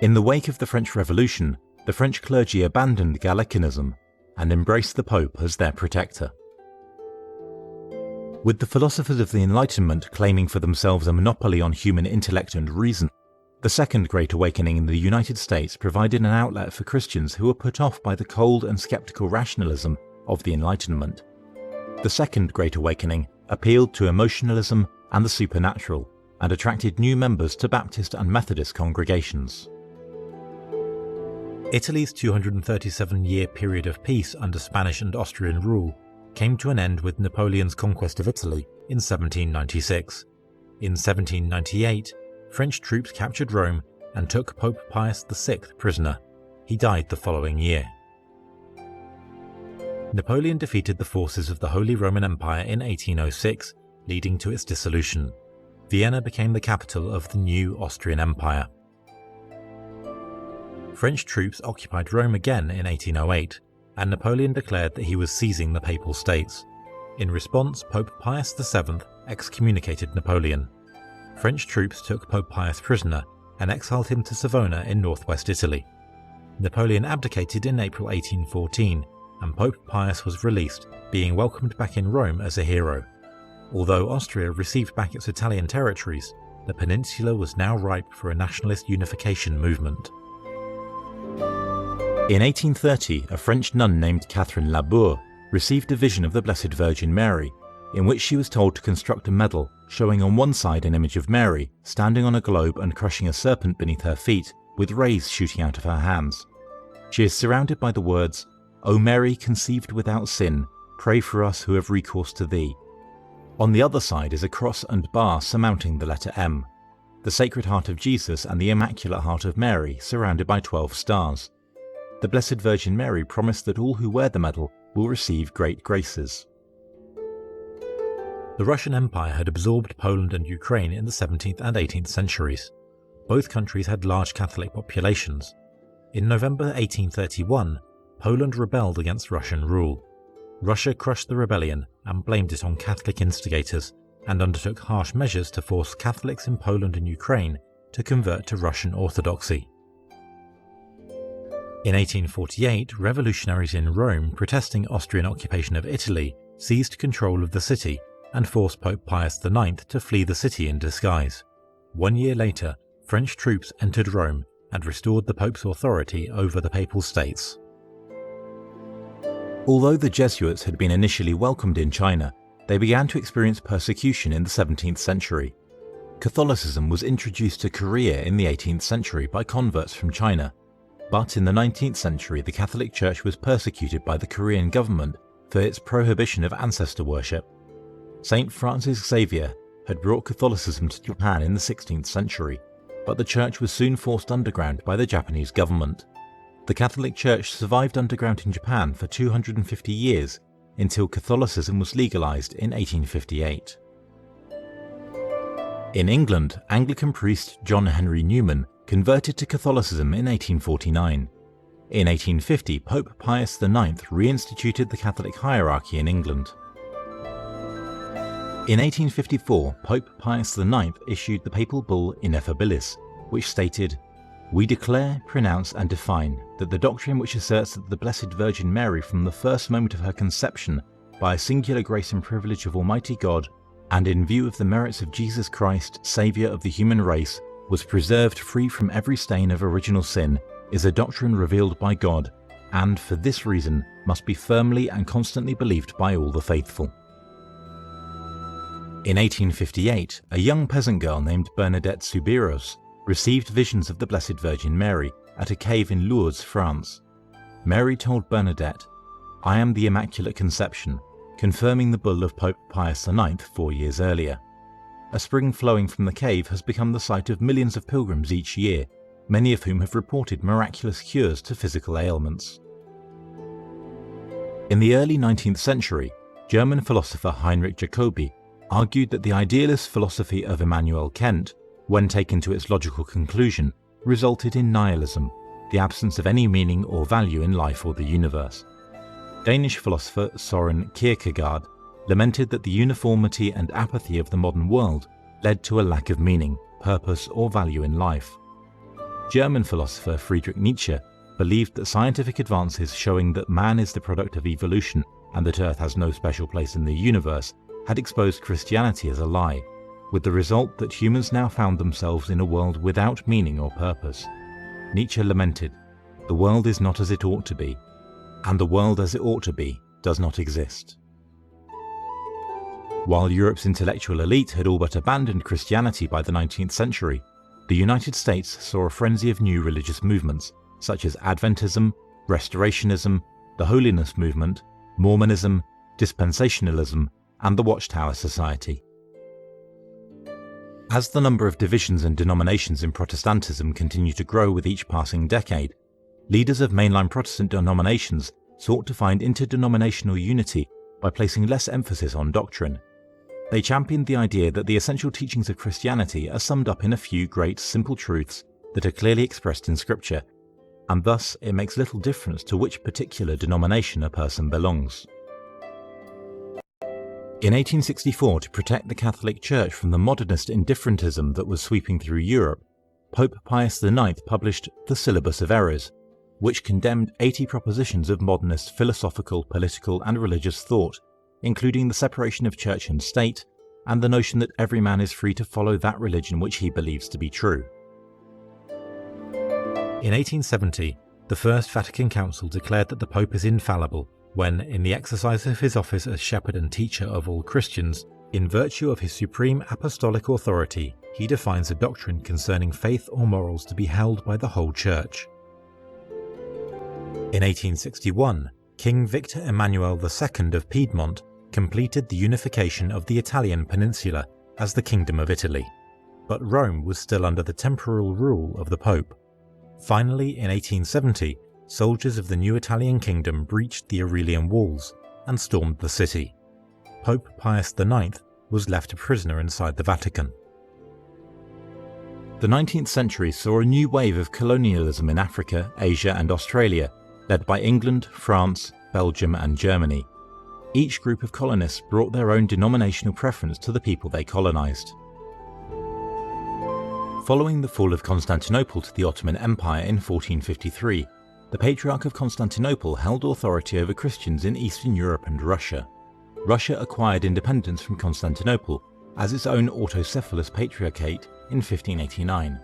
Speaker 1: In the wake of the French Revolution, the French clergy abandoned Gallicanism. and embraced the Pope as their protector. With the philosophers of the Enlightenment claiming for themselves a monopoly on human intellect and reason, the Second Great Awakening in the United States provided an outlet for Christians who were put off by the cold and skeptical rationalism of the Enlightenment. The Second Great Awakening appealed to emotionalism and the supernatural, and attracted new members to Baptist and Methodist congregations. Italy's 237-year period of peace under Spanish and Austrian rule came to an end with Napoleon's conquest of Italy in 1796. In 1798, French troops captured Rome and took Pope Pius VI prisoner. He died the following year. Napoleon defeated the forces of the Holy Roman Empire in 1806, leading to its dissolution. Vienna became the capital of the new Austrian Empire. French troops occupied Rome again in 1808, and Napoleon declared that he was seizing the Papal States. In response, Pope Pius VII excommunicated Napoleon. French troops took Pope Pius prisoner and exiled him to Savona in northwest Italy. Napoleon abdicated in April 1814, and Pope Pius was released, being welcomed back in Rome as a hero. Although Austria received back its Italian territories, the peninsula was now ripe for a nationalist unification movement. In 1830, a French nun named Catherine Labour received a vision of the Blessed Virgin Mary, in which she was told to construct a medal showing on one side an image of Mary standing on a globe and crushing a serpent beneath her feet, with rays shooting out of her hands. She is surrounded by the words, "O Mary, conceived without sin, pray for us who have recourse to thee." On the other side is a cross and bar surmounting the letter M, the Sacred Heart of Jesus and the Immaculate Heart of Mary surrounded by 12 stars. The Blessed Virgin Mary promised that all who wear the medal will receive great graces. The Russian Empire had absorbed Poland and Ukraine in the 17th and 18th centuries. Both countries had large Catholic populations. In November 1831, Poland rebelled against Russian rule. Russia crushed the rebellion and blamed it on Catholic instigators, and undertook harsh measures to force Catholics in Poland and Ukraine to convert to Russian Orthodoxy. In 1848, revolutionaries in Rome protesting Austrian occupation of Italy seized control of the city and forced Pope Pius IX to flee the city in disguise. 1 year later, French troops entered Rome and restored the Pope's authority over the Papal States. Although the Jesuits had been initially welcomed in China, they began to experience persecution in the 17th century. Catholicism was introduced to Korea in the 18th century by converts from China, but in the 19th century the Catholic Church was persecuted by the Korean government for its prohibition of ancestor worship. Saint Francis Xavier had brought Catholicism to Japan in the 16th century, but the church was soon forced underground by the Japanese government. The Catholic Church survived underground in Japan for 250 years until Catholicism was legalized in 1858. In England, Anglican priest John Henry Newman converted to Catholicism in 1849. In 1850, Pope Pius IX reinstituted the Catholic hierarchy in England. In 1854, Pope Pius IX issued the papal bull Ineffabilis, which stated, "We declare, pronounce and define that the doctrine which asserts that the Blessed Virgin Mary from the first moment of her conception, by a singular grace and privilege of Almighty God, and in view of the merits of Jesus Christ, Saviour of the human race, was preserved free from every stain of original sin, is a doctrine revealed by God, and for this reason must be firmly and constantly believed by all the faithful." In 1858, a young peasant girl named Bernadette Soubirous received visions of the Blessed Virgin Mary at a cave in Lourdes, France. Mary told Bernadette, "I am the Immaculate Conception," confirming the bull of Pope Pius IX 4 years earlier. A spring flowing from the cave has become the site of millions of pilgrims each year, many of whom have reported miraculous cures to physical ailments. In the early 19th century, German philosopher Heinrich Jacobi argued that the idealist philosophy of Immanuel Kant, when taken to its logical conclusion, resulted in nihilism, the absence of any meaning or value in life or the universe. Danish philosopher Søren Kierkegaard lamented that the uniformity and apathy of the modern world led to a lack of meaning, purpose or value in life. German philosopher Friedrich Nietzsche believed that scientific advances showing that man is the product of evolution and that Earth has no special place in the universe had exposed Christianity as a lie, with the result that humans now found themselves in a world without meaning or purpose. Nietzsche lamented, "The world is not as it ought to be, and the world as it ought to be does not exist." While Europe's intellectual elite had all but abandoned Christianity by the 19th century, the United States saw a frenzy of new religious movements, such as Adventism, Restorationism, the Holiness Movement, Mormonism, Dispensationalism, and the Watchtower Society. As the number of divisions and denominations in Protestantism continued to grow with each passing decade, leaders of mainline Protestant denominations sought to find interdenominational unity by placing less emphasis on doctrine. They championed the idea that the essential teachings of Christianity are summed up in a few great simple truths that are clearly expressed in Scripture, and thus it makes little difference to which particular denomination a person belongs. In 1864, to protect the Catholic Church from the modernist indifferentism that was sweeping through Europe, Pope Pius IX published the Syllabus of Errors, which condemned 80 propositions of modernist philosophical, political and religious thought, including the separation of church and state, and the notion that every man is free to follow that religion which he believes to be true. In 1870, the First Vatican Council declared that the Pope is infallible when, in the exercise of his office as shepherd and teacher of all Christians, in virtue of his supreme apostolic authority, he defines a doctrine concerning faith or morals to be held by the whole Church. In 1861, King Victor Emmanuel II of Piedmont completed the unification of the Italian peninsula as the Kingdom of Italy, but Rome was still under the temporal rule of the Pope. Finally, in 1870, soldiers of the new Italian kingdom breached the Aurelian walls and stormed the city. Pope Pius IX was left a prisoner inside the Vatican. The 19th century saw a new wave of colonialism in Africa, Asia and Australia, led by England, France, Belgium and Germany. Each group of colonists brought their own denominational preference to the people they colonized. Following the fall of Constantinople to the Ottoman Empire in 1453, the Patriarch of Constantinople held authority over Christians in Eastern Europe and Russia. Russia acquired independence from Constantinople as its own autocephalous patriarchate in 1589.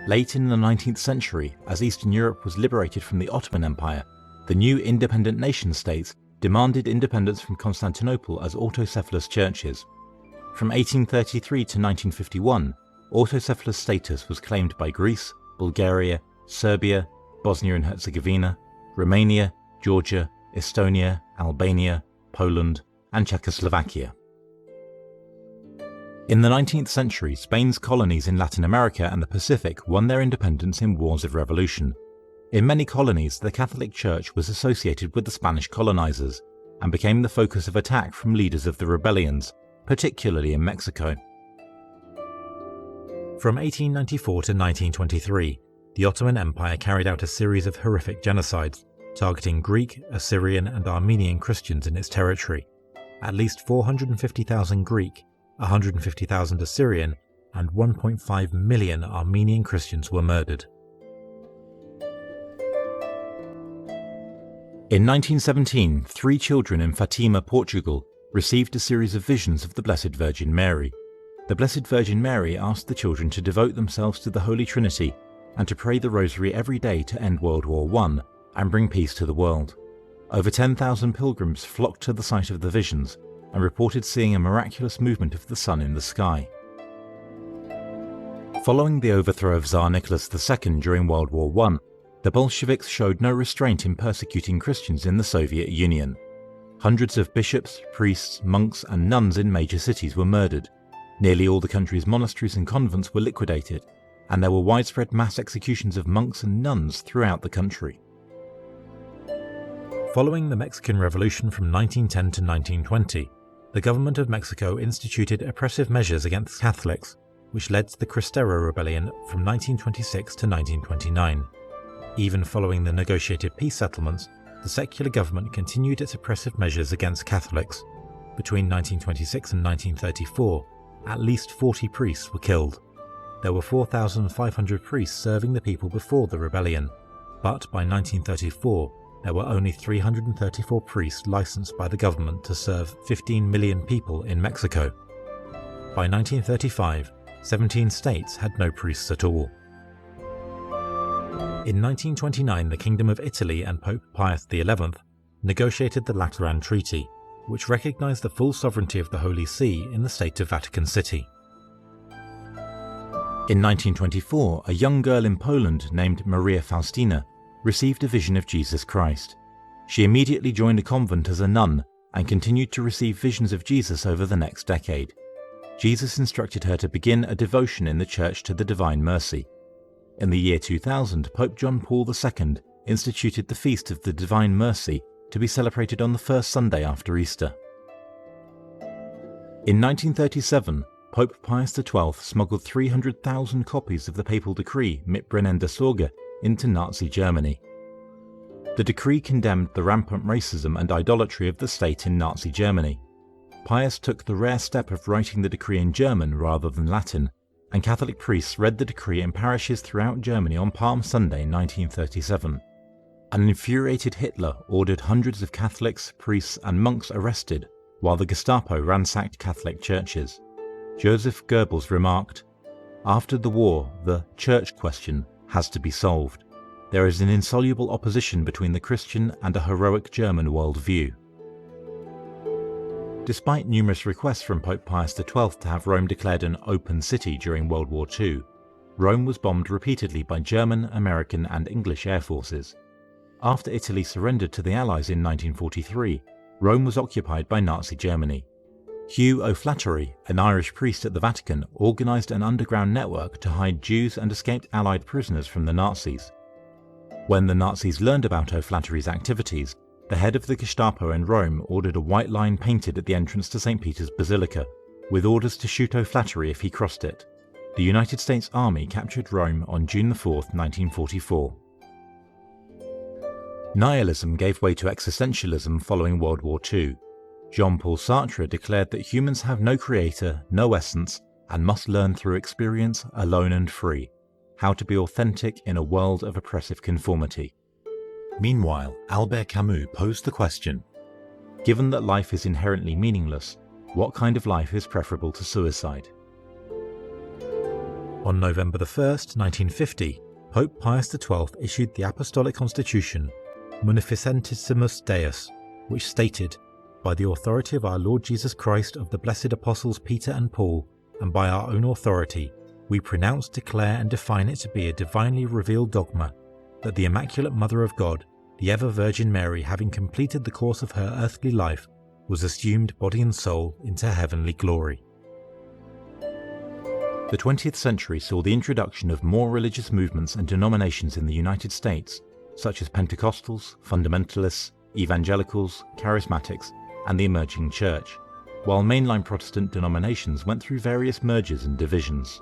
Speaker 1: Late in the 19th century, as Eastern Europe was liberated from the Ottoman Empire, the new independent nation-states demanded independence from Constantinople as autocephalous churches. From 1833 to 1951, autocephalous status was claimed by Greece, Bulgaria, Serbia, Bosnia and Herzegovina, Romania, Georgia, Estonia, Albania, Poland, and Czechoslovakia. In the 19th century, Spain's colonies in Latin America and the Pacific won their independence in wars of revolution. In many colonies, the Catholic Church was associated with the Spanish colonizers and became the focus of attack from leaders of the rebellions, particularly in Mexico. From 1894 to 1923, the Ottoman Empire carried out a series of horrific genocides, targeting Greek, Assyrian and Armenian Christians in its territory. At least 450,000 Greek, 150,000 Assyrian and 1.5 million Armenian Christians were murdered. In 1917, 3 children in Fatima, Portugal, received a series of visions of the Blessed Virgin Mary. The Blessed Virgin Mary asked the children to devote themselves to the Holy Trinity and to pray the Rosary every day to end World War I and bring peace to the world. Over 10,000 pilgrims flocked to the site of the visions and reported seeing a miraculous movement of the sun in the sky. Following the overthrow of Tsar Nicholas II during World War I, the Bolsheviks showed no restraint in persecuting Christians in the Soviet Union. Hundreds of bishops, priests, monks and nuns in major cities were murdered. Nearly all the country's monasteries and convents were liquidated, and there were widespread mass executions of monks and nuns throughout the country. Following the Mexican Revolution from 1910 to 1920, the government of Mexico instituted oppressive measures against Catholics, which led to the Cristero Rebellion from 1926 to 1929. Even following the negotiated peace settlements, the secular government continued its oppressive measures against Catholics. Between 1926 and 1934, at least 40 priests were killed. There were 4,500 priests serving the people before the rebellion. but by 1934 there were only 334 priests licensed by the government to serve 15 million people in Mexico. By 1935, 17 states had no priests at all. In 1929, the Kingdom of Italy and Pope Pius XI negotiated the Lateran Treaty, which recognized the full sovereignty of the Holy See in the state of Vatican City. In 1924, a young girl in Poland named Maria Faustina received a vision of Jesus Christ. She immediately joined a convent as a nun and continued to receive visions of Jesus over the next decade. Jesus instructed her to begin a devotion in the Church to the Divine Mercy. In the year 2000, Pope John Paul II instituted the Feast of the Divine Mercy to be celebrated on the first Sunday after Easter. In 1937, Pope Pius XII smuggled 300,000 copies of the papal decree Mitbrennen der Sorge into Nazi Germany. The decree condemned the rampant racism and idolatry of the state in Nazi Germany. Pius took the rare step of writing the decree in German rather than Latin, and Catholic priests read the decree in parishes throughout Germany on Palm Sunday 1937. An infuriated Hitler ordered hundreds of Catholics, priests and monks arrested, while the Gestapo ransacked Catholic churches. Joseph Goebbels remarked, "After the war, the church question has to be solved. There is an insoluble opposition between the Christian and a heroic German worldview." Despite numerous requests from Pope Pius XII to have Rome declared an open city during World War II, Rome was bombed repeatedly by German, American and English air forces. After Italy surrendered to the Allies in 1943, Rome was occupied by Nazi Germany. Hugh O'Flaherty, an Irish priest at the Vatican, organised an underground network to hide Jews and escaped Allied prisoners from the Nazis. When the Nazis learned about O'Flaherty's activities, the head of the Gestapo in Rome ordered a white line painted at the entrance to St. Peter's Basilica, with orders to shoot O'Flaherty if he crossed it. The United States Army captured Rome on June 4, 1944. Nihilism gave way to existentialism following World War II. Jean-Paul Sartre declared that humans have no creator, no essence, and must learn through experience, alone and free, how to be authentic in a world of oppressive conformity. Meanwhile, Albert Camus posed the question, given that life is inherently meaningless, what kind of life is preferable to suicide? On November 1, 1950, Pope Pius XII issued the Apostolic Constitution Munificentissimus Deus, which stated, "By the authority of our Lord Jesus Christ, of the blessed apostles Peter and Paul, and by our own authority, we pronounce, declare and define it to be a divinely revealed dogma, that the Immaculate Mother of God, the ever Virgin Mary, having completed the course of her earthly life, was assumed body and soul into heavenly glory." The 20th century saw the introduction of more religious movements and denominations in the United States, such as Pentecostals, fundamentalists, evangelicals, charismatics, and the emerging church, while mainline Protestant denominations went through various mergers and divisions.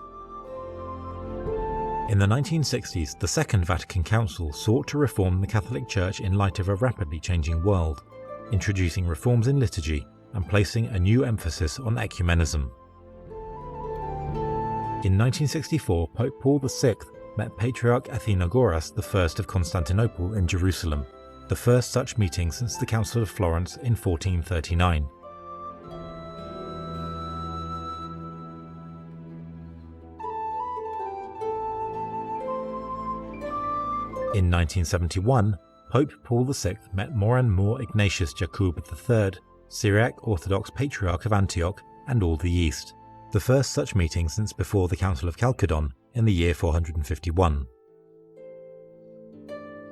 Speaker 1: In the 1960s, the Second Vatican Council sought to reform the Catholic Church in light of a rapidly changing world, introducing reforms in liturgy and placing a new emphasis on ecumenism. In 1964, Pope Paul VI met Patriarch Athenagoras I of Constantinople in Jerusalem, the first such meeting since the Council of Florence in 1439. In 1971, Pope Paul VI met Moran More Ignatius Jakub III, Syriac Orthodox Patriarch of Antioch and all the East, the first such meeting since before the Council of Chalcedon in the year 451.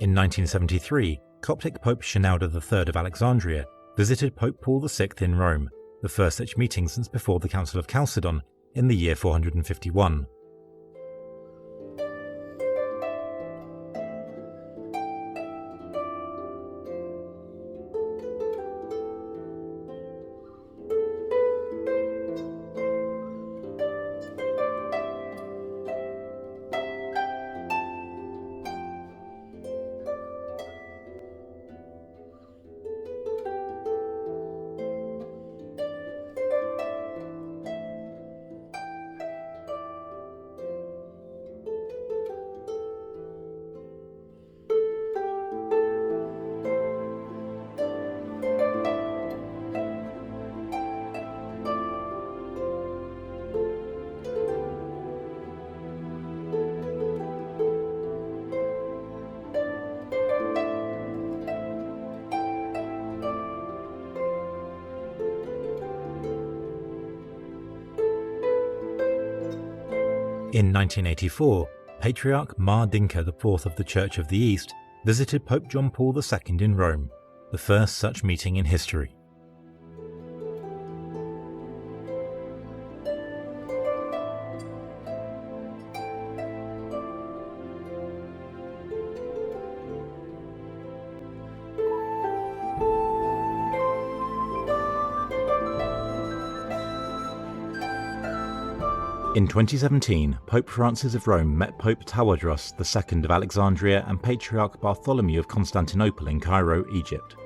Speaker 1: In 1973, Coptic Pope Shenouda III of Alexandria visited Pope Paul VI in Rome, the first such meeting since before the Council of Chalcedon in the year 451. In 1984, Patriarch Mar Dinka IV of the Church of the East visited Pope John Paul II in Rome, the first such meeting in history. In 2017, Pope Francis of Rome met Pope Tawadros II of Alexandria and Patriarch Bartholomew of Constantinople in Cairo, Egypt.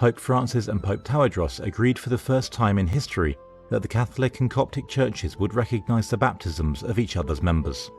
Speaker 1: Pope Francis and Pope Tawadros agreed for the first time in history that the Catholic and Coptic churches would recognise the baptisms of each other's members.